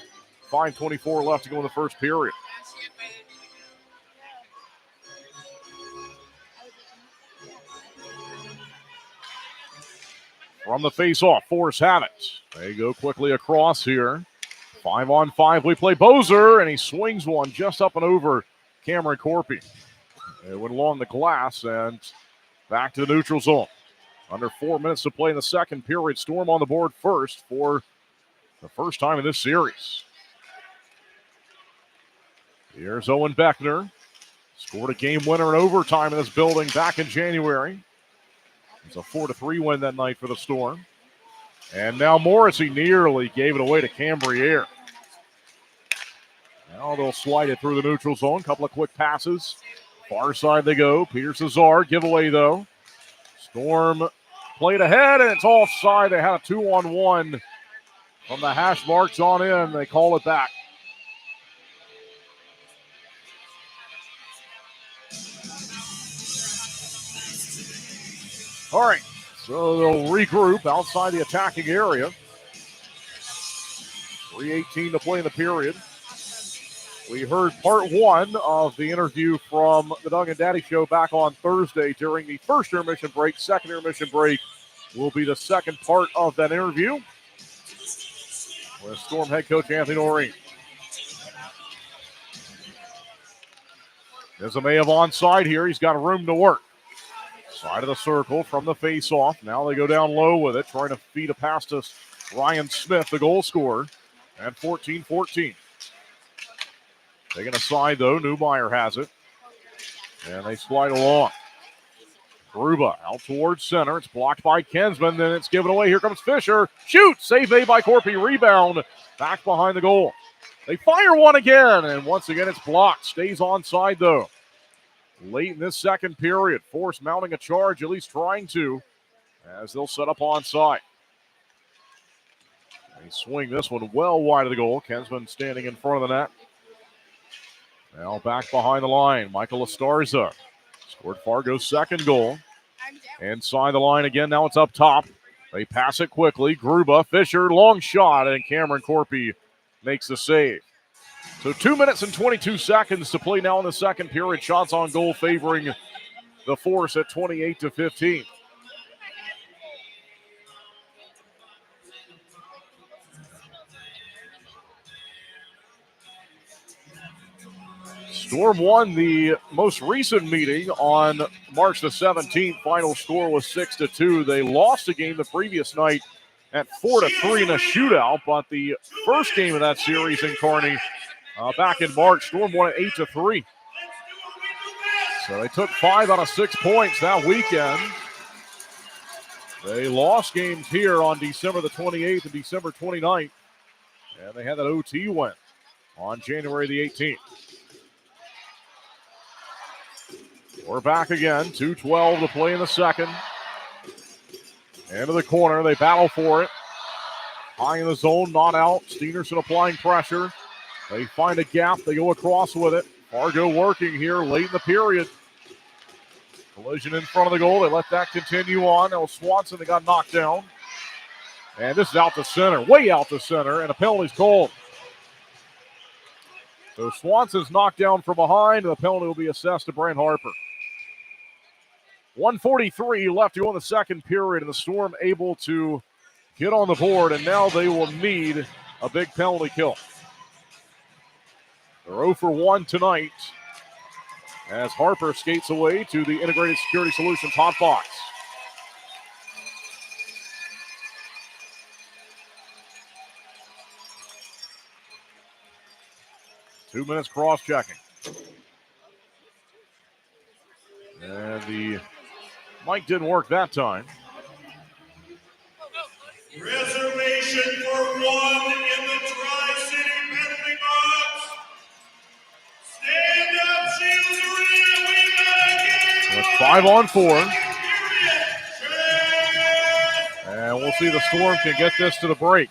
5:24 left to go in the first period. From the face-off, Force have it. They go quickly across here. 5-on-5, we play Bozer, and he swings one just up and over Cameron Corpy. It went along the glass and back to the neutral zone. Under 4 minutes to play in the second period. Storm on the board first for the first time in this series. Here's Owen Beckner. Scored a game winner in overtime in this building back in January. It's a 4-3 win that night for the Storm. And now Morrissey nearly gave it away to Cambriere. Now they'll slide it through the neutral zone. Couple of quick passes. Far side they go. Peter Cesar, giveaway though. Storm played ahead, and it's offside. They had a 2-on-1 from the hash marks on in. They call it back. All right, so they'll regroup outside the attacking area. 3:18 to play in the period. We heard part one of the interview from the Doug and Daddy Show back on Thursday during the first intermission break. Second intermission break will be the second part of that interview with Storm head coach Anthony Noreen. There's a Mayev onside here. He's got room to work. Side of the circle from the face-off. Now they go down low with it, trying to feed a pass to Ryan Smith, the goal scorer, at 14-14. Taking a side, though. Neumeier has it. And they slide along. Gruba out towards center. It's blocked by Kensman. Then it's given away. Here comes Fisher. Shoot! Save made by Corpy. Rebound. Back behind the goal. They fire one again. And once again, it's blocked. Stays onside, though. Late in this second period. Force mounting a charge, at least trying to, as they'll set up onside. They swing this one well wide of the goal. Kensman standing in front of the net. Now back behind the line. Michael Estarza scored Fargo's second goal. Inside the line again. Now it's up top. They pass it quickly. Gruba, Fisher, long shot, and Cameron Corpy makes the save. So 2 minutes and 22 seconds to play now in the second period. Shots on goal favoring the Force at 28-15. Storm won the most recent meeting on March the 17th. Final score was 6-2. They lost a game the previous night at 4-3 in a shootout, but the first game of that series in Kearney back in March, Storm won it 8-3. So they took 5 out of 6 points that weekend. They lost games here on December the 28th and December 29th, and they had that OT win on January the 18th. We're back again. 2:12 to play in the second. Into the corner. They battle for it. High in the zone, not out. Steenerson applying pressure. They find a gap. They go across with it. Fargo working here late in the period. Collision in front of the goal. They let that continue on. Now Swanson, they got knocked down. And this is out to center, way out to center, and a penalty's called. So Swanson's knocked down from behind, and the penalty will be assessed to Brent Harper. 1:43 left to go in the second period, and the Storm able to get on the board, and now they will need a big penalty kill. They're 0 for 1 tonight as Harper skates away to the Integrated Security Solutions hot box. Two minutes cross-checking. And the mic didn't work that time. Reservation for one in the Tri-City penalty box. Stand up, Shields Arena. We got a game. It's 5-on-4. And we'll see if the Storm can get this to the break.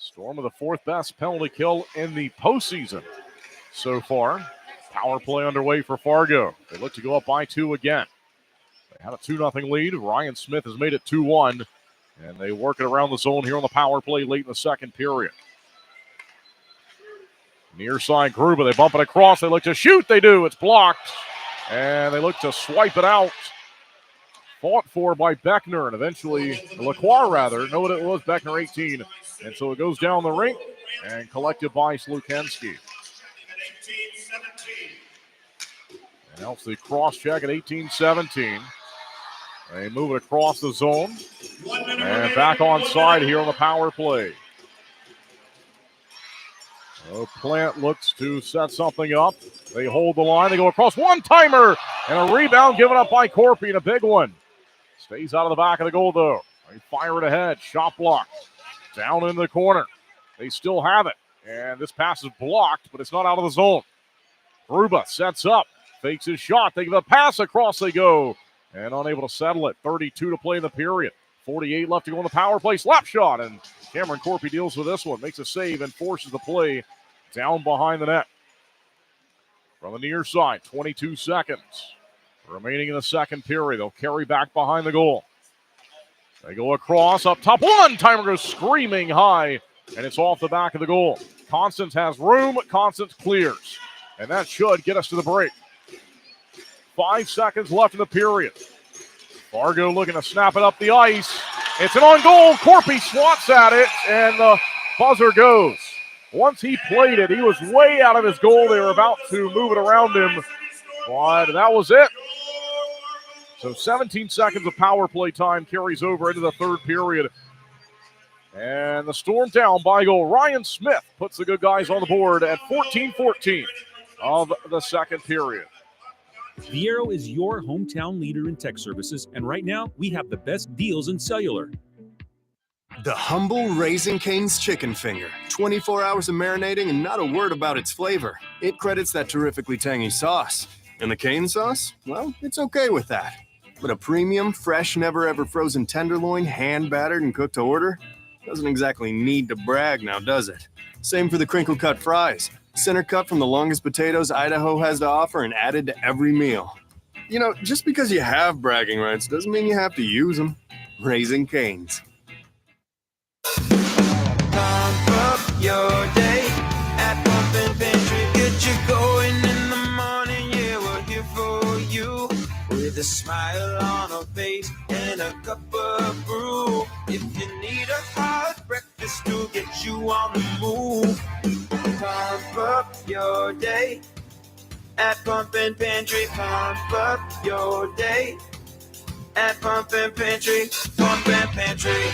Storm with the fourth best penalty kill in the postseason so far. Power play underway for Fargo. They look to go up by 2 again. They had a 2-0 lead. Ryan Smith has made it 2-1. And they work it around the zone here on the power play late in the second period. Near side Gruber. They bump it across. They look to shoot. They do. It's blocked. And they look to swipe it out. Fought for by Beckner and eventually Lacroix rather. No, it was Beckner 18. And so it goes down the rink and collected by Slukensky. And now it's the cross check at 18-17. They move it across the zone. And back on side here on the power play. So Plant looks to set something up. They hold the line. They go across. One-timer and a rebound given up by Corpy and a big one. Stays out of the back of the goal, though. They fire it ahead. Shot block. Down in the corner. They still have it. And this pass is blocked, but it's not out of the zone. Gruba sets up. Fakes his shot. They give a pass. Across they go. And unable to settle it. 32 to play in the period. 48 left to go in the power play. Slap shot. And Cameron Corpy deals with this one. Makes a save and forces the play down behind the net. From the near side, 22 seconds remaining in the second period. They'll carry back behind the goal. They go across, up top. One-timer goes screaming high, and it's off the back of the goal. Constance has room. Constance clears. And that should get us to the break. 5 seconds left in the period. Fargo looking to snap it up the ice. It's an on goal. Corpy swats at it, and the buzzer goes. Once he played it, he was way out of his goal. They were about to move it around him, but that was it. So 17 seconds of power play time carries over into the third period. And the Storm down by goal. Ryan Smith puts the good guys on the board at 14-14 of the second period. Viero is your hometown leader in tech services, and right now we have the best deals in cellular. The humble Raising Cane's chicken finger. 24 hours of marinating and not a word about its flavor. It credits that terrifically tangy sauce. And the cane sauce? Well, it's okay with that. But a premium, fresh, never-ever frozen tenderloin, hand-battered and cooked to order? Doesn't exactly need to brag now, does it? Same for the crinkle-cut fries. Center cut from the longest potatoes Idaho has to offer and added to every meal. You know, just because you have bragging rights doesn't mean you have to use them. Raising Cane's. Pump up your day at Pumpin' Pantry. Get you going in the morning, yeah, we're here for you. With a smile on our face and a cup of brew. If you need a hot breakfast to get you on the move. Pump up your day at Pumpin' Pantry. Pump up your day at Pumpin' Pantry. Pumpin' Pantry.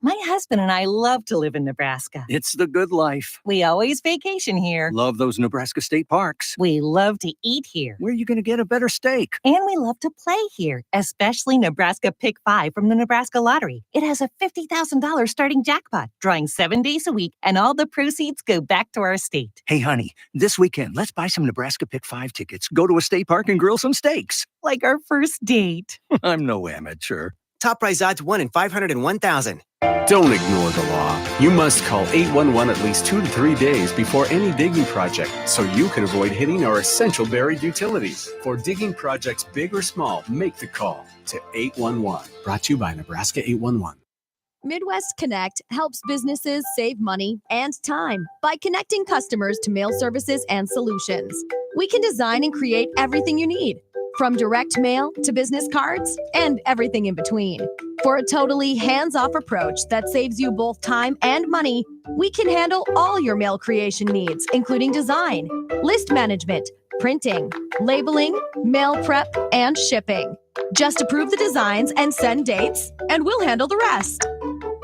My husband and I love to live in Nebraska. It's the good life. We always vacation here. Love those Nebraska state parks. We love to eat here. Where are you going to get a better steak? And we love to play here, especially Nebraska Pick 5 from the Nebraska Lottery. It has a $50,000 starting jackpot, drawing 7 days a week, and all the proceeds go back to our state. Hey, honey, this weekend, let's buy some Nebraska Pick 5 tickets, go to a state park, and grill some steaks. Like our first date. I'm no amateur. Top prize odds 1 in 501,000. Don't ignore the law. You must call 811 at least 2 to 3 days before any digging project so you can avoid hitting our essential buried utilities. For digging projects big or small, make the call to 811. Brought to you by Nebraska 811. Midwest Connect helps businesses save money and time by connecting customers to mail services and solutions. We can design and create everything you need, from direct mail to business cards and everything in between. For a totally hands-off approach that saves you both time and money, we can handle all your mail creation needs, including design, list management, printing, labeling, mail prep, and shipping. Just approve the designs and send dates, and we'll handle the rest.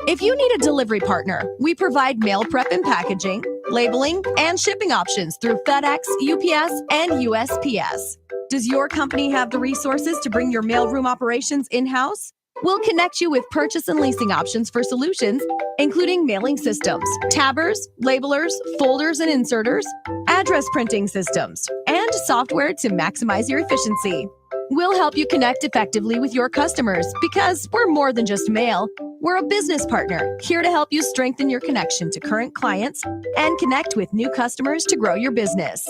If you need a delivery partner, we provide mail prep and packaging, labeling, and shipping options through FedEx, UPS, and USPS. Does your company have the resources to bring your mailroom operations in-house? We'll connect you with purchase and leasing options for solutions, including mailing systems, tabbers, labelers, folders and inserters, address printing systems, and software to maximize your efficiency. We'll help you connect effectively with your customers because we're more than just mail. We're a business partner here to help you strengthen your connection to current clients and connect with new customers to grow your business.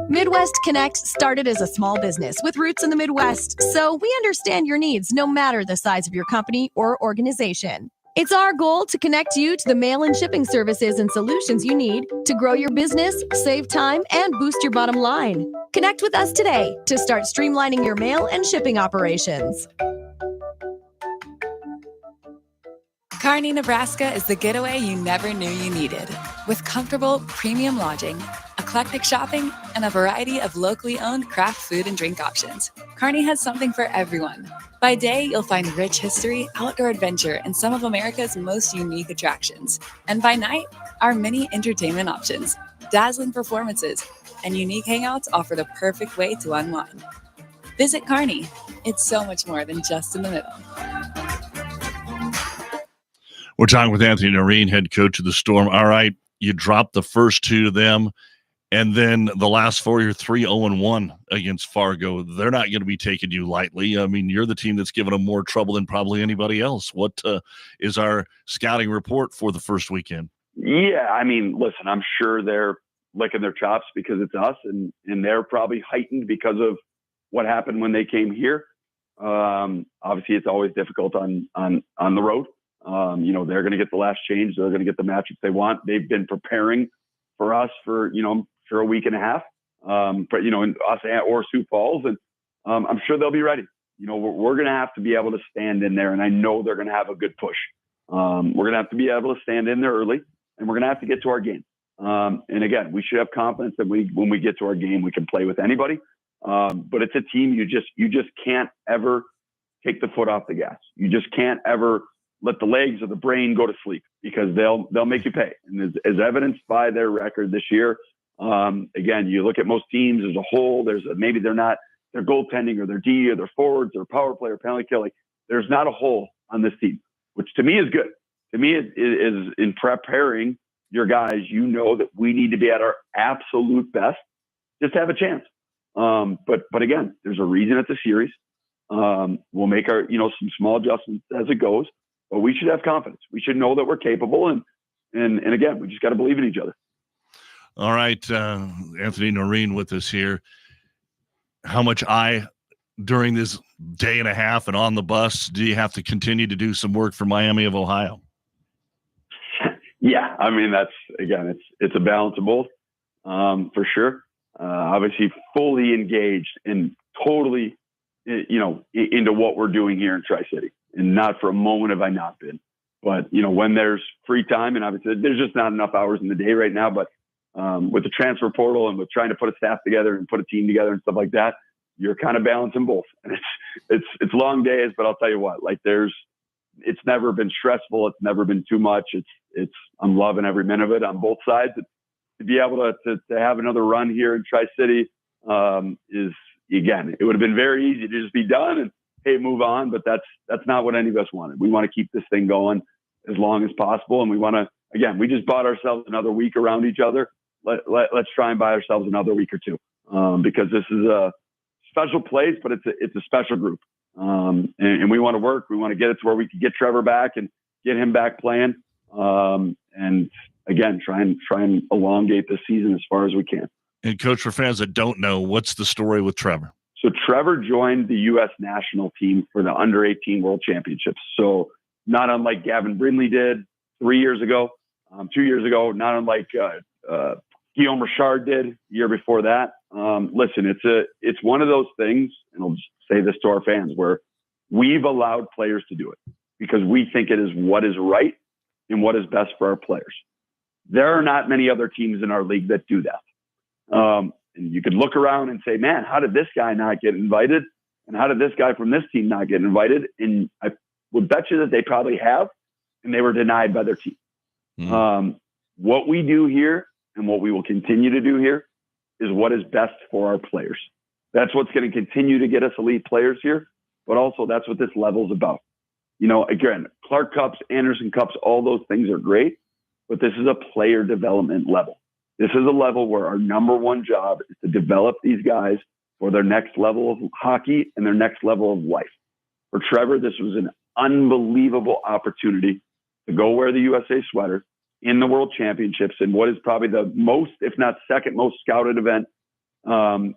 Midwest Connect started as a small business with roots in the Midwest, so we understand your needs no matter the size of your company or organization. It's our goal to connect you to the mail and shipping services and solutions you need to grow your business, save time, and boost your bottom line. Connect with us today to start streamlining your mail and shipping operations. Kearney, Nebraska is the getaway you never knew you needed. With comfortable, premium lodging, eclectic shopping, and a variety of locally owned craft food and drink options, Kearney has something for everyone. By day, you'll find rich history, outdoor adventure, and some of America's most unique attractions. And by night, our many entertainment options, dazzling performances, and unique hangouts offer the perfect way to unwind. Visit Kearney. It's so much more than just in the middle. We're talking with Anthony Noreen, head coach of the Storm. All right, you dropped the first two to them, and then the last four, you're 3-0-1 against Fargo. They're not going to be taking you lightly. I mean, you're the team that's given them more trouble than probably anybody else. What is our scouting report for the first weekend? Yeah, I mean, listen, I'm sure they're licking their chops because it's us, and they're probably heightened because of what happened when they came here. Obviously, it's always difficult on the road. They're going to get the last change. They're going to get the matchups they want. They've been preparing for us for a week and a half, in us or Sioux Falls. And I'm sure they'll be ready. We're going to have to be able to stand in there, and I know they're going to have a good push. We're going to have to be able to stand in there early, and we're going to have to get to our game. And again, we should have confidence that when we get to our game, we can play with anybody. But it's a team you just can't ever take the foot off the gas. You just can't ever let the legs or the brain go to sleep because they'll make you pay. And as evidenced by their record this year, again, you look at most teams as a whole, maybe they're not their goaltending or their D or their forwards or power play or penalty kill. There's not a hole on this team, which to me is good. To me, it is in preparing your guys, that we need to be at our absolute best just to have a chance. But again, there's a reason it's a series. We'll make our, some small adjustments as it goes. But we should have confidence. We should know that we're capable, and again, we just got to believe in each other. All right, Anthony Noreen with us here. How much during this day and a half and on the bus, do you have to continue to do some work for Miami of Ohio? Yeah, I mean it's a balance of both, for sure. Obviously, fully engaged and totally, into what we're doing here in Tri-City. And not for a moment have I not been. But, when there's free time, and obviously there's just not enough hours in the day right now, but with the transfer portal and with trying to put a staff together and put a team together and stuff like that, you're kind of balancing both. And it's long days, but I'll tell you what, there's it's never been stressful. It's never been too much. I'm loving every minute of it on both sides. To be able to have another run here in Tri-City is, again, it would have been very easy to just be done and, hey, move on. But that's not what any of us wanted. We want to keep this thing going as long as possible. And we want to, again, we just bought ourselves another week around each other. Let's try and buy ourselves another week or two because this is a special place, but it's a special group. And we want to work. We want to get it to where we can get Trevor back and get him back playing. And again, try and elongate the season as far as we can. And Coach, for fans that don't know, what's the story with Trevor? So Trevor joined the U.S. national team for the under-18 World Championships. So not unlike Gavin Brindley did 3 years ago, 2 years ago, not unlike Guillaume Richard did the year before that. Listen, it's one of those things, and I'll just say this to our fans, where we've allowed players to do it because we think it is what is right and what is best for our players. There are not many other teams in our league that do that. And you could look around and say, man, how did this guy not get invited? And how did this guy from this team not get invited? And I would bet you that they probably have, and they were denied by their team. What we do here and what we will continue to do here is what is best for our players. That's what's going to continue to get us elite players here, but also that's what this level is about. You know, again, Clark Cups, Anderson Cups, all those things are great, but this is a player development level. This is a level where our number one job is to develop these guys for their next level of hockey and their next level of life. For Trevor, this was an unbelievable opportunity to go wear the USA sweater in the World Championships in what is probably the most, if not second most scouted event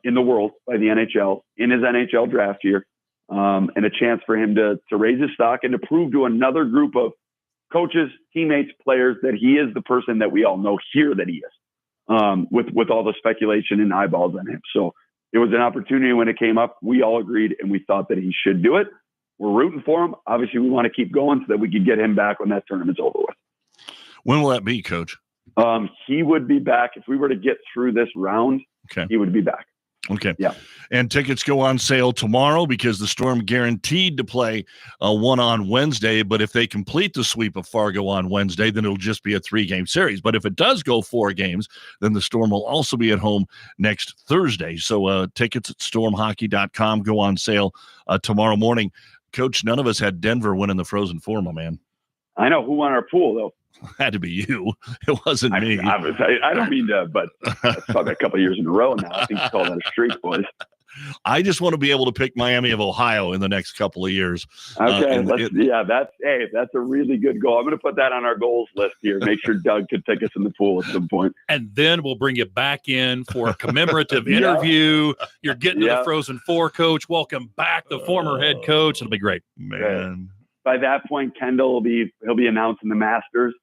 in the world by the NHL in his NHL draft year, and a chance for him to raise his stock and to prove to another group of coaches, teammates, players that he is the person that we all know here that he is. With all the speculation and eyeballs on him. So it was an opportunity when it came up. We all agreed and we thought that he should do it. We're rooting for him. Obviously, we want to keep going so that we could get him back when that tournament's over with. When will that be, Coach? He would be back. If we were to get through this round, he would be back. Okay. Yeah. And tickets go on sale tomorrow because the Storm guaranteed to play one on Wednesday. But if they complete the sweep of Fargo on Wednesday, then it'll just be a 3-game series. But if it does go 4 games, then the Storm will also be at home next Thursday. So tickets at stormhockey.com go on sale tomorrow morning. Coach, none of us had Denver winning the Frozen Four, my man. I know. Who won our pool, though? Had to be you. It wasn't me. I don't mean to, but that's probably a couple of years in a row now. I think you call that a streak, boys. I just want to be able to pick Miami of Ohio in the next couple of years. Okay, that's a really good goal. I'm going to put that on our goals list here. Make sure Doug can take us in the pool at some point. And then we'll bring you back in for a commemorative interview. You're getting to the Frozen Four, Coach. Welcome back, the former head coach. It'll be great. Man. By that point, Kendall he'll be announcing the Masters.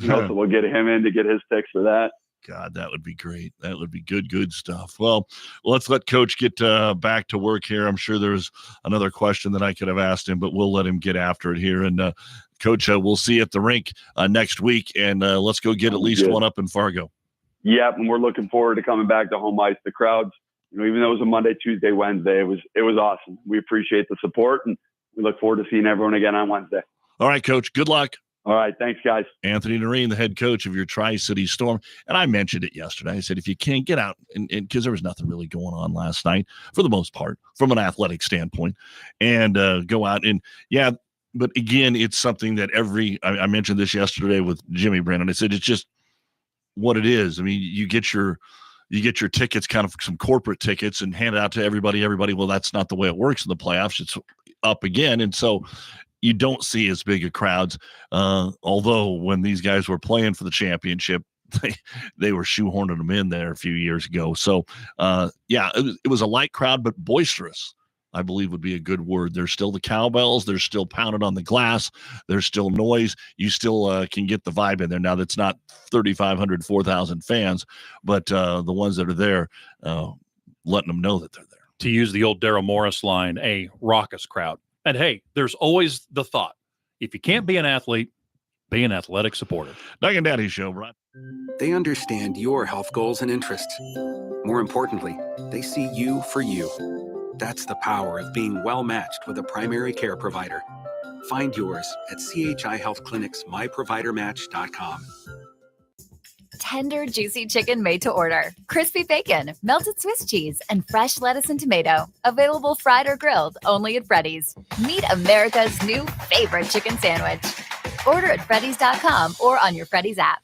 So we'll get him in to get his picks for that. God, that would be great. That would be good stuff. Well, let's let Coach get back to work here. I'm sure there's another question that I could have asked him, but we'll let him get after it here. And Coach, we'll see you at the rink next week, and let's go get at least one up in Fargo. Yeah, and we're looking forward to coming back to home ice. The crowds, even though it was a Monday, Tuesday, Wednesday, it was awesome. We appreciate the support, and we look forward to seeing everyone again on Wednesday. All right, Coach. Good luck. All right. Thanks, guys. Anthony Noreen, the head coach of your Tri-City Storm. And I mentioned it yesterday. I said, if you can't get out, and because there was nothing really going on last night, for the most part, from an athletic standpoint, and go out and, but again, it's something that I mentioned this yesterday with Jimmy Brandon. I said, it's just what it is. I mean, you get your tickets, kind of some corporate tickets, and hand it out to everybody. Well, that's not the way it works in the playoffs. It's up again. And so you don't see as big a crowds. Although when these guys were playing for the championship, they were shoehorning them in there a few years ago. So, it was a light crowd, but boisterous, I believe would be a good word. There's still the cowbells. There's still pounding on the glass. There's still noise. You still can get the vibe in there. Now, that's not 3,500, 4,000 fans, but the ones that are there, letting them know that they're there. To use the old Daryl Morris line, a raucous crowd. And hey, there's always the thought, if you can't be an athlete, be an athletic supporter. Doug and Daddy Show, right? They understand your health goals and interests. More importantly, they see you for you. That's the power of being well matched with a primary care provider. Find yours at CHI Health Clinic's myprovidermatch.com. Tender, juicy chicken made to order. Crispy bacon, melted Swiss cheese, and fresh lettuce and tomato. Available fried or grilled only at Freddy's. Meet America's new favorite chicken sandwich. Order at Freddy's.com or on your Freddy's app.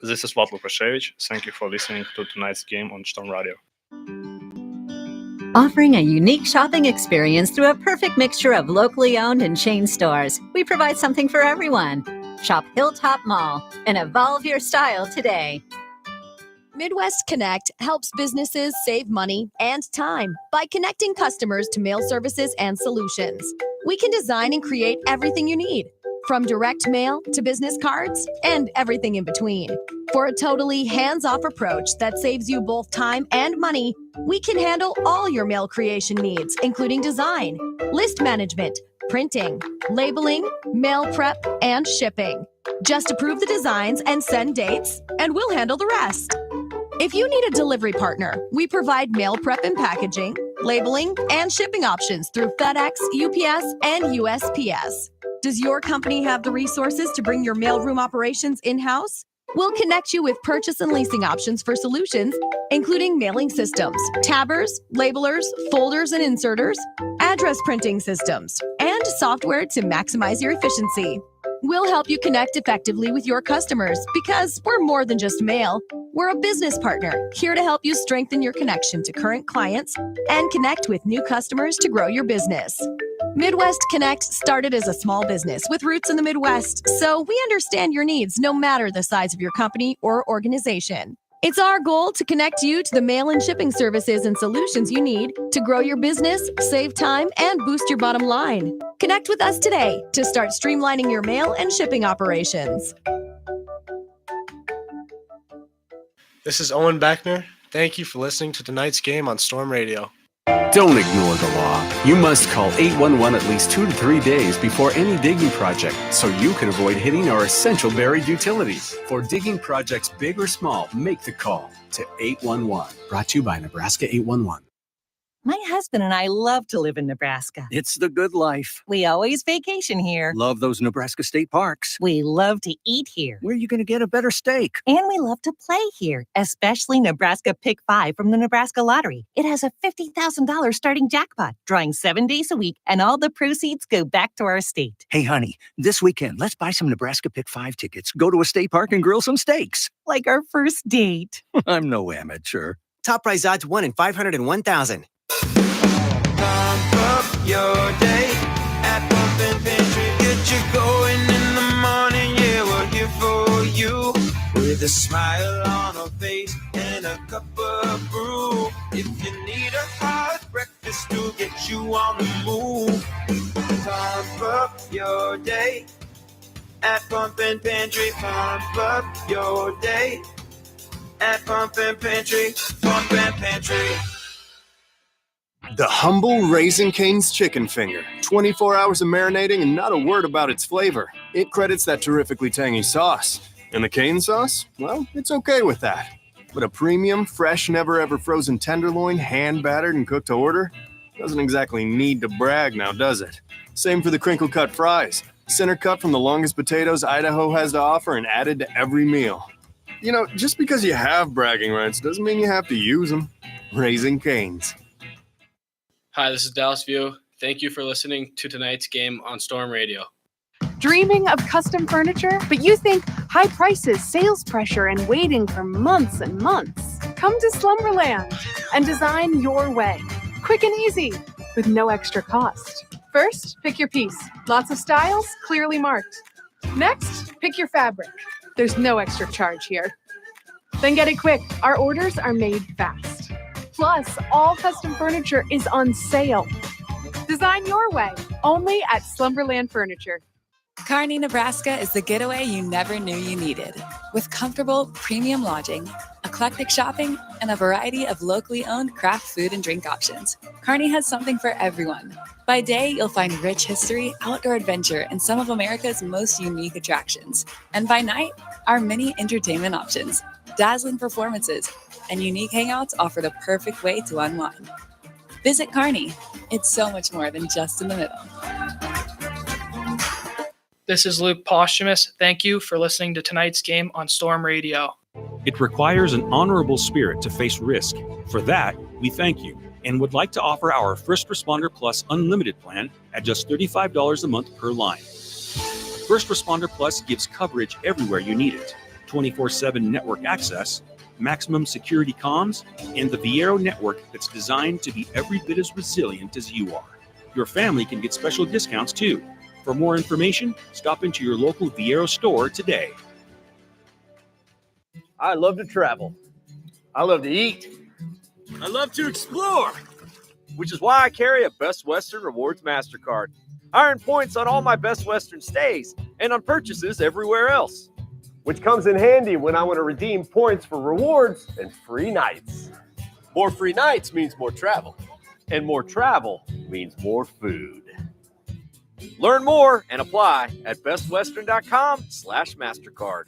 This is Vlad Lukashevich. Thank you for listening to tonight's game on Storm Radio. Offering a unique shopping experience through a perfect mixture of locally owned and chain stores, we provide something for everyone. Shop Hilltop Mall and evolve your style today. Midwest Connect helps businesses save money and time by connecting customers to mail services and solutions. We can design and create everything you need, from direct mail to business cards and everything in between. For a totally hands-off approach that saves you both time and money, we can handle all your mail creation needs, including design, list management, printing, labeling, mail prep, and shipping. Just approve the designs and send dates, and we'll handle the rest. If you need a delivery partner, we provide mail prep and packaging, labeling, and shipping options through FedEx, UPS, and USPS. Does your company have the resources to bring your mailroom operations in-house? We'll connect you with purchase and leasing options for solutions, including mailing systems, tabbers, labelers, folders and inserters, address printing systems, and software to maximize your efficiency. We'll help you connect effectively with your customers because we're more than just mail. We're a business partner here to help you strengthen your connection to current clients and connect with new customers to grow your business. Midwest Connect started as a small business with roots in the Midwest, so we understand your needs no matter the size of your company or organization. It's our goal to connect you to the mail and shipping services and solutions you need to grow your business, save time, and boost your bottom line. Connect with us today to start streamlining your mail and shipping operations. This is Owen Beckner. Thank you for listening to tonight's game on Storm Radio. Don't ignore the law. You must call 811 at least 2 to 3 days before any digging project so you can avoid hitting our essential buried utilities. For digging projects big or small, make the call to 811. Brought to you by Nebraska 811. My husband and I love to live in Nebraska. It's the good life. We always vacation here. Love those Nebraska state parks. We love to eat here. Where are you going to get a better steak? And we love to play here, especially Nebraska Pick 5 from the Nebraska Lottery. It has a $50,000 starting jackpot, drawing 7 days a week, and all the proceeds go back to our state. Hey, honey, this weekend, let's buy some Nebraska Pick 5 tickets, go to a state park, and grill some steaks. Like our first date. I'm no amateur. Top prize odds 1 in 501,000. Pump up your day at Pumpin' Pantry. Get you going in the morning. Yeah, we're here for you with a smile on our face and a cup of brew. If you need a hot breakfast to get you on the move, pump up your day at Pumpin' Pantry. Pump up your day at Pumpin' Pantry. Pumpin' Pantry. The humble Raising Cane's chicken finger. 24 hours of marinating and not a word about its flavor. It credits that terrifically tangy sauce. And the cane sauce? Well, it's okay with that. But a premium, fresh, never-ever frozen tenderloin, hand-battered and cooked to order? Doesn't exactly need to brag now, does it? Same for the crinkle-cut fries. Center cut from the longest potatoes Idaho has to offer and added to every meal. You know, just because you have bragging rights doesn't mean you have to use them. Raising Cane's. Hi, this is Dallas View. Thank you for listening to tonight's game on Storm Radio. Dreaming of custom furniture, but you think high prices, sales pressure, and waiting for months and months? Come to Slumberland and design your way. Quick and easy, with no extra cost. First, pick your piece. Lots of styles, clearly marked. Next, pick your fabric. There's no extra charge here. Then get it quick. Our orders are made fast. Plus, all custom furniture is on sale. Design your way, only at Slumberland Furniture. Kearney, Nebraska is the getaway you never knew you needed. With comfortable, premium lodging, eclectic shopping, and a variety of locally owned craft food and drink options, Kearney has something for everyone. By day, you'll find rich history, outdoor adventure, and some of America's most unique attractions. And by night, our many entertainment options, dazzling performances, and unique hangouts offer the perfect way to unwind. Visit Kearney. It's so much more than just in the middle. This is Luke Posthumous. Thank you for listening to tonight's game on Storm Radio. It requires an honorable spirit to face risk. For that, we thank you and would like to offer our First Responder Plus Unlimited plan at just $35 a month per line. First Responder Plus gives coverage everywhere you need it, 24/7 network access, maximum security comms, and the Viero network that's designed to be every bit as resilient as you are. Your family can get special discounts too. For more information, stop into your local Viero store today. I love to travel. I love to eat. I love to explore, which is why I carry a Best Western Rewards MasterCard. I earn points on all my Best Western stays and on purchases everywhere else, which comes in handy when I want to redeem points for rewards and free nights. More free nights means more travel, and more travel means more food. Learn more and apply at bestwestern.com/MasterCard.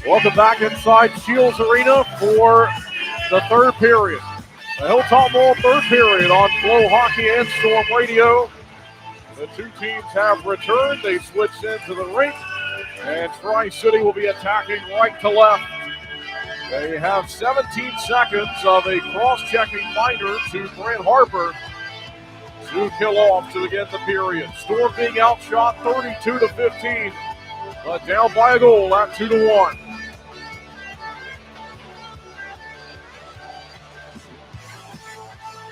Welcome back inside Shields Arena for the third period. The Hilltop Mall third period on Flow Hockey and Storm Radio. The two teams have returned. They switched into the rink, and Tri-City will be attacking right to left. They have 17 seconds of a cross-checking minor to Grant Harper to kill off to begin the period. Storm being outshot 32-15, but down by a goal at 2-1.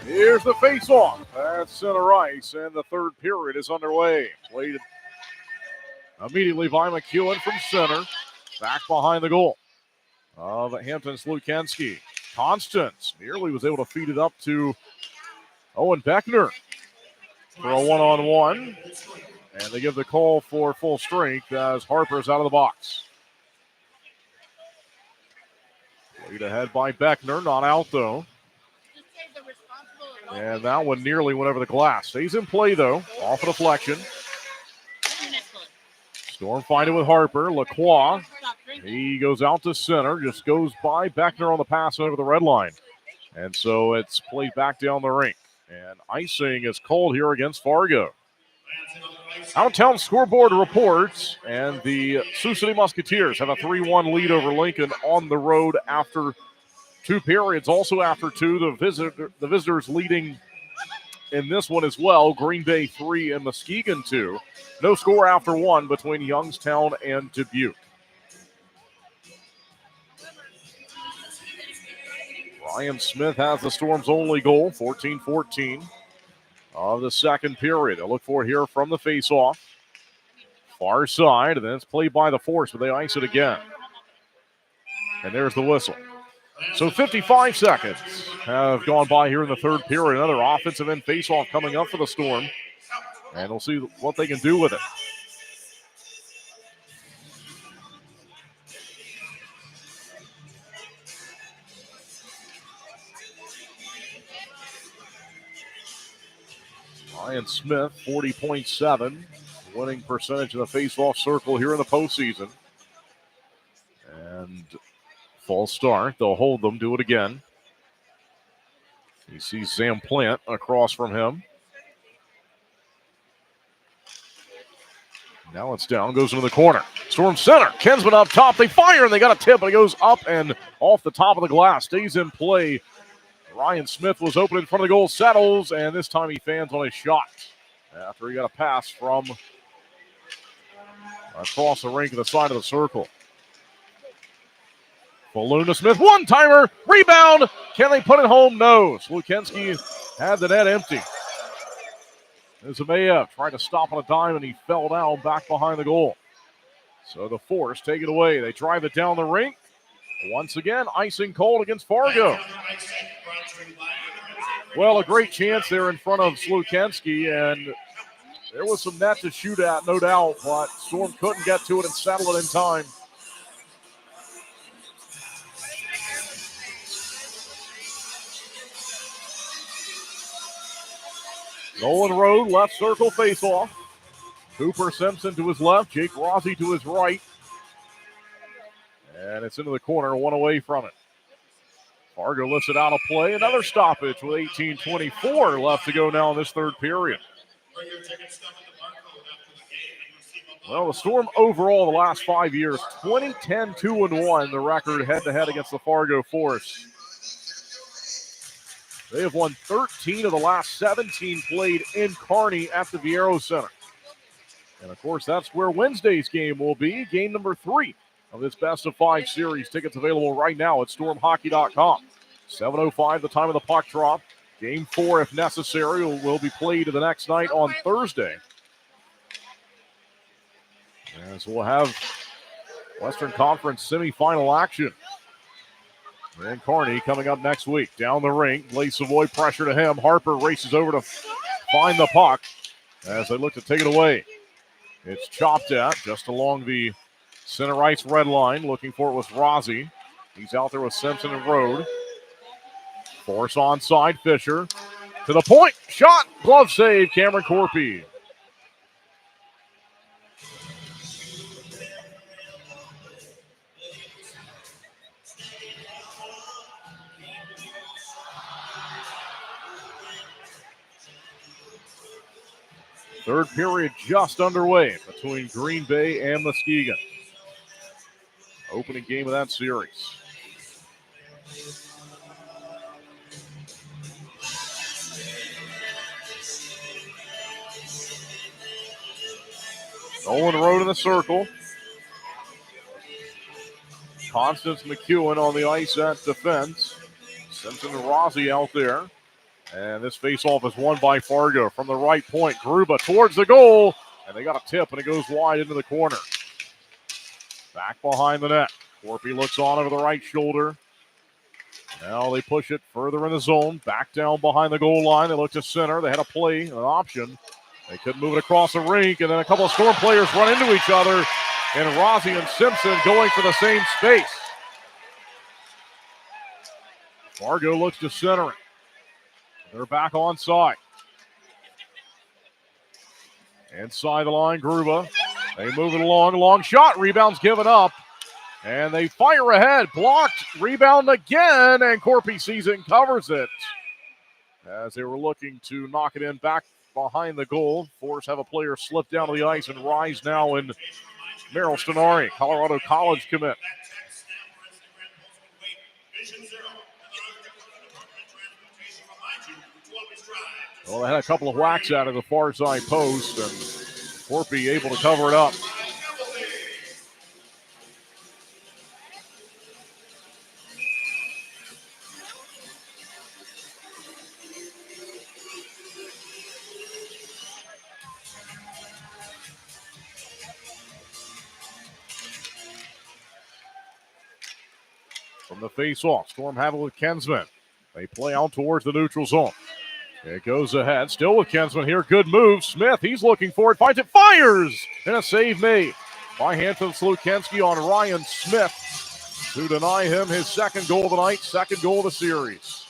Here's the face-off at center ice, and the third period is underway. Played immediately by McEwen from center, back behind the goal of Hampton's Lukensky. Constance nearly was able to feed it up to Owen Beckner for a one-on-one, and they give the call for full strength as Harper's out of the box. Played ahead by Beckner, not out though. And that one nearly went over the glass. Stays in play, though. Off a deflection. Storm find it with Harper. Lacroix. He goes out to center. Just goes by Beckner on the pass over the red line. And so it's played back down the rink. And icing is called here against Fargo. Downtown scoreboard reports. And the Sioux City Musketeers have a 3-1 lead over Lincoln on the road after two periods. Also after two, the visitors leading in this one as well. Green Bay 3 and Muskegon 2. No score after one between Youngstown and Dubuque. Ryan Smith has the Storm's only goal, 14-14 of the second period. They'll look for it here from the faceoff. Far side, and then it's played by the Force, but they ice it again. And there's the whistle. So 55 seconds have gone by here in the third period. Another offensive end faceoff coming up for the Storm. And we'll see what they can do with it. Ryan Smith, 40.7. Winning percentage in the faceoff circle here in the postseason. And false start. They'll hold them, do it again. You see Sam Plant across from him. Now it's down, goes into the corner. Storm center, Kensman up top. They fire, and they got a tip, but it goes up and off the top of the glass. Stays in play. Ryan Smith was open in front of the goal, settles, and this time he fans on his shot after he got a pass from across the rink to the side of the circle. Balloon to Smith, one-timer, rebound. Can they put it home? No. Lukensky had the net empty. Zemayev tried to stop on a dime, and he fell down back behind the goal. So the Force take it away. They drive it down the rink. Once again, icing called against Fargo. Well, a great chance there in front of Lukensky, and there was some net to shoot at, no doubt, but Storm couldn't get to it and settle it in time. Nolan Road, left circle face-off. Cooper Simpson to his left, Jake Rossi to his right. And it's into the corner, one away from it. Fargo lifts it out of play. Another stoppage with 18:24 left to go now in this third period. Well, the Storm overall the last 5 years, 20-10, 2-1, the record head-to-head against the Fargo Force. They have won 13 of the last 17 played in Kearney at the Viero Center. And, of course, that's where Wednesday's game will be, game number 3 of this best-of-5 series. Tickets available right now at stormhockey.com. 7:05, the time of the puck drop. Game 4, if necessary, will be played the next night on Thursday. As we'll have Western Conference semifinal action. And Kearney coming up next week. Down the rink, Blaze Savoy pressure to him. Harper races over to find the puck as they look to take it away. It's chopped at just along the center ice red line. Looking for it was Rossi. He's out there with Simpson and Rode. Force onside, Fisher. To the point, shot, glove save, Cameron Corpy. Third period just underway between Green Bay and Muskegon. Opening game of that series. Nolan Road in the circle. Constance McEwen on the ice at defense. Simpson and Rossi out there. And this faceoff is won by Fargo from the right point. Gruba towards the goal. And they got a tip, and it goes wide into the corner. Back behind the net. Corpy looks on over the right shoulder. Now they push it further in the zone. Back down behind the goal line. They look to center. They had a play, an option. They couldn't move it across the rink. And then a couple of Storm players run into each other. And Rossi and Simpson going for the same space. Fargo looks to center it. They're back onside. Inside the line, Gruba. They move it along. Long shot. Rebound's given up. And they fire ahead. Blocked. Rebound again. And Corpy sees it and covers it. As they were looking to knock it in back behind the goal. Force have a player slip down to the ice and rise now in Merrill Stenari, Colorado College commit. Well, they had a couple of whacks out of the far side post, and Corpy able to cover it up. From the face-off, Storm have it with Kensman. They play out towards the neutral zone. It goes ahead, still with Kensman here. Good move. Smith, he's looking for it, finds it, fires! And a save made by Hampton Slukensky on Ryan Smith to deny him his second goal of the night, second goal of the series.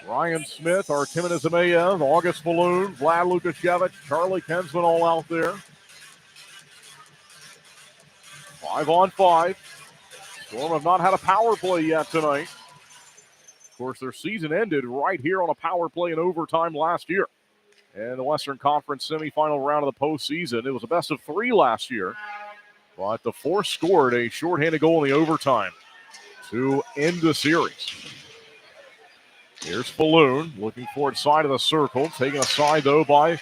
Ryan Smith, Artemin Izmaev, August Falloon, Vlad Lukashevich, Charlie Kensman all out there. 5-on-5. Storm have not had a power play yet tonight. Of course, their season ended right here on a power play in overtime last year. In the Western Conference semifinal round of the postseason, it was a best of 3 last year. But the Force scored a shorthanded goal in the overtime to end the series. Here's Falloon looking for it side of the circle. Taken aside, though, by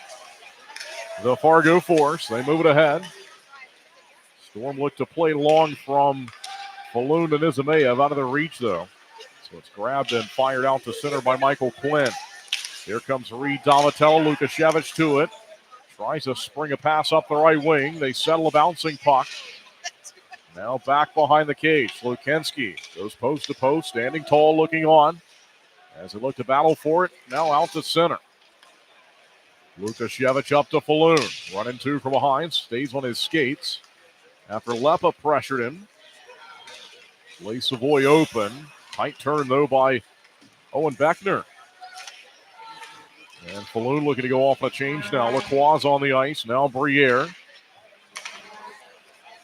the Fargo Force. They move it ahead. Storm looked to play long from Falloon and Izmaev out of their reach, though. So it's grabbed and fired out to center by Michael Quinn. Here comes Reed Domitel, Lukashevich to it. Tries to spring a pass up the right wing. They settle a bouncing puck. Now back behind the cage. Slukensky goes post to post, standing tall, looking on. As they look to battle for it, now out to center. Lukashevich up to Falloon. Running 2 from behind, stays on his skates. After Lepa pressured him. Lee Savoy open. Tight turn, though, by Owen Beckner. And Falloon looking to go off a change now. Lacroix on the ice. Now Briere.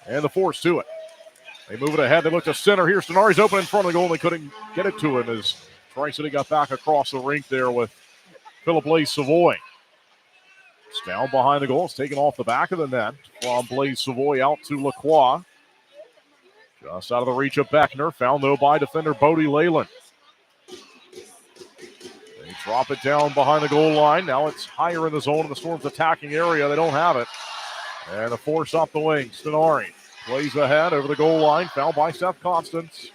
And the force to it. They move it ahead. They look to center. Here's Stenari's open in front of the goal. And they couldn't get it to him as Tri-City got back across the rink there with Philip Blaze Savoy. It's down behind the goal. It's taken off the back of the net from Blaze Savoy out to Lacroix. Just out of the reach of Beckner. Found, though, by defender Bodie Leyland. They drop it down behind the goal line. Now it's higher in the zone in the Storm's attacking area. They don't have it. And the force up the wing. Stenari plays ahead over the goal line. Foul by Seth Constance.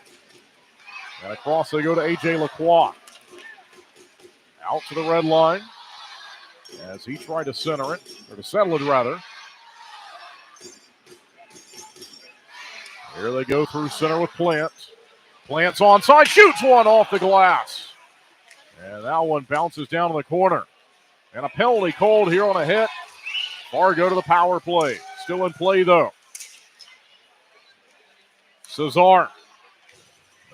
And across they go to A.J. Lacroix. Out to the red line as he tried to center it, or to settle it rather. Here they go through center with Plant. Plant's onside, shoots one off the glass. And that one bounces down in the corner. And a penalty called here on a hit. Fargo to the power play. Still in play, though. Cesar.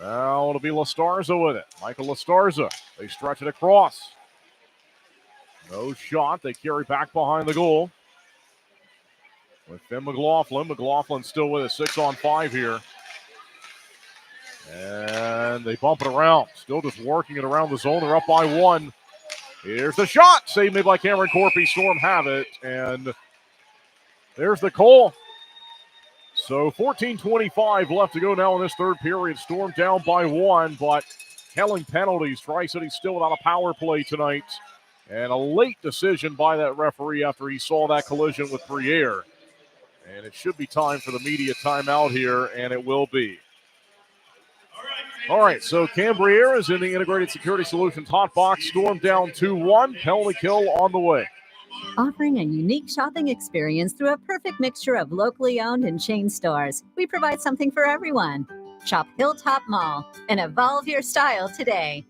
Now it'll be Lastarza with it. Michael Lastarza. They stretch it across. No shot. They carry back behind the goal. With Finn McLaughlin. McLaughlin still with it. 6-on-5 here. And they bump it around. Still just working it around the zone. They're up by 1. Here's the shot. Saved made by Cameron Corpy. Storm have it. And there's the goal. So 14:25 left to go now in this third period. Storm down by 1, but telling penalties. Tri-City still without a power play tonight. And a late decision by that referee after he saw that collision with Briere. And it should be time for the media timeout here, and it will be. All right, so Cam Briere is in the Integrated Security Solutions hot box. Storm down 2-1. Penalty kill on the way. Offering a unique shopping experience through a perfect mixture of locally owned and chain stores, we provide something for everyone. Shop Hilltop Mall and evolve your style today.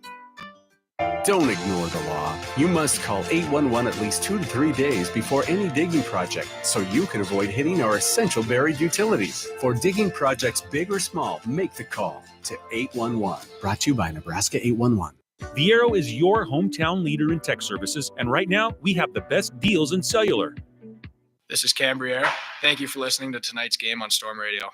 Don't ignore the law. You must call 811 at least 2 to 3 days before any digging project so you can avoid hitting our essential buried utilities. For digging projects big or small, make the call to 811. Brought to you by Nebraska 811. Viero is your hometown leader in tech services, and right now we have the best deals in cellular. This is Cam Briere. Thank you for listening to tonight's game on Storm Radio.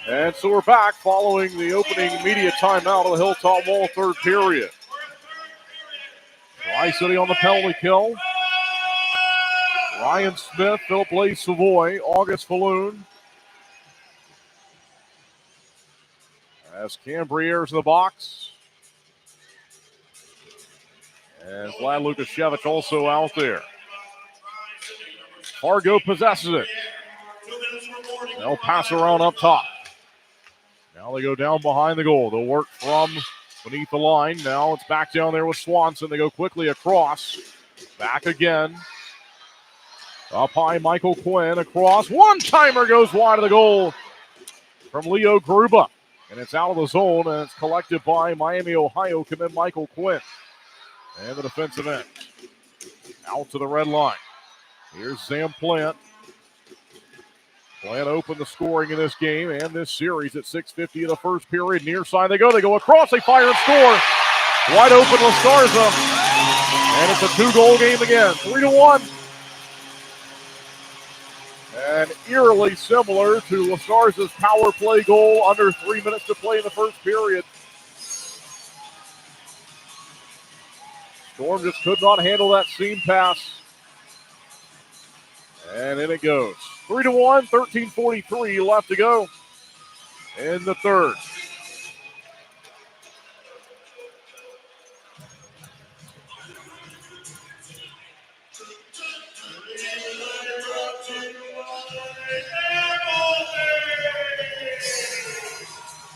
And so we're back following the opening media timeout of the Hilltop Mall third period. Tri-City on the penalty kill. Ryan Smith, Philip Blaze Savoy, August Falloon. As Cam Briere's in the box. And Vlad Lukashevich also out there. Fargo possesses it. They'll pass around up top. Now they go down behind the goal. They'll work from beneath the line. Now it's back down there with Swanson. They go quickly across. Back again. Up high, Michael Quinn across. One-timer goes wide of the goal from Leo Gruba. And it's out of the zone, and it's collected by Miami, Ohio commit Michael Quinn. And the defensive end. Out to the red line. Here's Sam Plant. Plant opened the scoring in this game and this series at 6:50 of the first period. Near side they go. They go across. They fire and score. Wide open Lastarza. And it's a 2-goal game again. 3-1. And eerily similar to Lastarza's power play goal under 3 minutes to play in the first period. Storm just could not handle that seam pass. And in it goes. 3-1, 13:43 left to go in the third.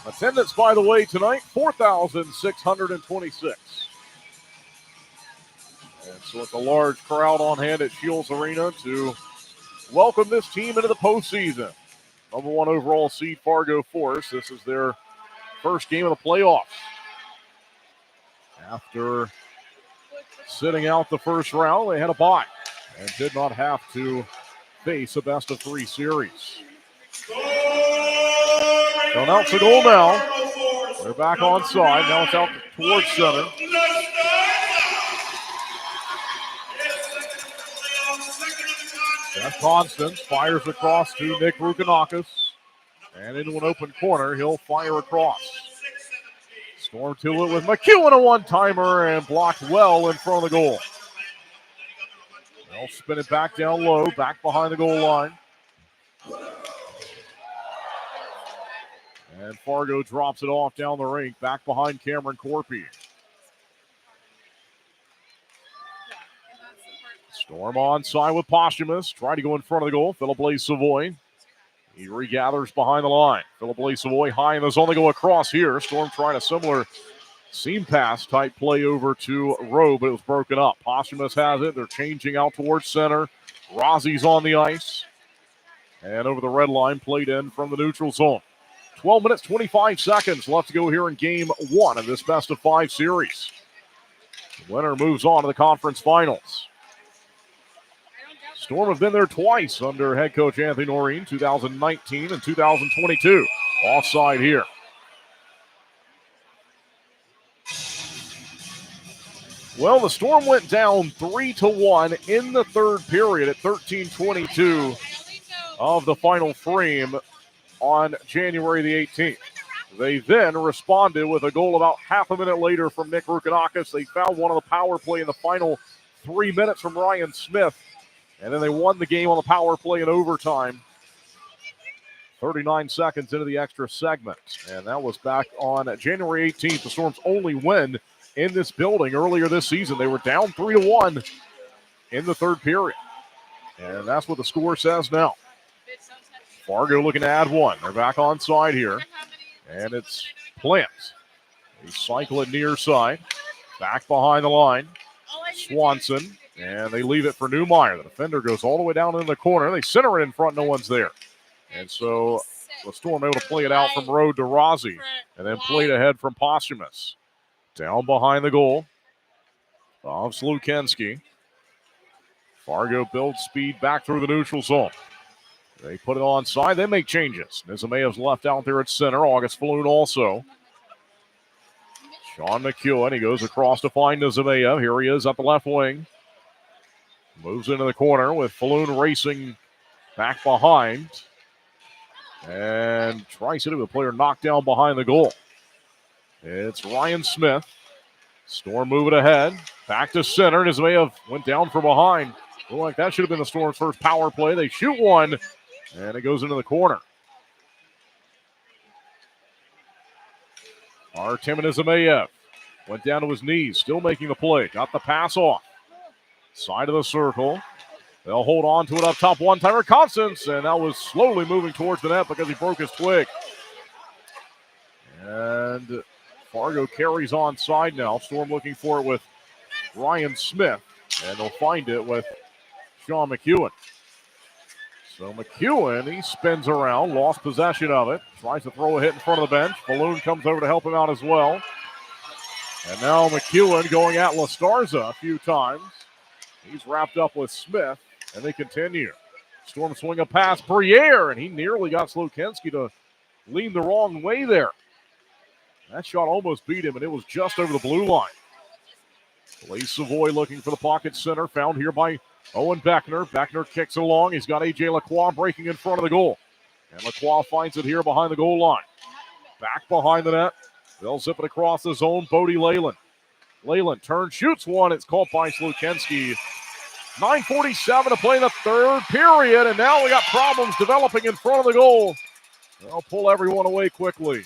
A Attendance, by the way, tonight, 4,626. And so it's a large crowd on hand at Shields Arena to welcome this team into the postseason. Number 1 overall seed Fargo Forest. This is their first game of the playoffs. After sitting out the first round, they had a bye and did not have to face a best-of-3 series. They'll announce the goal now. They're back onside. Now it's out towards center. Jeff Constance fires across to Nick Rukanakis. And into an open corner, he'll fire across. Storm to it with McEwen, a one-timer, and blocked well in front of the goal. They'll spin it back down low, back behind the goal line. And Fargo drops it off down the rink, back behind Cameron Corpy. Storm onside with Posthumous. Trying to go in front of the goal. Philip Blaze Savoy. He regathers behind the line. Philip Blaze Savoy high in the zone. They go across here. Storm trying a similar seam pass type play over to Rowe, but it was broken up. Posthumous has it. They're changing out towards center. Rozzie's on the ice. And over the red line, played in from the neutral zone. 12 minutes, 25 seconds left to go here in game 1 of this best-of-5 series. The winner moves on to the conference finals. Storm have been there twice under head coach Anthony Noreen, 2019 and 2022. Offside here. Well, the Storm went down 3-1 in the third period at 13:22 of the final frame on January the 18th. They then responded with a goal about half a minute later from Nick Rukanakis. They found one on the power play in the final 3 minutes from Ryan Smith. And then they won the game on the power play in overtime. 39 seconds into the extra segment. And that was back on January 18th, the Storm's only win in this building earlier this season. They were down 3-1 in the third period. And that's what the score says now. Fargo looking to add one. They're back on side here. And it's Plant. They cycle it near side. Back behind the line. Swanson. And they leave it for Newmeyer. The defender goes all the way down in the corner. They center it in front. No one's there. And so the Storm able to play it out from Road to Rozzi. And then played ahead from Posthumous. Down behind the goal of Slukensky. Fargo builds speed back through the neutral zone. They put it onside. They make changes. Nizimeev's left out there at center. August Falloon also. Sean McEwen. He goes across to find Nizimeev. Here he is up the left wing. Moves into the corner with Falloon racing back behind. And tries to do with a player knocked down behind the goal. It's Ryan Smith. Storm moving ahead. Back to center. Nizimeev went down from behind. Looked like that should have been the Storm's first power play. They shoot one. And it goes into the corner. Artem Nizimeev went down to his knees, still making the play. Got the pass off. Side of the circle. They'll hold on to it up top. One-timer Constance, and that was slowly moving towards the net because he broke his twig. And Fargo carries on side now. Storm looking for it with Ryan Smith, and they'll find it with Sean McEwen. So McEwen, he spins around, lost possession of it, tries to throw a hit in front of the bench. Balloon comes over to help him out as well. And now McEwen going at La Starza a few times. He's wrapped up with Smith, and they continue. Storm swing a pass, Briere, and he nearly got Slukensky to lean the wrong way there. That shot almost beat him, and it was just over the blue line. Blaze Savoy looking for the pocket center, found here by Owen Beckner. Beckner kicks it along. He's got A.J. Lacroix breaking in front of the goal. And Lacroix finds it here behind the goal line. Back behind the net. They'll zip it across the zone. Bodie Leyland. Leyland turns, shoots one. It's caught by Slukensky. 9:47 to play in the third period, and now we got problems developing in front of the goal. They'll pull everyone away quickly.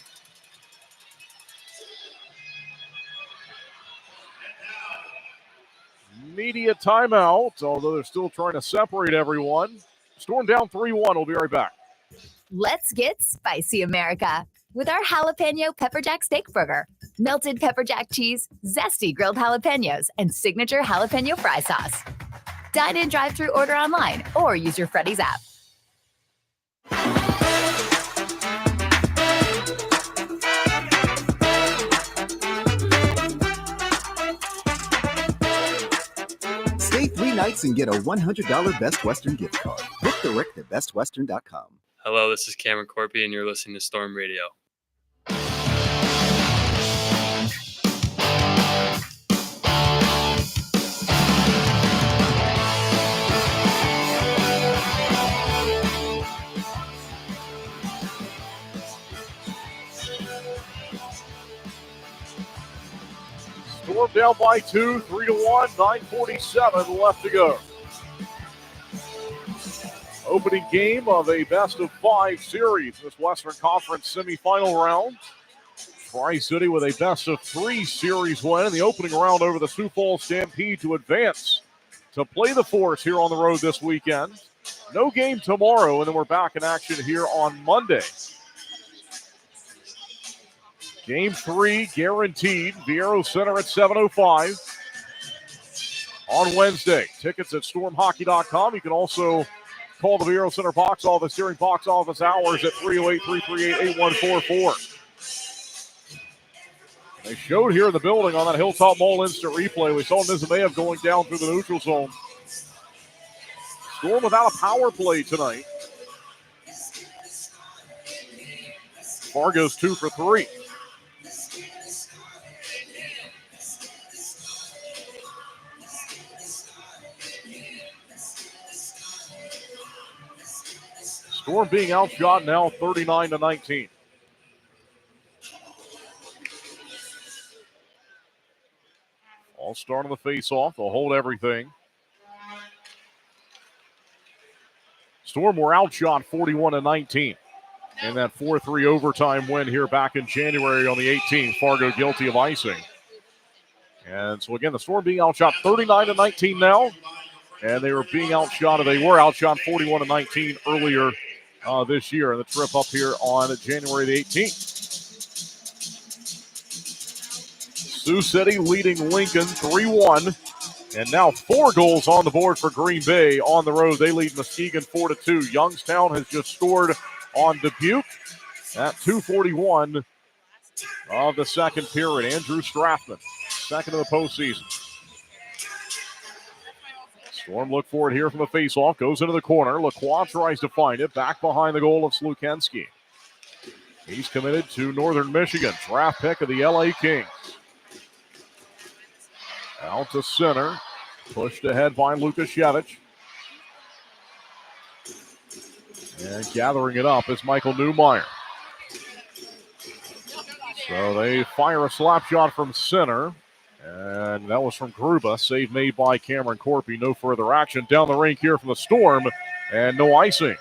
Media timeout, although they're still trying to separate everyone. Storm down 3-1. We'll be right back. Let's get spicy, America. with our jalapeno pepper jack steak burger, melted pepper jack cheese, zesty grilled jalapenos, and signature jalapeno fry sauce. Dine in, drive-thru, order online, or use your Freddy's app. Stay 3 nights and get a $100 Best Western gift card. Book direct at bestwestern.com. Hello, this is Cameron Corpy, and you're listening to Storm Radio. Storm down by 2, 3-1, 9:47 left to go. Opening game of a best-of-5 series, this Western Conference semifinal round. Tri-City with a best-of-3 series win in the opening round over the Sioux Falls Stampede to advance to play the Force here on the road this weekend. No game tomorrow, and then we're back in action here on Monday. Game 3 guaranteed. Viero Center at 7:05 on Wednesday. Tickets at stormhockey.com. You can also call the Viero Center box office during box office hours at 308-338-8144. They showed here in the building on that Hilltop Mall instant replay. We saw Nizimayev going down through the neutral zone. Storm without a power play tonight. Fargo's 2 for 3. Storm being outshot now 39-19. All start on the face-off. They'll hold everything. Storm were outshot 41-19 in that 4-3 overtime win here back in January on the 18th. Fargo guilty of icing. And so again, the Storm being outshot 39-19 now. And they were outshot 41-19 earlier this year in the trip up here on January the 18th. Sioux City leading Lincoln 3-1. And now 4 goals on the board for Green Bay on the road. They lead Muskegon 4-2. Youngstown has just scored on Dubuque at 2:41 of the second period. Andrew Strathman, second of the postseason. Storm look for it here from the faceoff. Goes into the corner. Lacroix tries to find it. Back behind the goal of Slukensky. He's committed to Northern Michigan. Draft pick of the LA Kings. Out to center. Pushed ahead by Lukashevich. And gathering it up is Michael Newmeyer. So they fire a slap shot from center. And that was from Gruba. Save made by Cameron Corpy. No further action. Down the rink here from the Storm. And no icing.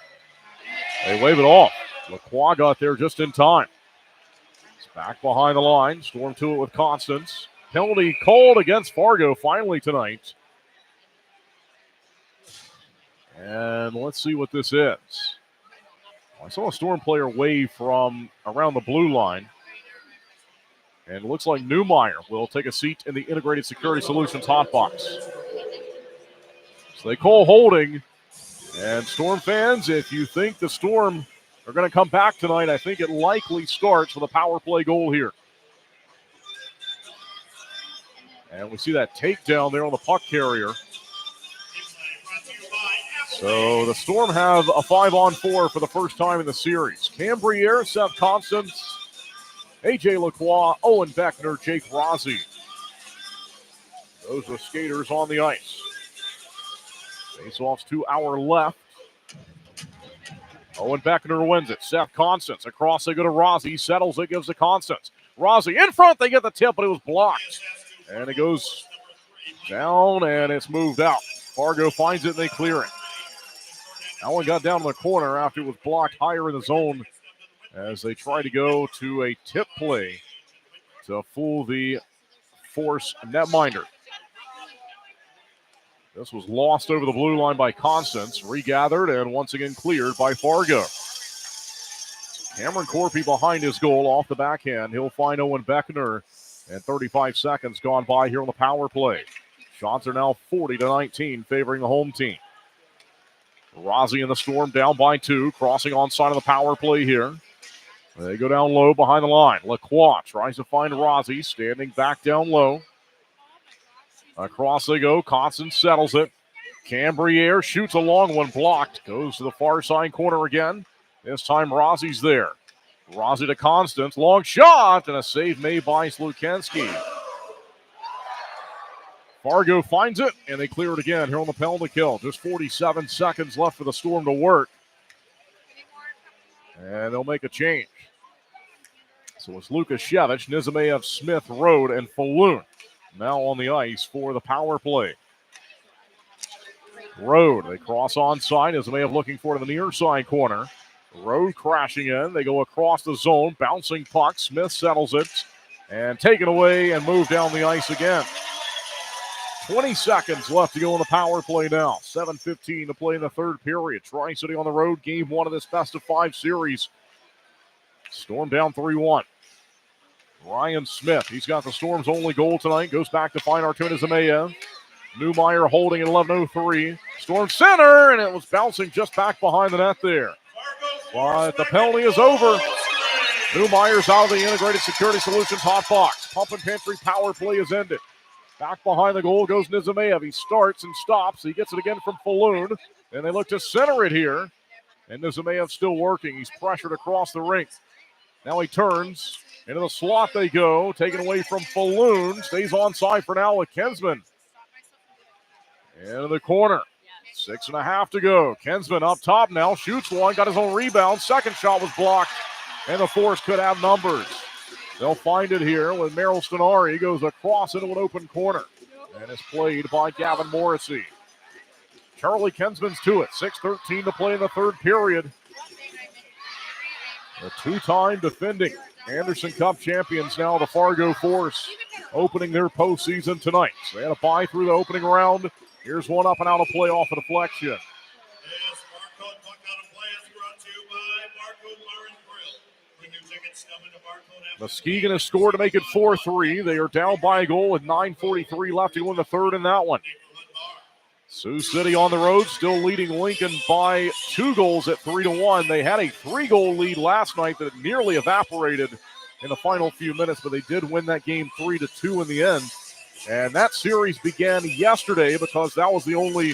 They wave it off. Lacroix got there just in time. It's back behind the line. Storm to it with Constance. Penalty called against Fargo finally tonight. And let's see what this is. I saw a Storm player wave from around the blue line. And it looks like Newmeyer will take a seat in the Integrated Security Solutions hot box. So they call holding. And Storm fans, if you think the Storm are going to come back tonight, I think it likely starts with a power play goal here. And we see that takedown there on the puck carrier. So the Storm have a 5-on-4 for the first time in the series. Cam Briere, Seth Constance, A.J. Lacroix, Owen Beckner, Jake Rossi. Those are skaters on the ice. Face-offs to our left. Owen Beckner wins it. Seth Constance across, they go to Rossi. Settles it, gives to Constance. Rossi in front, they get the tip, but it was blocked. And it goes down, and it's moved out. Fargo finds it, and they clear it. That one got down in the corner after it was blocked higher in the zone as they try to go to a tip play to fool the Force netminder. This was lost over the blue line by Constance, regathered, and once again cleared by Fargo. Cameron Corpy behind his goal off the backhand. He'll find Owen Beckner. And 35 seconds gone by here on the power play. Shots are now 40-19, favoring the home team. Rozzi and the Storm down by 2, crossing on side of the power play here. They go down low behind the line. Lacroix tries to find Rozzi, standing back down low. Across they go. Constant settles it. Cambriere shoots a long one, blocked. Goes to the far side corner again. This time Rozzi's there. Rozzi to Constance. Long shot, and a save made by Slukensky. Fargo finds it, and they clear it again here on the penalty kill. Just 47 seconds left for the Storm to work. And they'll make a change. So it's Lukashevich, Nizimeyev, Smith, Rode, and Falloon now on the ice for the power play. Rode, they cross onside. Nizimeyev looking for it in the near side corner. Rode crashing in. They go across the zone, bouncing puck. Smith settles it and taken away and moved down the ice again. 20 seconds left to go in the power play now. 7:15 to play in the third period. Tri-City on the road, game 1 of this best-of-5 series. Storm down 3-1. Ryan Smith, he's got the Storm's only goal tonight. Goes back to find Artur Nizimeyev. Newmeyer holding at 11:03. Storm center, and it was bouncing just back behind the net there. But the penalty is over. Newmeyer's out of the Integrated Security Solutions hot box. Pump and Pantry power play is ended. Back behind the goal goes Nizimeyev. He starts and stops. He gets it again from Falloon. And they look to center it here. And Nizimeyev still working. He's pressured across the rink. Now he turns. Into the slot they go. Taken away from Falloon. Stays onside for now with Kensman. Into the corner. 6.5 to go. Kensman up top now. Shoots one. Got his own rebound. Second shot was blocked. And the Force could have numbers. They'll find it here with Merrill Stenari. He goes across into an open corner. And it's played by Gavin Morrissey. Charlie Kensman's to it. 6:13 to play in the third period. The two-time defending Anderson Cup champions now, the Fargo Force, opening their postseason tonight. So they had a bye through the opening round. Here's one up and out of play off a deflection. Muskegon has scored to make it 4-3. They are down by a goal with 9:43 left to go in the third in that one. Sioux City on the road, still leading Lincoln by 2 goals at 3-1. They had a 3-goal lead last night that nearly evaporated in the final few minutes, but they did win that game 3-2 in the end. And that series began yesterday because that was the only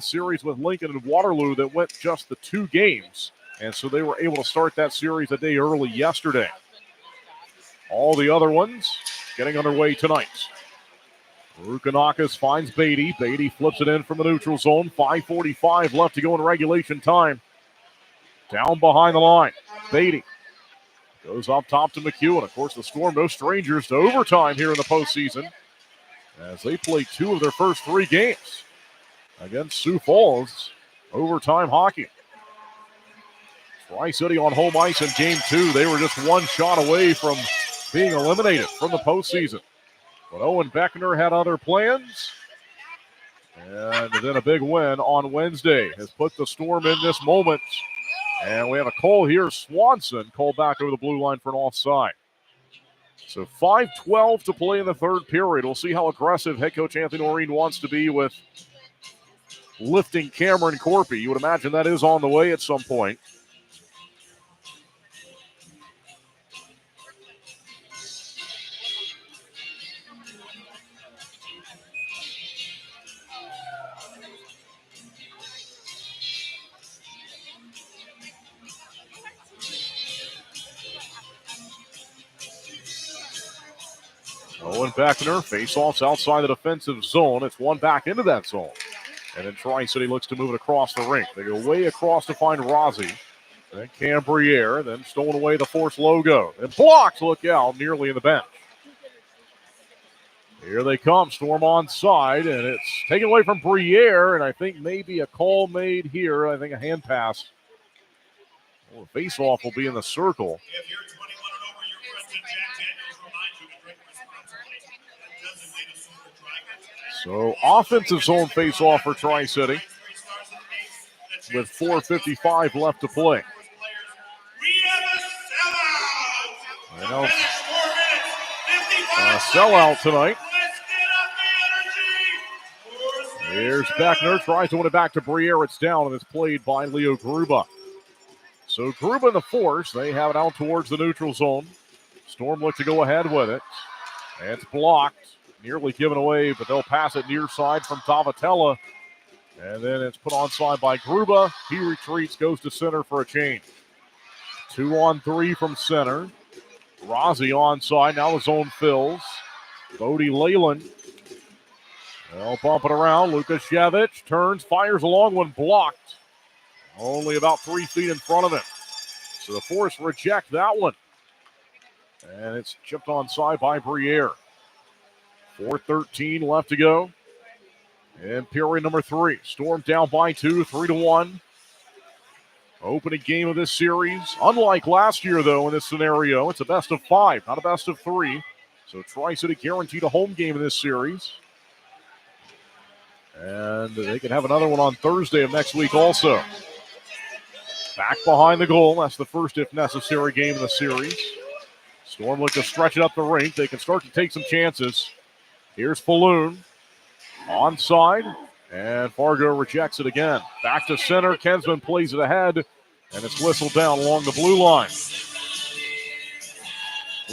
series with Lincoln and Waterloo that went just the 2 games. And so they were able to start that series a day early yesterday. All the other ones getting underway tonight. Rukanakis finds Beatty. Beatty flips it in from the neutral zone. 5:45 left to go in regulation time. Down behind the line. Beatty goes up top to McEwen. Of course, the Storm, no strangers to overtime here in the postseason, as they play 2 of their first 3 games against Sioux Falls. Overtime hockey. Tri-City on home ice in game 2. They were just 1 shot away from being eliminated from the postseason. But Owen Beckner had other plans. And then a big win on Wednesday has put the Storm in this moment. And we have a call here. Swanson called back over the blue line for an offside. So 5:12 to play in the third period. We'll see how aggressive head coach Anthony Noreen wants to be with lifting Cameron Corpy. You would imagine that is on the way at some point. Owen Beckner, face-offs outside the defensive zone. It's one back into that zone. And then Tri-City looks to move it across the rink. They go way across to find Rozzi. Then Cambriere, then stolen away the Force logo. And blocked, look out, nearly in the bench. Here they come, Storm on side, and it's taken away from Briere, and I think maybe a call made here. I think a hand pass. Well, the face-off will be in the circle. So offensive zone face-off for Tri-City with 4:55 left to play. know, sellout tonight. Here's Beckner, tries to win it back to Briere. It's down, and it's played by Leo Gruba. So Gruba in the force. They have it out towards the neutral zone. Storm look to go ahead with it. And it's blocked, nearly given away, but they'll pass it near side from Tavatella. And then it's put onside by Gruba. He retreats, goes to center for a change. 2-on-3 from center. Rozzi onside, now the zone fills. Bodie Leyland. They'll bump it around. Lukashevich turns, fires a long one, blocked. Only about 3 feet in front of him. So the Force reject that one. And it's chipped onside by Briere. 4:13 left to go. And period number 3. Storm down by 2, 3-1. Opening game of this series. Unlike last year, though, in this scenario, it's a best of 5, not a best of 3. So Tri-City guaranteed a home game in this series. And they can have another one on Thursday of next week also. Back behind the goal. That's the first, if necessary, game of the series. Storm look to stretch it up the rink. They can start to take some chances. Here's Falloon. Onside. And Fargo rejects it again. Back to center. Kensman plays it ahead. And it's whistled down along the blue line.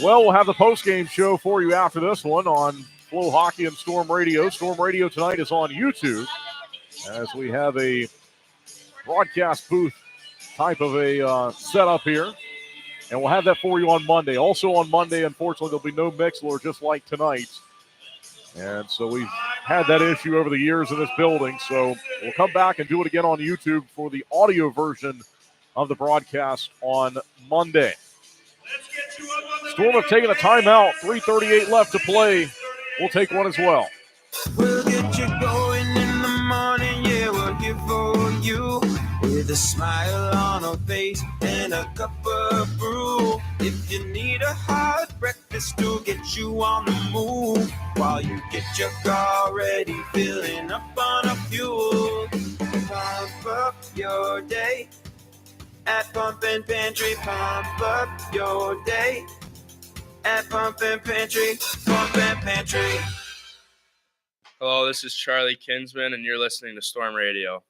Well, we'll have the postgame show for you after this one on Flow Hockey and Storm Radio. Storm Radio tonight is on YouTube as we have a broadcast booth type of a setup here. And we'll have that for you on Monday. Also on Monday, unfortunately, there'll be no Mixler just like tonight. And so we've had that issue over the years in this building. So we'll come back and do it again on YouTube for the audio version of the broadcast on Monday. Storm have taken a timeout. 3:38 left to play. We'll take one as well. We'll get you going in the morning, yeah, we're here for you. With a smile on our face and a cup of brew. If you need a hot breakfast to get you on the move, while you get your car ready, filling up on a fuel. Pump up your day at Pumpin' Pantry. Pump up your day at Pumpin' Pantry. Pumpin' Pantry. Hello, this is Charlie Kinsman, and you're listening to Storm Radio.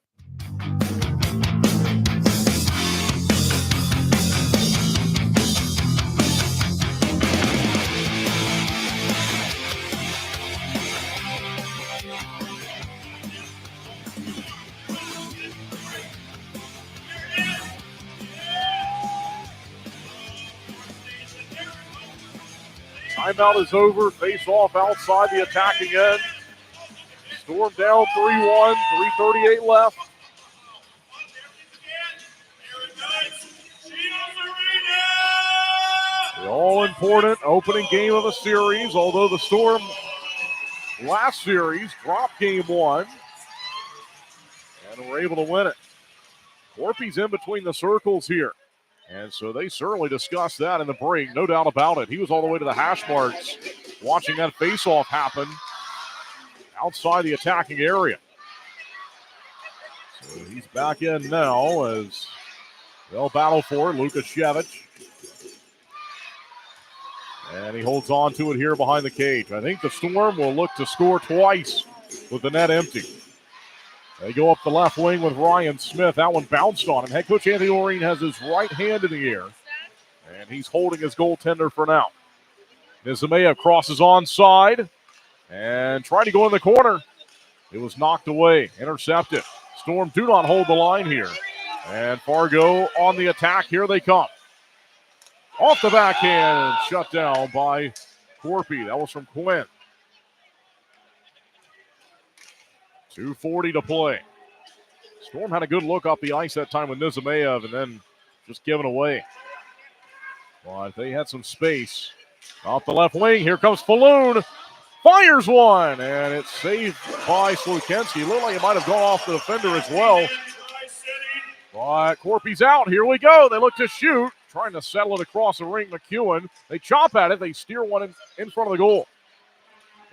Timeout is over. Face off outside the attacking end. Storm down 3-1. 3:38 left. The all-important opening game of the series, although the Storm last series dropped game 1 and were able to win it. Corpy's in between the circles here. And so they certainly discussed that in the break, no doubt about it. He was all the way to the hash marks watching that face-off happen outside the attacking area. So he's back in now as they'll battle for it. Lukashevich. And he holds on to it here behind the cage. I think the Storm will look to score twice with the net empty. They go up the left wing with Ryan Smith. That one bounced on him. Head coach Anthony Oreen has his right hand in the air, and he's holding his goaltender for now. Nizamea crosses onside and trying to go in the corner. It was knocked away, intercepted. Storm do not hold the line here. And Fargo on the attack. Here they come. Off the backhand, shut down by Corpy. That was from Quinn. 2:40 to play. Storm had a good look off the ice that time with Nizameyev and then just given away. But they had some space. Off the left wing, here comes Falloon. Fires one, and it's saved by Slukenski. Looked like it might have gone off the defender as well. But Corpy's out. Here we go. They look to shoot. Trying to settle it across the ring. McEwen. They chop at it. They steer one in front of the goal.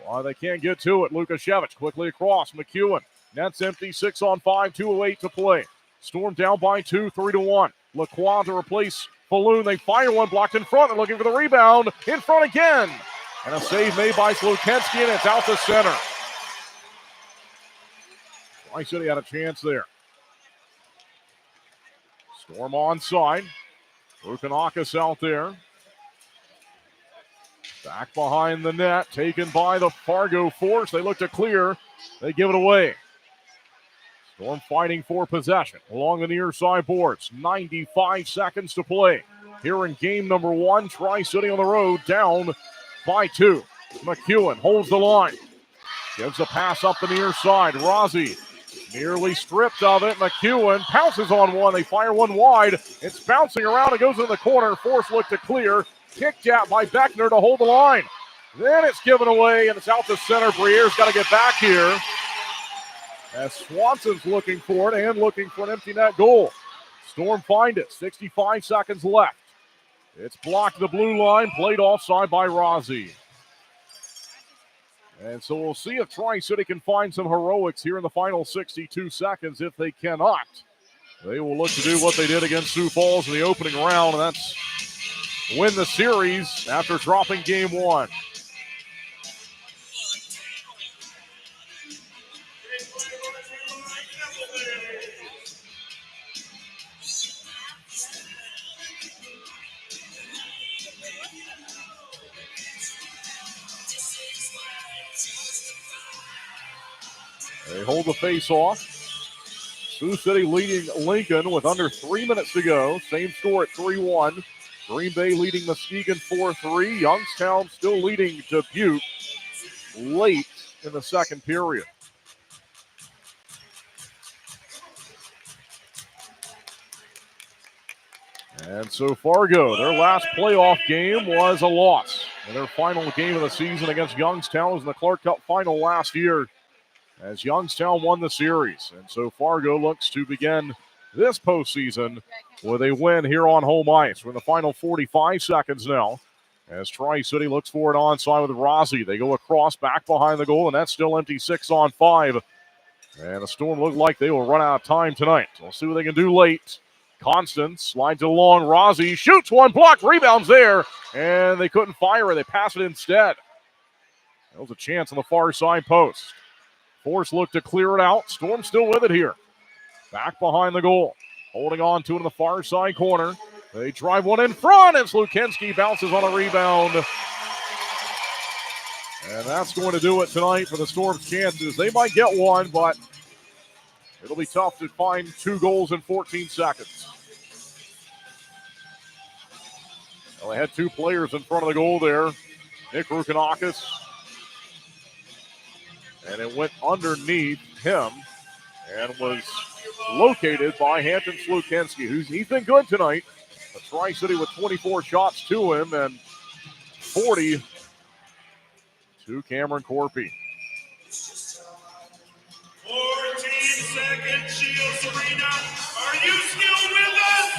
Well, they can't get to it. Lukashevich quickly across. McEwen. Net's empty. 6-on-5. 2:08 to play. Storm down by 2. 3-1. Lacroix to replace Falloon, they fire one, blocked in front. They're looking for the rebound. In front again. And a save made by Slukensky, and it's out to center. Tri-City had a chance there. Storm onside. Rukanakis out there. Back behind the net, taken by the Fargo Force. They look to clear. They give it away. Storm fighting for possession along the near side boards. 95 seconds to play. Here in game number 1, Tri-City on the road, down by 2. McEwen holds the line. Gives a pass up the near side. Rozzi nearly stripped of it. McEwen pounces on one. They fire one wide. It's bouncing around. It goes in the corner. Force look to clear. Kicked out by Beckner to hold the line. Then it's given away, and it's out to center. Brier's got to get back here. As Swanson's looking for it and looking for an empty net goal. Storm find it. 65 seconds left. It's blocked the blue line. Played offside by Rozzi. And so we'll see if Tri-City can find some heroics here in the final 62 seconds. If they cannot, they will look to do what they did against Sioux Falls in the opening round, and that's win the series after dropping game 1. They hold the face-off. Sioux City leading Lincoln with under 3 minutes to go. Same score at 3-1. Green Bay leading Muskegon 4-3. Youngstown still leading Dubuque late in the second period. And so Fargo, their last playoff game was a loss. And their final game of the season against Youngstown was in the Clark Cup final last year, as Youngstown won the series. And so Fargo looks to begin this postseason with a win here on home ice. We're in the final 45 seconds now, as Tri-City looks for an onside with Rozzi. They go across, back behind the goal, and that's still empty. 6-on-5. And the Storm look like they will run out of time tonight. We'll see what they can do late. Constance slides it along. Rozzi shoots one, blocked, rebounds there, and they couldn't fire it. They pass it instead. That was a chance on the far side post. Force looked to clear it out. Storm still with it here. Back behind the goal. Holding on to it in the far side corner. They drive one in front, and Slukensky bounces on a rebound. And that's going to do it tonight for the Storm's chances. They might get one, but it'll be tough to find 2 goals in 14 seconds. Well, they had 2 players in front of the goal there. Nick Rukanakis. And it went underneath him and was located by Hampton Slukensky, he's been good tonight. A Tri-City with 24 shots to him and 40 to Cameron Corpy. 14 seconds, Shields Arena. Are you still with us?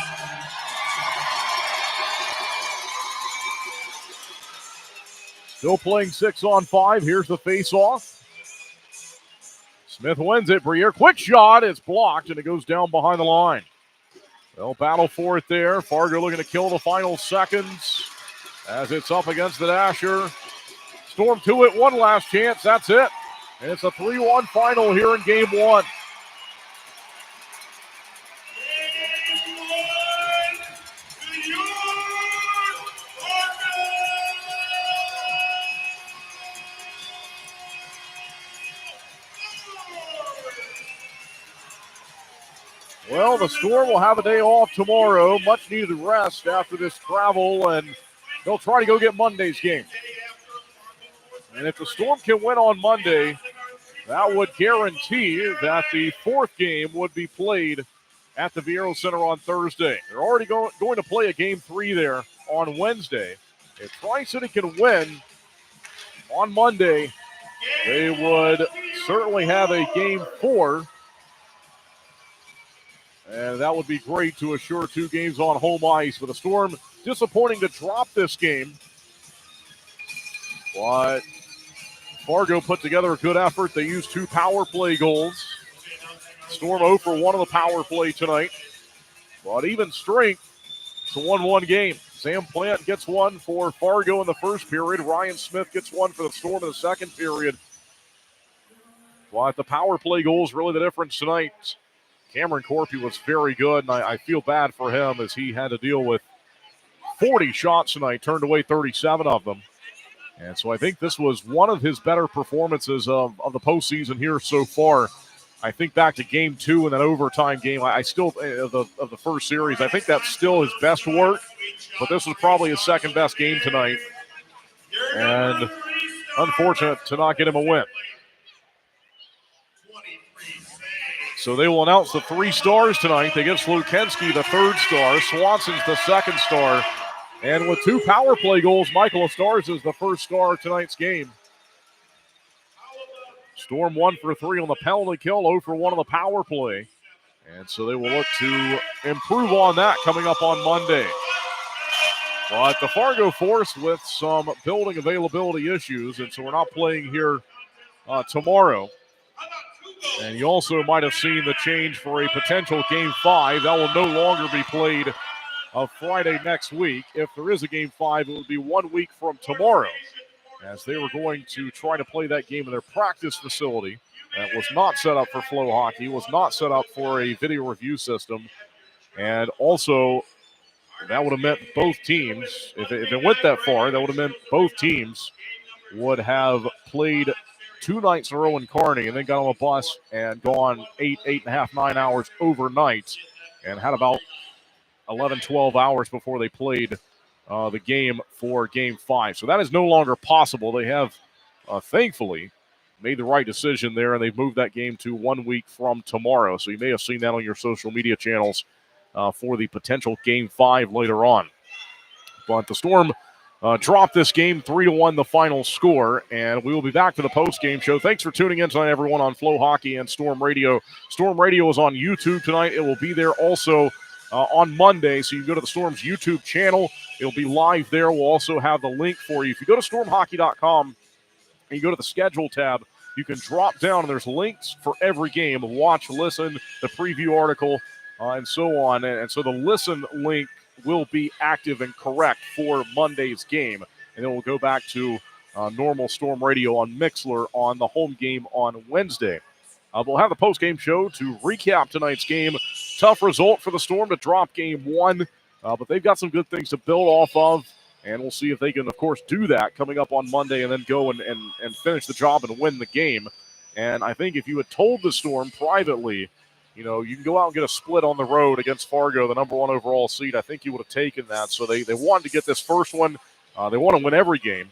Still playing 6-on-5. Here's the face-off. Smith wins it. Briere, quick shot. It's blocked, and it goes down behind the line. They'll battle for it there. Fargo looking to kill the final seconds as it's up against the Dasher. Storm to it. One last chance. That's it. And it's a 3-1 final here in game 1. Well, the Storm will have a day off tomorrow. Much needed rest after this travel, and they'll try to go get Monday's game. And if the Storm can win on Monday, that would guarantee that the 4th game would be played at the Viero Center on Thursday. They're already going to play a game 3 there on Wednesday. If Tri-City can win on Monday, they would certainly have a game 4. And that would be great to assure 2 games on home ice. For the Storm, disappointing to drop this game. But Fargo put together a good effort. They used 2 power play goals. Storm 0 for 1 on the power play tonight. But even strength, a 1-1 game. Sam Plant gets one for Fargo in the first period. Ryan Smith gets one for the Storm in the second period. But the power play goal is really the difference tonight. Cameron Corpy was very good, and I feel bad for him as he had to deal with 40 shots tonight, turned away 37 of them. And so I think this was one of his better performances of the postseason here so far. I think back to game 2 in that overtime game. I still, of the first series, I think that's still his best work, but this was probably his second best game tonight. And unfortunate to not get him a win. So they will announce the 3 stars tonight. They give Slukensky the 3rd star. Swanson's the 2nd star. And with 2 power play goals, Michael Stars is the 1st star of tonight's game. Storm 1 for 3 on the penalty kill, 0 for 1 on the power play. And so they will look to improve on that coming up on Monday. But the Fargo Force with some building availability issues, and so we're not playing here tomorrow. And you also might have seen the change for a potential Game 5. That will no longer be played Friday next week. If there is a Game 5, it will be 1 week from tomorrow, as they were going to try to play that game in their practice facility. That was not set up for flow hockey, was not set up for a video review system. And also, that would have meant both teams, if it went that far, that would have meant both teams would have played 2 nights in a row in Kearney and then got on a bus and gone 8.5, 9 hours overnight and had about 11, 12 hours before they played the game for Game 5. So that is no longer possible. They have, thankfully, made the right decision there, and they've moved that game to 1 week from tomorrow. So you may have seen that on your social media channels for the potential Game 5 later on. But the Storm dropped this game 3-1, the final score, and we will be back to the post-game show. Thanks for tuning in tonight, everyone, on Flow Hockey and Storm Radio. Storm Radio is on YouTube tonight. It will be there also on Monday, so you can go to the Storm's YouTube channel. It'll be live there. We'll also have the link for you. If you go to stormhockey.com and you go to the schedule tab, you can drop down, and there's links for every game. Watch, listen, the preview article, and so on. And so the listen link will be active and correct for Monday's game. And then we'll go back to normal Storm Radio on Mixler on the home game on Wednesday. We'll have the post-game show to recap tonight's game. Tough result for the Storm to drop Game 1, but they've got some good things to build off of, and we'll see if they can, of course, do that coming up on Monday and then go and finish the job and win the game. And I think if you had told the Storm privately, you know, you can go out and get a split on the road against Fargo, the number 1 overall seed, I think you would have taken that. So they wanted to get this first one. They want to win every game.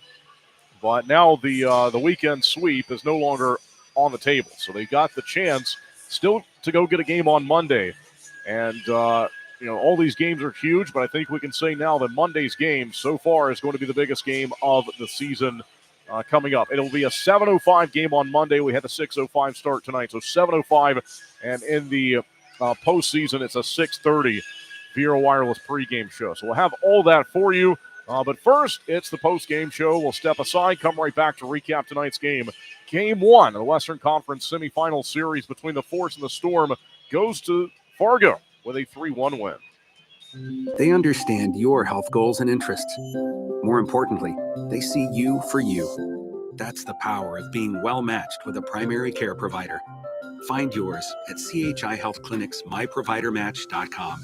But now the weekend sweep is no longer on the table. So they got the chance still to go get a game on Monday. And, you know, all these games are huge, but I think we can say now that Monday's game so far is going to be the biggest game of the season coming up. It'll be a 7:05 game on Monday. We had the 6:05 start tonight, so 7:05. And in the postseason, it's a 6:30 Vero Wireless pregame show. So we'll have all that for you. But first, it's the postgame show. We'll step aside, come right back to recap tonight's game. Game 1 of the Western Conference semifinal series between the Force and the Storm goes to Fargo with a 3-1 win. They understand your health goals and interests. More importantly, they see you for you. That's the power of being well matched with a primary care provider. Find yours at CHI Health Clinic's myprovidermatch.com.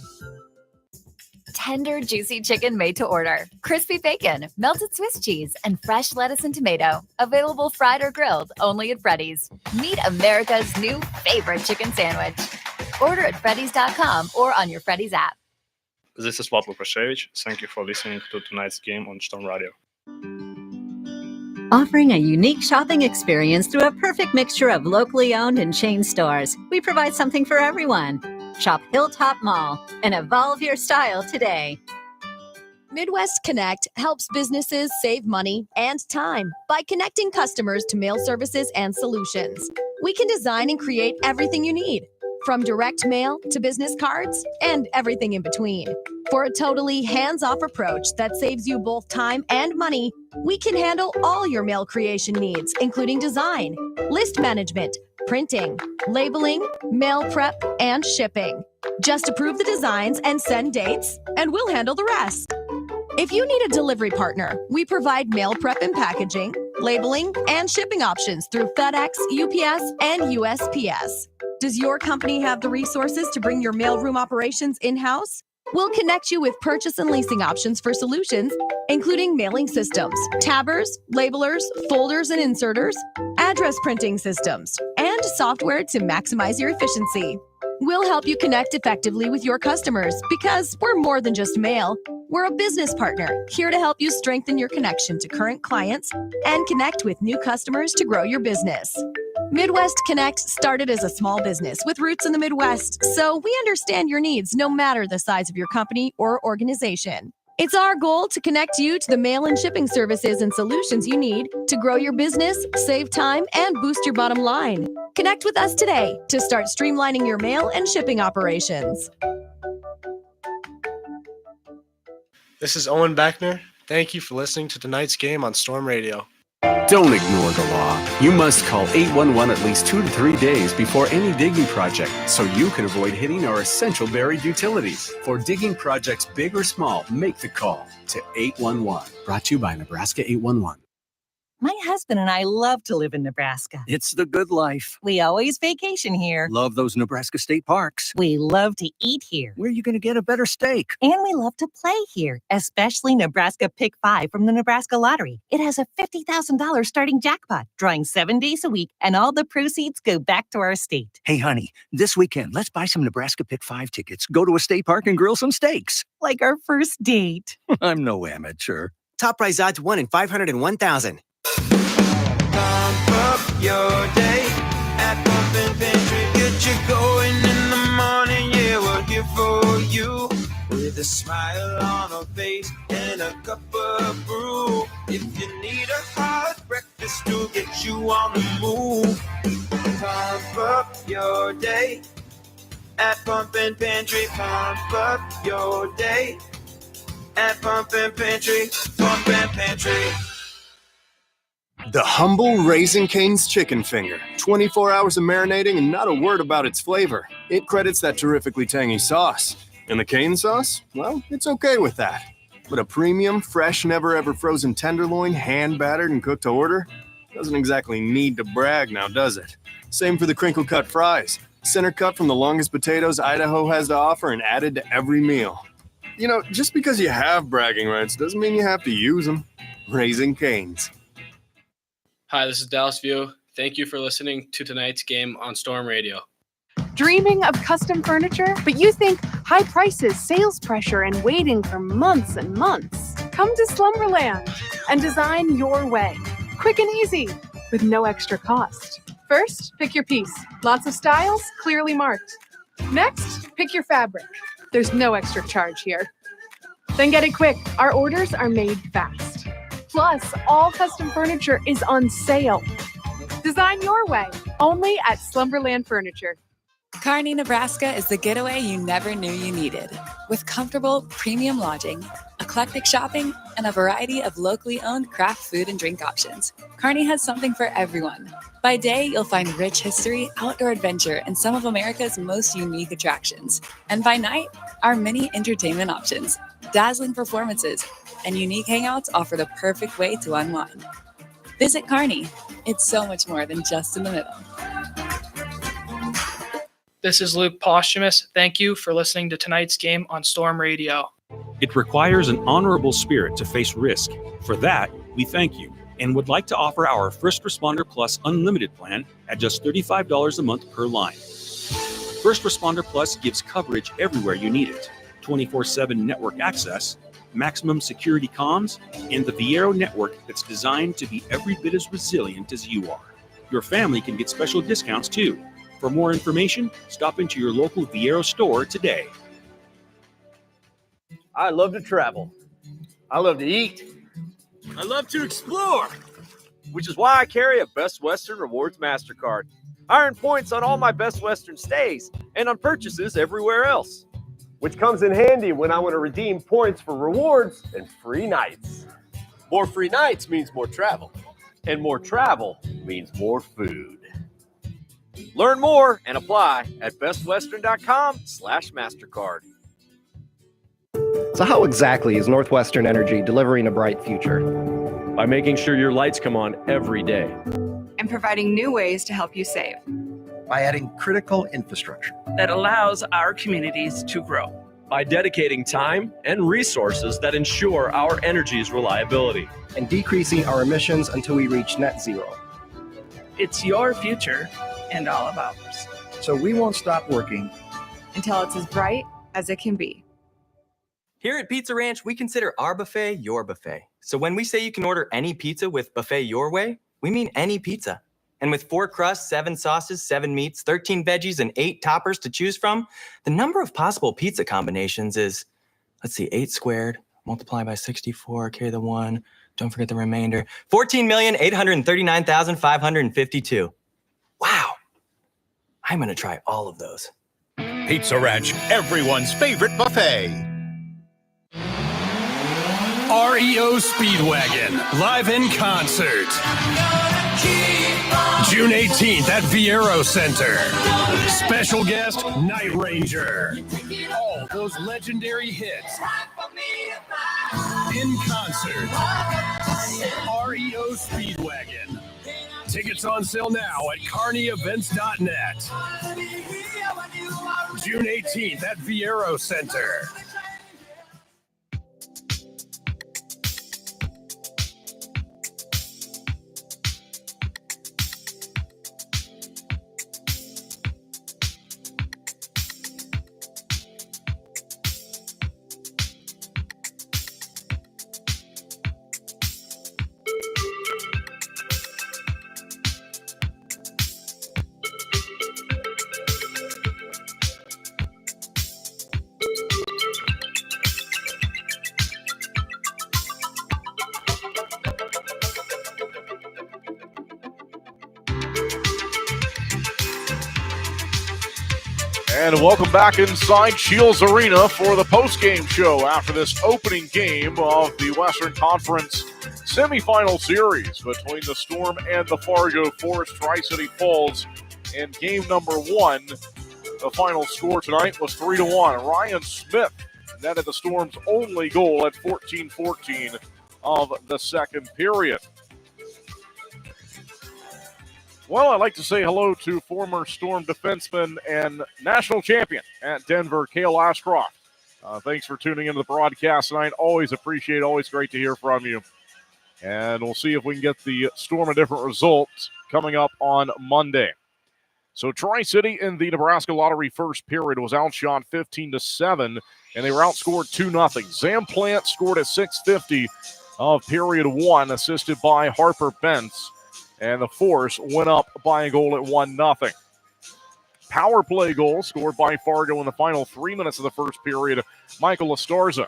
Tender, juicy chicken made to order. Crispy bacon, melted Swiss cheese, and fresh lettuce and tomato. Available fried or grilled only at Freddy's. Meet America's new favorite chicken sandwich. Order at Freddy's.com or on your Freddy's app. This is Vlad Lukashevich. Thank you for listening to tonight's game on Storm Radio. Offering a unique shopping experience through a perfect mixture of locally owned and chain stores, we provide something for everyone. Shop Hilltop Mall and evolve your style today. Midwest Connect helps businesses save money and time by connecting customers to mail services and solutions. We can design and create everything you need. from direct mail to business cards and everything in between. For a totally hands-off approach that saves you both time and money, we can handle all your mail creation needs, including design, list management, printing, labeling, mail prep, and shipping. Just approve the designs and send dates, and we'll handle the rest. If you need a delivery partner, we provide mail prep and packaging, labeling, and shipping options through FedEx, UPS, and USPS. Does your company have the resources to bring your mailroom operations in-house? We'll connect you with purchase and leasing options for solutions, including mailing systems, tabbers, labelers, folders and inserters, address printing systems, and software to maximize your efficiency. We'll help you connect effectively with your customers because we're more than just mail. We're a business partner here to help you strengthen your connection to current clients and connect with new customers to grow your business. Midwest Connect started as a small business with roots in the Midwest, so we understand your needs no matter the size of your company or organization. It's our goal to connect you to the mail and shipping services and solutions you need to grow your business, save time, and boost your bottom line. Connect with us today to start streamlining your mail and shipping operations. This is Owen Beckner. Thank you for listening to tonight's game on Storm Radio. Don't ignore the law. You must call 811 at least 2 to 3 days before any digging project so you can avoid hitting our essential buried utilities. For digging projects big or small, make the call to 811. Brought to you by Nebraska 811. My husband and I love to live in Nebraska. It's the good life. We always vacation here. Love those Nebraska state parks. We love to eat here. Where are you going to get a better steak? And we love to play here, especially Nebraska Pick 5 from the Nebraska Lottery. It has a $50,000 starting jackpot, drawing 7 days a week, and all the proceeds go back to our state. Hey, honey, this weekend, let's buy some Nebraska Pick 5 tickets, go to a state park, and grill some steaks. Like our first date. I'm no amateur. Top prize odds 1 in 501,000. Pump up your day at Pumpin' Pantry. Get you going in the morning, yeah, we're here for you. With a smile on our face and a cup of brew. If you need a hot breakfast to get you on the move. Pump up your day at Pumpin' Pantry. Pump up your day at Pumpin' Pantry. Pumpin' Pantry. The humble Raising Cane's chicken finger. 24 hours of marinating and not a word about its flavor. It credits that terrifically tangy sauce. And the cane sauce? Well, it's okay with that. But a premium, fresh, never-ever frozen tenderloin, hand-battered and cooked to order? Doesn't exactly need to brag now, does it? Same for the crinkle-cut fries. Center cut from the longest potatoes Idaho has to offer and added to every meal. You know, just because you have bragging rights doesn't mean you have to use them. Raising Cane's. Hi, this is Dallas View. Thank you for listening to tonight's game on Storm Radio. Dreaming of custom furniture, but you think high prices, sales pressure, and waiting for months and months? Come to Slumberland and design your way. Quick and easy, with no extra cost. First, pick your piece. Lots of styles, clearly marked. Next, pick your fabric. There's no extra charge here. Then get it quick. Our orders are made fast. Plus, all custom furniture is on sale. Design your way, only at Slumberland Furniture. Kearney, Nebraska is the getaway you never knew you needed. With comfortable, premium lodging, eclectic shopping, and a variety of locally owned craft food and drink options, Kearney has something for everyone. By day, you'll find rich history, outdoor adventure, and some of America's most unique attractions. And by night, our many entertainment options, dazzling performances, and unique hangouts offer the perfect way to unwind. Visit Kearney. It's so much more than just in the middle. This is Luke Posthumous. Thank you for listening to tonight's game on Storm Radio. It requires an honorable spirit to face risk. For that, we thank you and would like to offer our First Responder Plus Unlimited plan at just $35 a month per line. First Responder Plus gives coverage everywhere you need it, 24/7 network access, maximum security comms, and the Viero network that's designed to be every bit as resilient as you are. Your family can get special discounts too. For more information, stop into your local Viero store today. I love to travel. I love to eat. I love to explore, which is why I carry a Best Western Rewards MasterCard. I earn points on all my Best Western stays and on purchases everywhere else. Which comes in handy when I want to redeem points for rewards and free nights. More free nights means more travel. And more travel means more food. Learn more and apply at bestwestern.com/MasterCard. So how exactly is Northwestern Energy delivering a bright future? By making sure your lights come on every day. And providing new ways to help you save. By adding critical infrastructure that allows our communities to grow. By dedicating time and resources that ensure our energy's reliability. And decreasing our emissions until we reach net zero. It's your future and all of ours. So we won't stop working until it's as bright as it can be. Here at Pizza Ranch, we consider our buffet your buffet. So when we say you can order any pizza with Buffet Your Way, we mean any pizza. And with 4 crusts, 7 sauces, 7 meats, 13 veggies, and 8 toppers to choose from, the number of possible pizza combinations is, 8 squared, multiply by 64, carry the 1, don't forget the remainder, 14,839,552. Wow. I'm going to try all of those. Pizza Ranch, everyone's favorite buffet. REO Speedwagon, live in concert. June 18th at Viero Center. Special guest, Night Ranger. All those legendary hits. In concert. REO Speedwagon. Tickets on sale now at carneyevents.net. June 18th at Viero Center. And welcome back inside Shields Arena for the postgame show after this opening game of the Western Conference Semifinal Series between the Storm and the Fargo Forest Tri-City Falls in game number 1. The final score tonight was 3-1. Ryan Smith netted the Storm's only goal at 14-14 of the second period. Well, I'd like to say hello to former Storm defenseman and national champion at Denver, Cale Ashcroft. Thanks for tuning into the broadcast tonight. Always appreciate, always great to hear from you. And we'll see if we can get the Storm a different result coming up on Monday. So Tri-City in the Nebraska Lottery first period was outshot 15-7, and they were outscored 2-0. Zam Plant scored at 6:50 of period 1, assisted by Harper Bentz. And the Force went up by a goal at 1-0. Power play goal scored by Fargo in the final 3 minutes of the first period. Michael Estarza,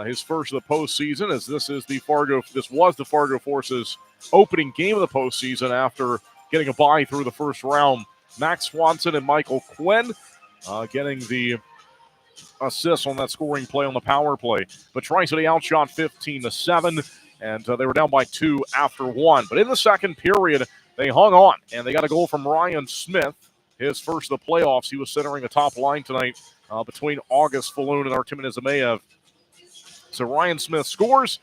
his first of the postseason, as this was the Fargo Force's opening game of the postseason after getting a bye through the first round. Max Swanson and Michael Quinn getting the assists on that scoring play on the power play. But Tri-City outshot 15-7. And they were down by 2 after 1. But in the second period, they hung on, and they got a goal from Ryan Smith, his first of the playoffs. He was centering the top line tonight between August Falloon and Artemian Zemayev. So Ryan Smith scores,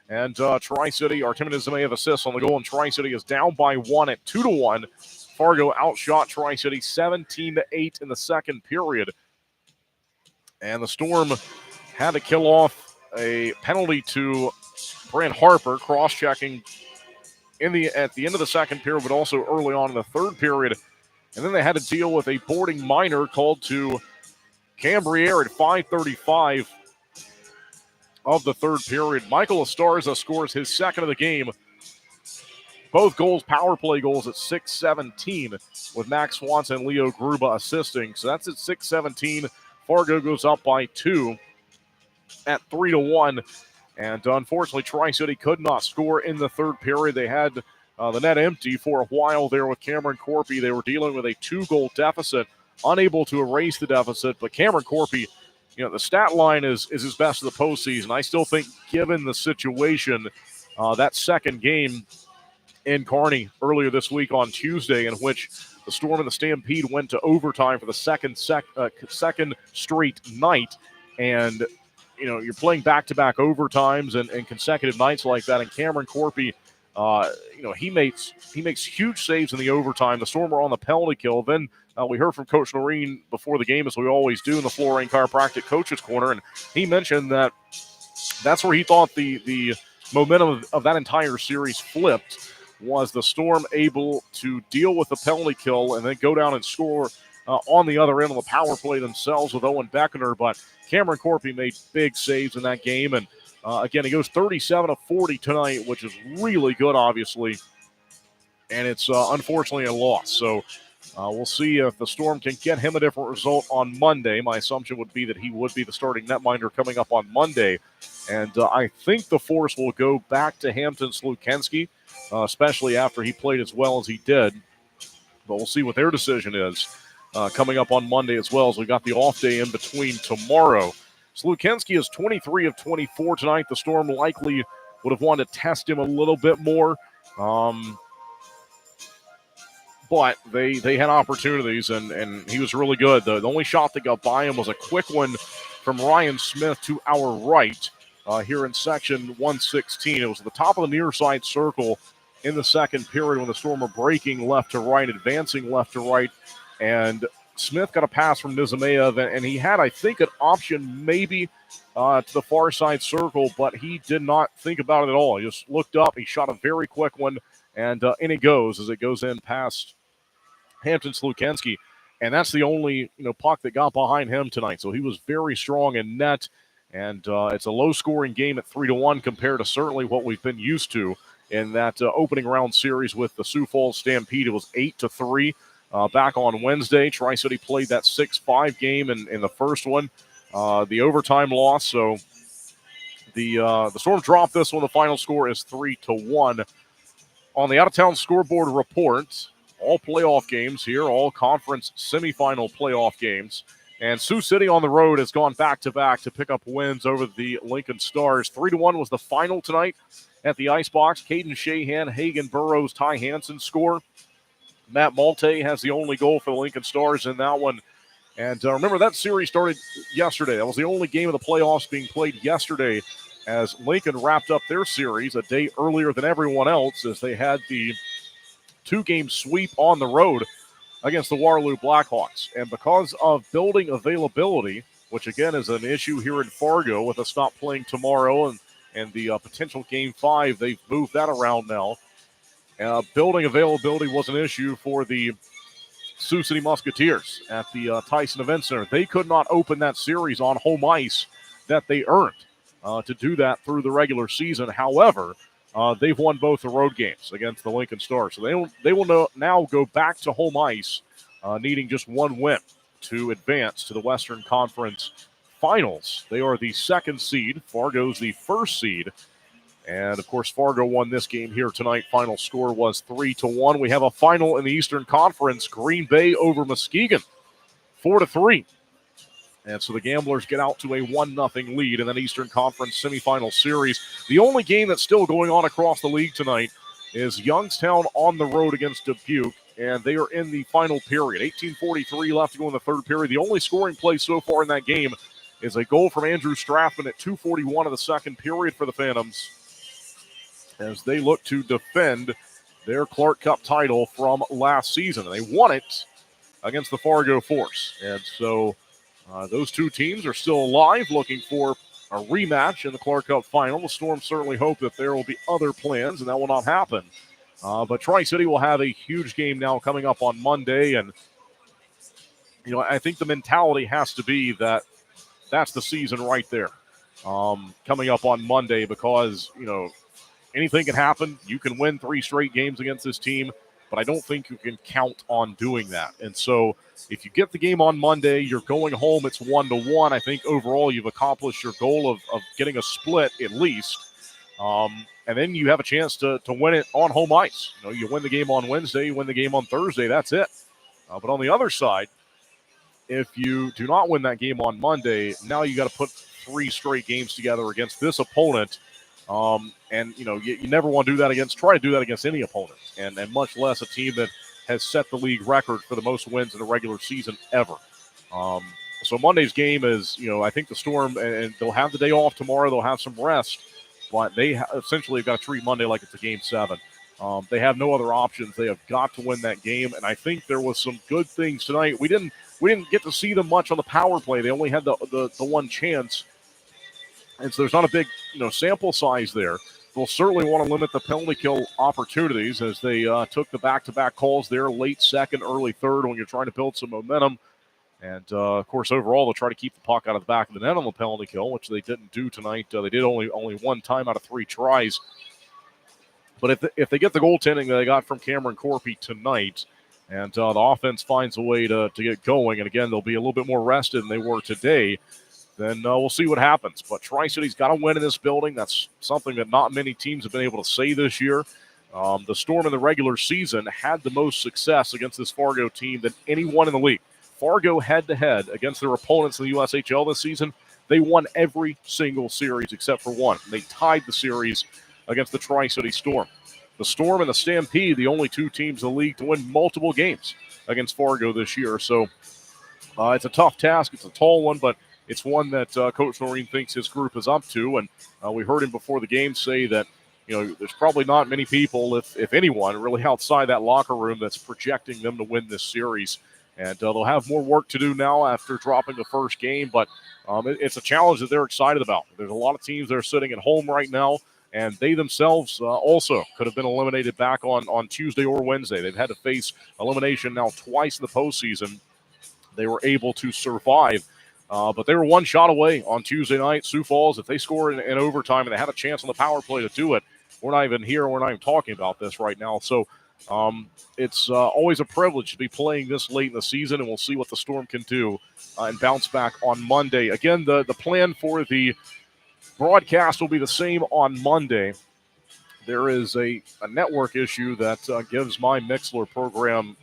and Tri-City, Artemian Zemayev assists on the goal, and Tri-City is down by 1 at 2-1. Fargo outshot Tri-City 17-8 in the second period. And the Storm had to kill off a penalty to Brent Harper, cross-checking at the end of the second period, but also early on in the third period. And then they had to deal with a boarding minor called to Cambriere at 5:35 of the third period. Michael Estarza scores his second of the game. Both goals, power play goals at 6:17, with Max Swanson and Leo Gruba assisting. So that's at 6:17. Fargo goes up by 2 at 3-1. And unfortunately, Tri-City could not score in the third period. They had the net empty for a while there with Cameron Corpy. They were dealing with a 2-goal deficit, unable to erase the deficit. But Cameron Corpy, the stat line is his best of the postseason. I still think, given the situation, that second game in Kearney earlier this week on Tuesday, in which the Storm and the Stampede went to overtime for the second straight night. And, you're playing back-to-back overtimes and consecutive nights like that. And Cameron Corpy, he makes huge saves in the overtime. The Storm were on the penalty kill. Then we heard from Coach Noreen before the game, as we always do in the Florida Chiropractic Coaches Corner, and he mentioned that that's where he thought the momentum of that entire series flipped, was the Storm able to deal with the penalty kill and then go down and score on the other end of the power play themselves with Owen Beckener. But Cameron Corpy made big saves in that game, and again, he goes 37 of 40 tonight, which is really good, obviously, and it's unfortunately a loss. So we'll see if the Storm can get him a different result on Monday. My assumption would be that he would be the starting netminder coming up on Monday, and I think the Force will go back to Hampton Slukenski, especially after he played as well as he did. But we'll see what their decision is coming up on Monday, as well as we got the off day in between tomorrow. Slukenski is 23 of 24 tonight. The Storm likely would have wanted to test him a little bit more. But they had opportunities, and he was really good. The only shot that got by him was a quick one from Ryan Smith to our right here in section 116. It was at the top of the near side circle in the second period when the Storm were breaking left to right, advancing left to right, and Smith got a pass from Nizameyev, and he had, I think, an option maybe to the far side circle, but he did not think about it at all. He just looked up, he shot a very quick one, and in it goes as it goes in past Hampton Slukenski, and that's the only puck that got behind him tonight. So he was very strong in net, and it's a low-scoring game at 3-1 compared to certainly what we've been used to in that opening round series with the Sioux Falls Stampede. It was 8-3 back on Wednesday. Tri-City played that 6-5 game in the first one, the overtime loss. So the Storm dropped this one. The final score is 3-1. On the out-of-town scoreboard report, all playoff games here, all conference semifinal playoff games. And Sioux City on the road has gone back-to-back to pick up wins over the Lincoln Stars. 3-1 was the final tonight at the Icebox. Caden Shahan, Hagen Burrows, Ty Hansen score. Matt Malte has the only goal for the Lincoln Stars in that one. And remember, that series started yesterday. That was the only game of the playoffs being played yesterday, as Lincoln wrapped up their series a day earlier than everyone else, as they had the 2-game sweep on the road against the Waterloo Blackhawks. And because of building availability, which again is an issue here in Fargo with us not playing tomorrow and the potential Game 5, they've moved that around now. Building availability was an issue for the Sioux City Musketeers at the Tyson Event Center. They could not open that series on home ice that they earned to do that through the regular season. However, they've won both the road games against the Lincoln Stars. So they will now go back to home ice, needing just one win to advance to the Western Conference Finals. They are the second seed. Fargo's the first seed. And, of course, Fargo won this game here tonight. Final score was 3-1. We have a final in the Eastern Conference. Green Bay over Muskegon, 4-3. And so the Gamblers get out to a 1-0 lead in that Eastern Conference semifinal series. The only game that's still going on across the league tonight is Youngstown on the road against Dubuque, and they are in the final period. 18:43 left to go in the third period. The only scoring play so far in that game is a goal from Andrew Strathman at 2:41 of the second period for the Phantoms, as they look to defend their Clark Cup title from last season. They won it against the Fargo Force. And so those two teams are still alive, looking for a rematch in the Clark Cup final. The Storm certainly hope that there will be other plans, and that will not happen. But Tri-City will have a huge game now coming up on Monday. And, I think the mentality has to be that that's the season right there coming up on Monday, because, anything can happen. You can win 3 straight games against this team, but I don't think you can count on doing that. And so if you get the game on Monday, you're going home, it's 1-1. I think overall you've accomplished your goal of getting a split at least. And then you have a chance to win it on home ice. You win the game on Wednesday, you win the game on Thursday, that's it. But on the other side, if you do not win that game on Monday, now you got to put 3 straight games together against this opponent. And you never want to do that try to do that against any opponent, and much less a team that has set the league record for the most wins in a regular season ever. So Monday's game is, I think the Storm, and they'll have the day off tomorrow, they'll have some rest, but they essentially have got to treat Monday like it's a Game 7. They have no other options. They have got to win that game, and I think there was some good things tonight. We didn't get to see them much on the power play. They only had the one chance, and so there's not a big sample size there. They'll certainly want to limit the penalty kill opportunities as they took the back-to-back calls there, late second, early third, when you're trying to build some momentum. And, of course, overall, they'll try to keep the puck out of the back of the net on the penalty kill, which they didn't do tonight. They did only one time out of 3 tries. But if they get the goaltending that they got from Cameron Corpy tonight, and the offense finds a way to get going, and again, they'll be a little bit more rested than they were today, then we'll see what happens. But Tri-City's got to win in this building. That's something that not many teams have been able to say this year. The Storm in the regular season had the most success against this Fargo team than anyone in the league. Fargo head-to-head against their opponents in the USHL this season, they won every single series except for one. They tied the series against the Tri-City Storm. The Storm and the Stampede, the only 2 teams in the league to win multiple games against Fargo this year. So it's a tough task. It's a tall one, but it's one that Coach Noreen thinks his group is up to. And we heard him before the game say that, there's probably not many people, if anyone, really outside that locker room that's projecting them to win this series. And they'll have more work to do now after dropping the first game, but it's a challenge that they're excited about. There's a lot of teams that are sitting at home right now, and they themselves also could have been eliminated back on Tuesday or Wednesday. They've had to face elimination now twice in the postseason. They were able to survive, but they were one shot away on Tuesday night. Sioux Falls, if they score in overtime and they had a chance on the power play to do it, we're not even here. We're not even talking about this right now. So it's always a privilege to be playing this late in the season, and we'll see what the Storm can do and bounce back on Monday. Again, the plan for the broadcast will be the same on Monday. There is a network issue that gives my Mixler program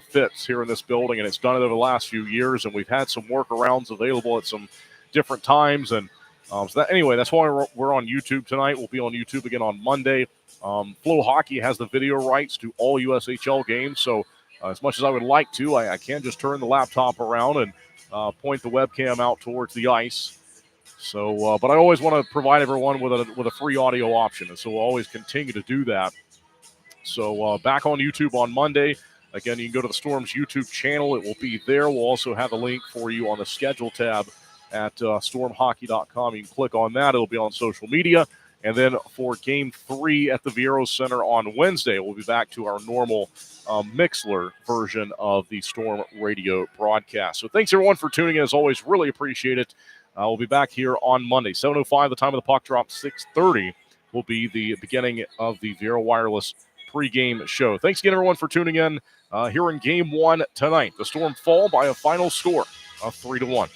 fits here in this building, and it's done it over the last few years, and we've had some workarounds available at some different times. And that's why we're on YouTube tonight. We'll be on YouTube again on Monday. Flow Hockey has the video rights to all USHL games, so as much as I would like to, I can't just turn the laptop around and point the webcam out towards the ice. So, but I always want to provide everyone with a free audio option, and so we'll always continue to do that. So back on YouTube on Monday. Again, you can go to the Storm's YouTube channel. It will be there. We'll also have a link for you on the schedule tab at stormhockey.com. You can click on that. It'll be on social media. And then for Game 3 at the Viero Center on Wednesday, we'll be back to our normal Mixler version of the Storm radio broadcast. So thanks, everyone, for tuning in. As always, really appreciate it. We'll be back here on Monday. 7:05, the time of the puck drop. 6:30 will be the beginning of the Viero Wireless pregame show. Thanks again, everyone, for tuning in here in Game 1 tonight. The Storm fall by a final score of 3-1.